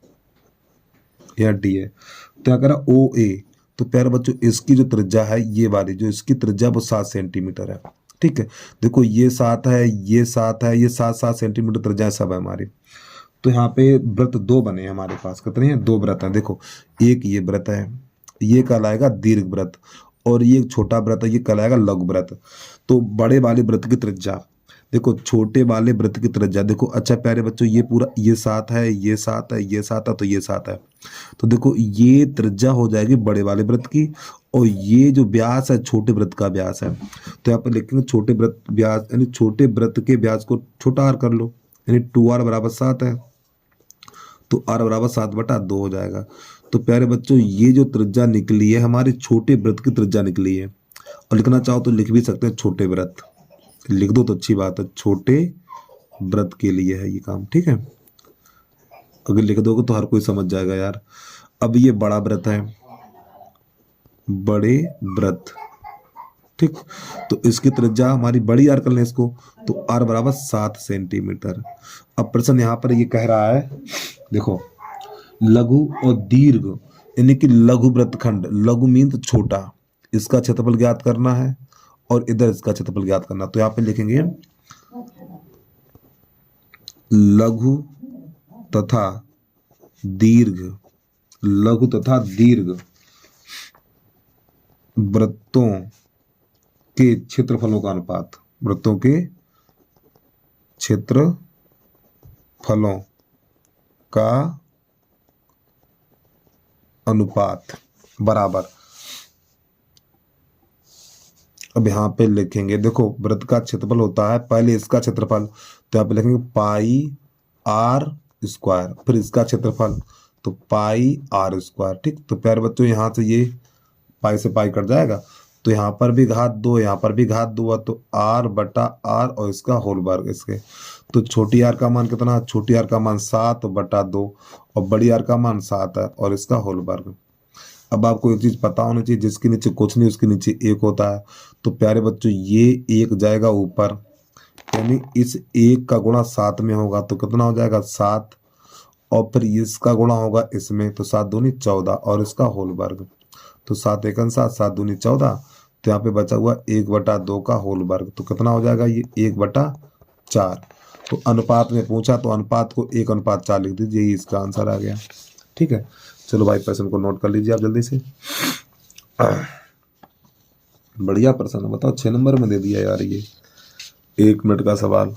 यहाँ D है। तो क्या करा? OA। तो प्यारे बच्चों इसकी जो त्रिज्या है, ये वाली जो इसकी त्रिज्या वो 7 सेंटीमीटर है। ठीक है, देखो ये 7 है, ये 7 है, ये 7 सेंटीमीटर त्रिज्या सब है हमारी। तो यहाँ पे व्रत 2 बने हैं हमारे पास। कितने हैं? 2 व्रत हैं। देखो एक ये व्रत है, ये कहलाएगा दीर्घ व्रत, और ये छोटा व्रत है, ये कहलाएगा लघु व्रत। तो बड़े वाले व्रत की त्रिज्या देखो, छोटे वाले व्रत की त्रिज्या देखो। अच्छा प्यारे बच्चों ये पूरा ये 7 है, ये 7 है, ये 7 है, तो ये 7 है। तो देखो ये त्रिज्या हो जाएगी बड़े वाले व्रत की, और ये जो व्यास है छोटे व्रत का व्यास है। तो यहाँ पर लिखेंगे छोटे व्रत व्यास, यानी छोटे व्रत के व्यास को छोटा r कर लो, यानी 2r बराबर 7 है, तो r बराबर 7/2 हो जाएगा। तो प्यारे बच्चों ये जो त्रिज्या निकली है हमारे छोटे व्रत की त्रिज्या निकली है। और लिखना चाहो तो लिख भी सकते हैं छोटे व्रत, लिख दो तो अच्छी बात है, छोटे व्रत के लिए है ये काम। ठीक है, अगर लिख दोगे तो हर कोई समझ जाएगा यार। अब ये बड़ा व्रत है, बड़े व्रत, ठीक, तो इसकी त्रिज्या हमारी बड़ी आर कर लें इसको, तो r बराबर 7 सेंटीमीटर। अब प्रश्न यहाँ पर ये कह रहा है, देखो लघु और दीर्घ यानी कि लघु वृत्तखंड, लघु मीन तो छोटा, इसका क्षेत्रफल ज्ञात करना है और इधर इसका क्षेत्रफल ज्ञात करना। तो यहाँ पे लिखेंगे लघु तथा दीर्घ, लघु तथा दीर्घ वृत्तों के क्षेत्रफलों का अनुपात, वृत्तों के क्षेत्रफलों का अनुपात बराबर, अब यहाँ पे लिखेंगे, देखो वृत्त का क्षेत्रफल होता है पहले इसका क्षेत्रफल, तो यहाँ पे लिखेंगे पाई आर स्क्वायर, फिर इसका क्षेत्रफल तो पाई आर स्क्वायर। ठीक, तो प्यारे बच्चों यहाँ से ये पाई से पाई कट जाएगा, तो यहाँ पर भी घात 2, यहाँ पर भी घात 2 है, तो आर बटा आर और इसका होल वर्ग इसके। तो छोटी आर का मान कितना, छोटी आर का मान 7 बटा 2 और बड़ी आर का मान 7 है और इसका होल वर्ग। अब आपको एक चीज पता होनी चाहिए, जिसके नीचे कुछ नहीं उसके नीचे 1 होता है। तो प्यारे बच्चों ये 1 जाएगा ऊपर, यानी इस 1 का गुणा 7 में होगा तो कितना हो जाएगा 7, और फिर इसका गुणा होगा इसमें, तो 7 दूनी 14 और इसका होल वर्ग, तो 7 एकन 7, 7 दूनी 14, तो यहाँ पे बचा हुआ 1 बटा 2 का होल वर्ग, तो कितना हो जाएगा ये 1 बटा 4। तो अनुपात में पूछा तो अनुपात को 1:4 लिख दीजिए, यही इसका आंसर आ गया। ठीक है, चलो भाई प्रश्न को नोट कर लीजिए आप जल्दी से। बढ़िया प्रश्न, बताओ 6 नंबर में दे दिया यार ये, 1 मिनट का सवाल।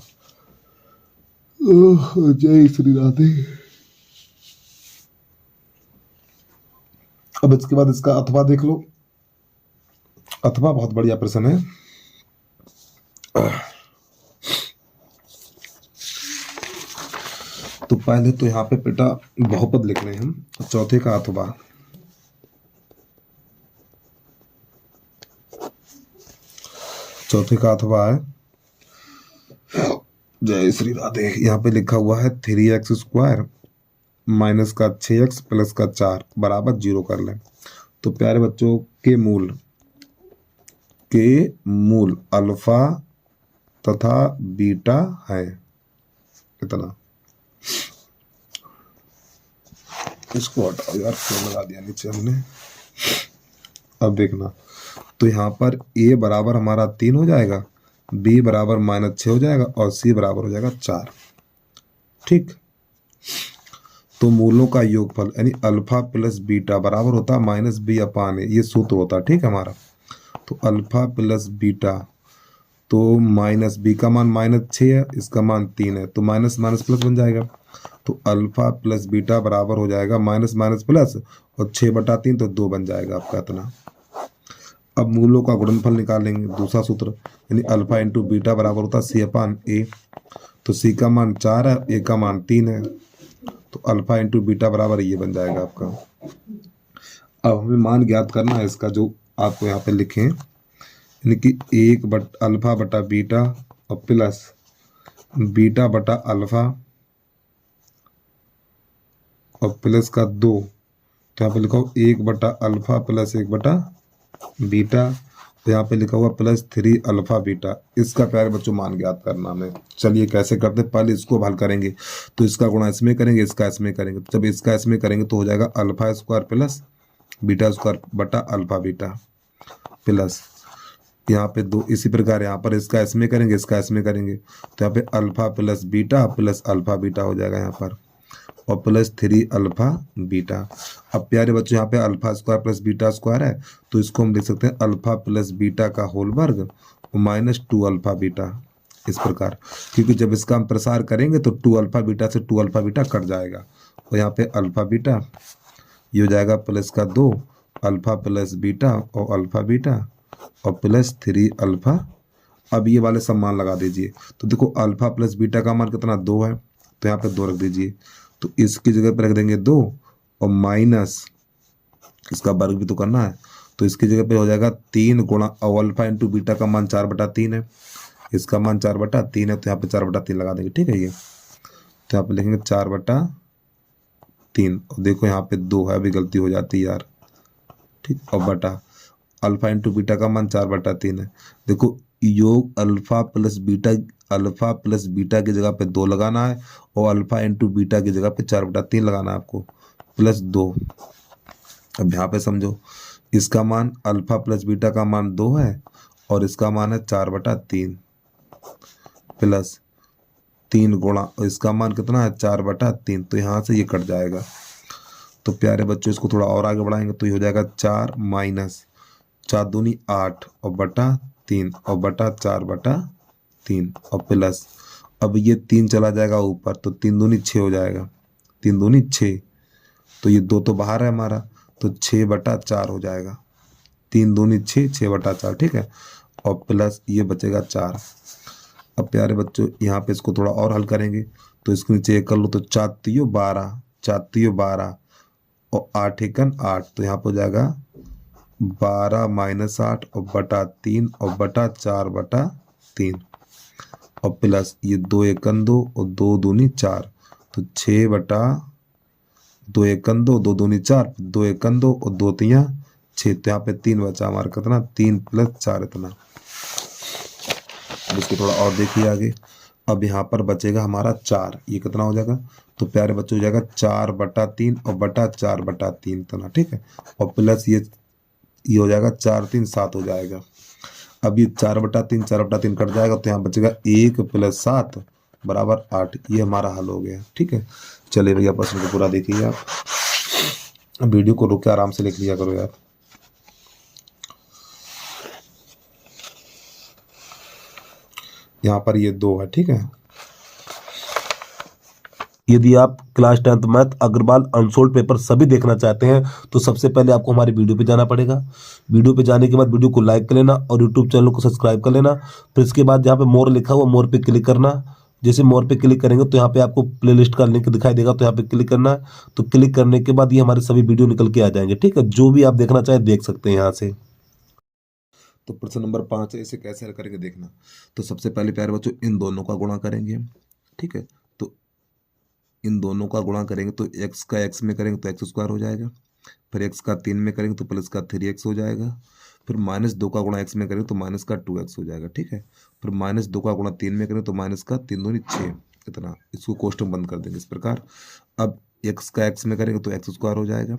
जय श्री राधे। अब इसके बाद इसका अथवा देख लो, अथवा बहुत बढ़िया प्रश्न है। तो पहले तो यहाँ पे बेटा बहुपद लिख रहे हैं हम, चौथे का अथवा, चौथे का अथवा है, जय श्री राधे। यहाँ पे लिखा हुआ है 3x स्क्वायर माइनस का 6x प्लस का 4 बराबर 0 कर लें। तो प्यारे बच्चों के मूल अल्फा तथा बीटा है, इतना। इसको हटाओ यार, क्यों लगा दिया नीचे हमने। अब देखना, तो यहाँ पर a बराबर हमारा 3 हो जाएगा, b बराबर -6 हो जाएगा और c बराबर हो जाएगा 4। ठीक, तो मूलों का योगफल यानी अल्फा प्लस बीटा बराबर होता है -b/a, ये सूत्र होता है। ठीक है हमारा, तो अल्फा प्लस बीटा, तो -b का मान -6 है, इसका मान 3 है, तो माइनस माइनस प्लस बन जाएगा। तो अल्फा प्लस बीटा बराबर हो जाएगा माइनस माइनस प्लस और 6/3, तो 2 बन जाएगा आपका इतना। अब मूलों का गुणनफल निकालेंगे, दूसरा सूत्र, यानी अल्फा इंटू बीटा बराबर होता है c/a, तो c का मान 4 है, a का मान 3 है, तो अल्फा इंटू बीटा बराबर ये बन जाएगा आपका। अब हमें मान ज्ञात करना है इसका, जो आपको यहाँ पे लिखें, यानी कि अल्फा बटा बीटा और प्लस बीटा बटा अल्फा और प्लस का 2, तो यहाँ पे लिखा हो 1 बटा अल्फा प्लस 1 बटा बीटा, तो यहाँ पे लिखा हुआ +3 अल्फा बीटा। इसका प्यारे बच्चों मान ज्ञात करना हमें। चलिए कैसे करते हैं, पहले इसको हल करेंगे, तो इसका गुणा इसमें करेंगे, इसका इसमें करेंगे, जब इसका इसमें करेंगे तो हो जाएगा alpha square plus beta square बटा अल्फा बीटा, प्लस यहाँ पे 2, इसी प्रकार यहाँ पर इसका इसमें करेंगे, इसका इसमें करेंगे, तो यहाँ पे alpha plus beta plus alpha beta हो जाएगा यहाँ पर, और +3 अल्फा बीटा। अब प्यारे बच्चों यहाँ पे alpha square plus beta square है, तो इसको हम लिख सकते हैं अल्फा प्लस बीटा का होल वर्ग -2 अल्फा बीटा, इस प्रकार, क्योंकि जब इसका हम प्रसार करेंगे तो 2 अल्फा बीटा से 2 अल्फा बीटा कट जाएगा, और यहाँ पे अल्फा बीटा ये हो जाएगा प्लस का 2 अल्फा प्लस बीटा और अल्फा बीटा और +3 अल्फा। अब ये वाले सब मान लगा दीजिए, तो देखो अल्फा प्लस बीटा का मान कितना 2 है, तो यहाँ पे 2 रख दीजिए, तो इसकी जगह पे रख देंगे 2 और माइनस इसका वर्ग भी तो करना है, तो इसकी जगह पे हो जाएगा 3 गुणा अल्फा इंटू बीटा का मान 4/3 है, इसका मान 4/3 है, तो यहाँ पे 4/3 लगा देंगे। ठीक है, ये तो यहाँ पे लिखेंगे 4/3, और देखो यहाँ पे 2 है, अभी गलती हो जाती है यार। ठीक, और बटा अल्फा इंटू बीटा का मान 4/3 है। देखो योग अल्फा प्लस बीटा की जगह पे 2 लगाना है, और अल्फा इंटू बीटा की जगह पे 4/3 लगाना है आपको, +2। अब यहाँ पे समझो, इसका मान अल्फा प्लस बीटा का मान 2 है और इसका मान है 4/3 प्लस 3 गुणा इसका मान कितना है 4/3, तो यहाँ से ये कट जाएगा। तो प्यारे बच्चों इसको थोड़ा और आगे बढ़ाएंगे तो ये हो जाएगा 4 माइनस 4 दूनी 8 और बटा 3 और बटा 4/3 और प्लस, अब ये 3 चला जाएगा ऊपर, तो 3 दूनी 6 हो जाएगा, 3 दूनी 6, तो ये 2 तो बाहर है हमारा, तो 6/4 हो जाएगा। 3 दूनी 6, 6/4, ठीक है। और प्लस ये बचेगा 4। अब प्यारे बच्चों यहाँ पे इसको थोड़ा और हल करेंगे तो इसके नीचे एक कर लो, तो 4×3 = 12, 4×3 = 12 और 8×1 = 8, तो यहाँ पे हो जाएगा 12 - 8 और बटा 3 और बटा 4/3 और प्लस ये 2×1 = 2 और 2 दूनी 4, तो 6/2×1 = 2, 2 दूनी 4, 2×1 = 2 और 2 3 6, तो यहाँ पे 3 बचा हमारा, कितना 3 + 4 इतना। अब इसको थोड़ा और देखिए आगे। अब यहाँ पर बचेगा हमारा 4, ये कितना हो जाएगा, तो प्यारे बच्चों हो जाएगा 4/3 और बटा 4/3 इतना, ठीक है। और प्लस ये हो जाएगा 4 3 7 हो जाएगा। अब ये 4/3 4/3 कट जाएगा, तो यहाँ बचेगा 1 + 7 = 8। ये हमारा हल हो गया, ठीक है। चलिए भैया प्रश्न को पूरा देखिए आप, वीडियो को रोक के आराम से लिख लिया करो यार। यहाँ पर ये 2 है, ठीक है। यदि आप class 10th math Agrawal unsolved paper सभी देखना चाहते हैं तो सबसे पहले आपको हमारी वीडियो पे जाना पड़ेगा। वीडियो पे जाने के बाद वीडियो को लाइक कर लेना और यूट्यूब चैनल को सब्सक्राइब कर लेना। फिर इसके बाद जहाँ पे मोर लिखा हुआ, मोर पे क्लिक करना। जैसे मोर पे क्लिक करेंगे तो यहाँ पे आपको प्लेलिस्ट का लिंक दिखाई देगा, तो यहाँ पे क्लिक करना है। तो क्लिक करने के बाद ये हमारे सभी वीडियो निकल के आ जाएंगे, ठीक है। जो भी आप देखना चाहें देख सकते हैं यहाँ से। तो प्रश्न नंबर 5 है, इसे कैसे हल करेंगे देखना। तो सबसे पहले प्यारे बच्चों इन दोनों का गुणा करेंगे, ठीक है। तो इन दोनों का गुणा करेंगे तो x का x में करेंगे तो x² हो जाएगा। फिर x का 3 में करेंगे तो प्लस का 3x हो जाएगा। फिर -2 का गुणा x में करेंगे तो माइनस का 2x हो जाएगा, ठीक है। फिर -2 का गुणा 3 में करेंगे तो माइनस का 3 दूनी 6 इतना। इसको कोष्टक बंद कर देंगे इस प्रकार। अब x का x में करेंगे तो x² हो जाएगा।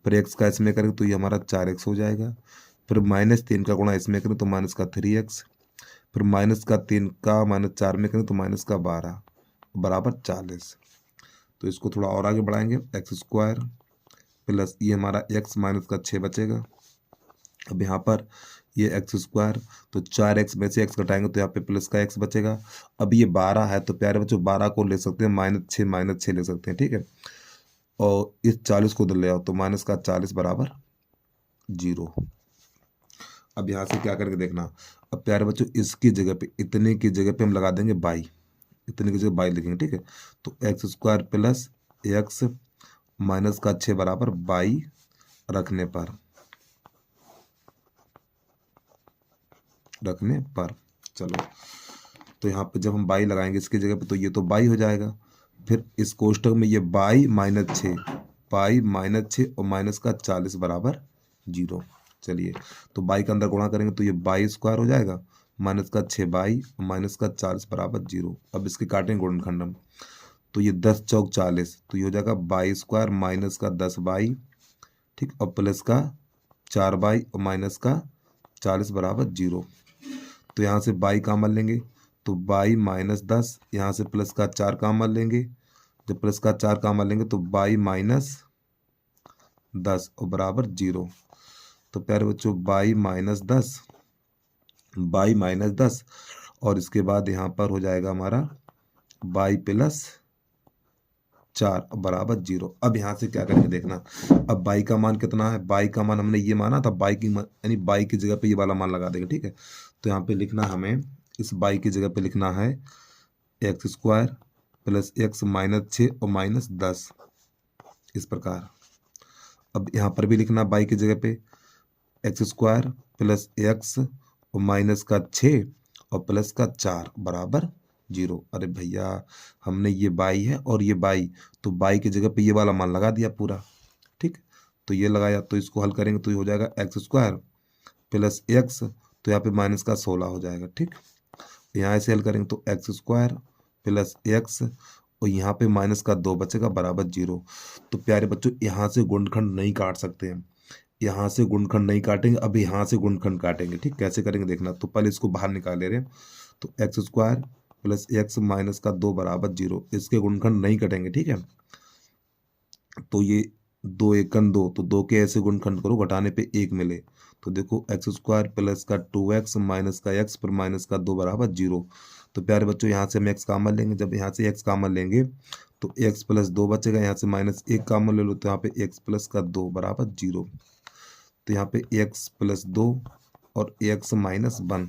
फिर x का s में करेंगे तो ये हमारा 4x हो जाएगा। फिर -3 का गुणा इसमें करेंगे तो माइनस का 3x। फिर -3 का -4 में करेंगे तो -12 = 40। तो इसको थोड़ा और आगे बढ़ाएंगे, x² प्लस ये हमारा x माइनस का 6 बचेगा। अब यहाँ पर ये x², तो 4x में से x घटाएंगे तो यहाँ पे प्लस का x बचेगा। अब ये 12 है तो प्यारे बच्चों 12 को ले सकते हैं -6 ले सकते हैं, ठीक है। और इस 40 को उधर ले आओ तो माइनस का 40 = 0। अब यहाँ से क्या करके देखना। अब प्यारे बच्चों इसकी जगह पे, इतने की जगह पे हम लगा देंगे 22, इतने की जगह 22 लिखेंगे, ठीक है। तो x² प्लस x माइनस का 6 = 22 रखने पर चलो, तो यहाँ पे जब हम 22 लगाएंगे इसकी जगह पे तो ये तो 22 हो जाएगा। फिर इस कोष्टक में ये 22 - 6, 22 - 6 और माइनस का 40 = 0। चलिए तो 22 के अंदर गुणा करेंगे तो ये 22² हो जाएगा, माइनस का 6 22 और माइनस का 40 = 0। अब इसके काटेंगे गुणनखंड हम, तो ये 10 चौक 40, तो ये हो जाएगा 22² माइनस का 10 22, ठीक, और प्लस का 4 22 और माइनस का 40 = 0। तो यहाँ से 22 कॉमन लेंगे तो 22 - 10, यहाँ से प्लस का 4 कॉमन लेंगे, जब प्लस का 4 कॉमन लेंगे तो 22 - 10 और बराबर 0। तो प्यारे बच्चों 22 - 10, 22 - 10 और इसके बाद यहाँ पर हो जाएगा हमारा 22 + 4 = 0। अब यहाँ से क्या करेंगे देखना। अब 22 का मान कितना है, 22 का मान हमने ये माना था, 22 की यानी 22 की जगह पे ये वाला मान लगा देंगे, ठीक है। तो यहाँ पे लिखना हमें, इस 22 की जगह पे लिखना है x² प्लस x - 6 और -10 इस प्रकार। अब यहाँ पर भी लिखना 22 की जगह पे x² प्लस x और माइनस का 6 और प्लस का 4 = 0। अरे भैया हमने ये 22 है और ये 22, तो 22 की जगह पे ये वाला मान लगा दिया पूरा, ठीक। तो ये लगाया तो इसको हल करेंगे तो ये हो जाएगा x² प्लस x, तो यहाँ पे माइनस का 16 हो जाएगा, ठीक। यहाँ से हल करेंगे तो x² प्लस x और यहाँ पे माइनस का 2 बचेगा = 0। तो प्यारे बच्चों यहाँ से गुणनखंड नहीं काट सकते हैं, यहाँ से गुणनखंड नहीं काटेंगे, अब यहाँ से गुणनखंड काटेंगे, ठीक। कैसे करेंगे देखना। तो पहले इसको बाहर निकाल ले रहे हैं, तो x² प्लस x माइनस का 2 = 0, इसके गुणनखंड नहीं कटेंगे, ठीक है। तो ये 2 × 2, तो 2 के ऐसे गुणनखंड करो घटाने पे 1 मिले, तो देखो x² प्लस का 2x माइनस का x पर माइनस का 2 = 0। तो प्यारे बच्चों यहाँ से हम x कॉमन लेंगे, जब यहाँ से x कॉमन लेंगे तो एक्स प्लस 2 बचेगा, यहाँ से माइनस 1 कॉमन ले लो तो यहाँ पे एक्स प्लस का 2 बराबर 0। तो यहाँ पे एक्स प्लस 2 और x minus 1,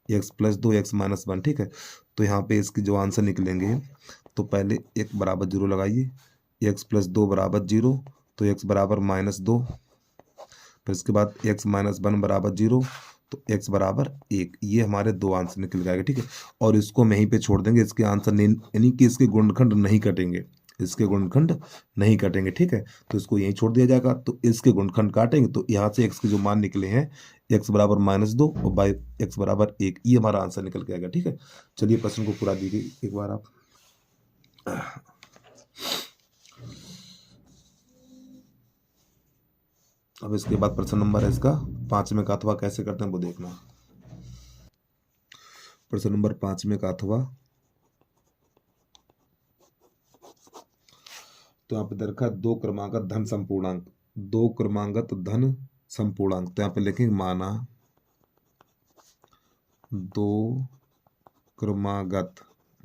x plus 2 x minus 1, ठीक है। तो यहाँ पे इसकी जो आंसर निकलेंगे, तो पहले एक बराबर 0 लगाइए, एक्स प्लस 2 बराबर 0, तो एक्स बराबर -2, फिर इसके बाद एक्स माइनस 1 बराबर 0, तो एक्स बराबर 1। ये हमारे दो आंसर निकल जाएगा, ठीक है। और इसको हम यहीं पे छोड़ देंगे, इसके आंसर नहीं, यानी कि इसके गुणनखंड नहीं कटेंगे, इसके गुणनखंड नहीं कटेंगे, ठीक है। तो इसको यहीं छोड़ दिया जाएगा। तो इसके गुणनखंड काटेंगे तो यहाँ से एक्स के जो मान निकले हैं, एक्स बराबर -2 और बाई एक्स बराबर 1, ये हमारा आंसर निकल के आएगा, ठीक है। चलिए प्रश्न को पूरा दीजिए एक बार आप। अब इसके बाद प्रश्न नंबर है इसका 5वें का अथवा कैसे करते हैं वो देखना। प्रश्न नंबर 5वें का अथवा, तो यहाँ पे दे रखा है 2 क्रमागत धन संपूर्णांक, 2 क्रमागत धन संपूर्णांक। तो यहाँ पे लिखेंगे माना 2 क्रमागत,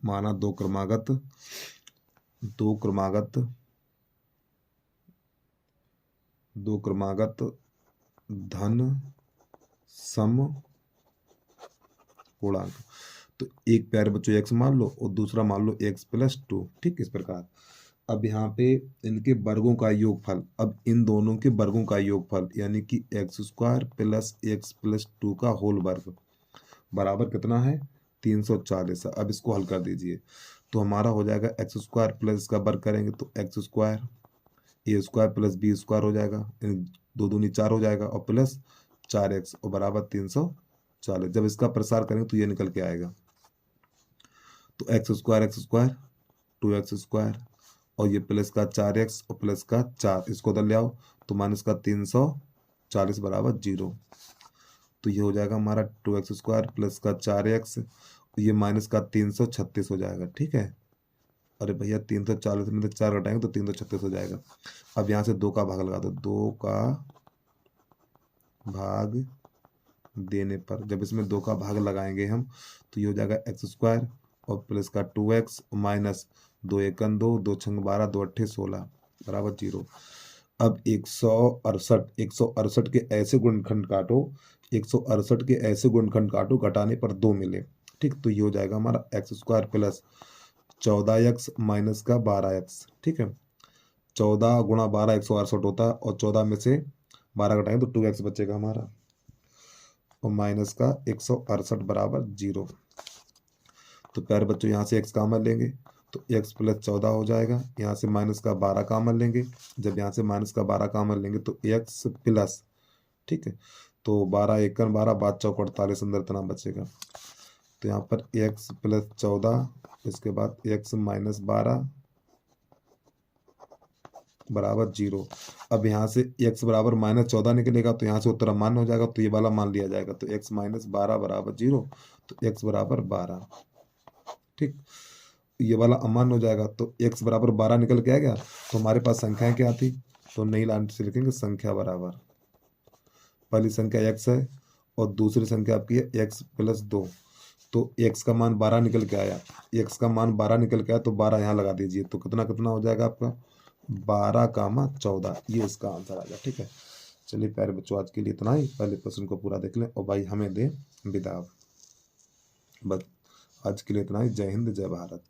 माना 2 क्रमागत, 2 क्रमागत, 2 क्रमागत धन समपूर्णांक। तो एक प्यारे बच्चों एक्स मान लो और दूसरा मान लो एक्स प्लस 2, ठीक, इस प्रकार। अब यहाँ पे इनके वर्गों का योगफल, अब इन दोनों के वर्गों का योगफल यानी कि x square plus x plus 2 का होल वर्ग बराबर कितना है 340। अब इसको हल कर दीजिए तो हमारा हो जाएगा एक्स स्क्वायर प्लस इसका वर्ग करेंगे तो एक्स स्क्वायर ए स्क्वायर प्लस बी स्क्वायर हो जाएगा, 2 दूनी 4 हो जाएगा और प्लस 4x और बराबर 340। जब इसका प्रसार करेंगे तो ये निकल के आएगा, तो एक्स स्क्वायर 2x स्क्वायर और ये प्लस का 4x और प्लस का 4, इसको उधर ले आओ तो माइनस का 340 बराबर 0। तो ये हो जाएगा हमारा 2x स्क्वायर प्लस का 4x, ये माइनस का 336 हो जाएगा, ठीक है। अरे भैया 340 में से 4 घटाएंगे तो 336 हो जाएगा। अब यहाँ से 2 का भाग लगा दो, 2 का भाग देने पर जब इसमें 2 का भाग लगाएंगे हम तो ये हो जाएगा एक्स स्क्वायर और प्लस का 2x माइनस 2 एकन 2, 2 छंग 12, 2 अट्ठे 16 बराबर 0। अब 168 के ऐसे गुणनखंड काटो, 168 के ऐसे गुणनखंड काटो घटाने पर 2 मिले, ठीक। तो ये हो जाएगा हमारा x square plus 14x minus का 12x, ठीक है। 14 गुणा 12 168 होता है और 14 में से 12 घटाएंगे तो 2x बचेगा हमारा और माइनस का 168 बराबर 0। तो प्यारे बच्चों यहाँ से x कॉमन लेंगे तो x प्लस 14 हो जाएगा, यहाँ से माइनस का 12 कॉमन लेंगे, जब यहाँ से माइनस का 12 कॉमन लेंगे तो x प्लस, ठीक है। तो 12 एकन 12 5 चौक 48, अंदर इतना बचेगा। तो यहाँ पर x प्लस 14, इसके बाद x माइनस 12 बराबर 0। अब यहाँ से x बराबर -14 निकलेगा तो यहाँ से उत्तर अमान्य हो जाएगा, तो ये वाला मान लिया जाएगा। तो x माइनस 12 बराबर 0, तो x बराबर 12, ठीक। ये वाला अमान्य हो जाएगा तो x बराबर 12 निकल के आ गया। तो हमारे पास संख्याएं क्या थी, तो नई लाइन से लिखेंगे संख्या बराबर, पहली संख्या x है और दूसरी संख्या आपकी है x प्लस 2। तो x का मान 12 निकल के आया, x का मान 12 निकल के आया तो 12 यहाँ लगा दीजिए, तो कितना कितना हो जाएगा आपका 12, 14, ये इसका आंसर आ गया, ठीक है। चलिए प्यारे बच्चों आज के लिए इतना ही, पहले प्रश्न को पूरा देख लें और भाई हमें दें विदा। बस आज के लिए इतना ही। जय हिंद जय भारत।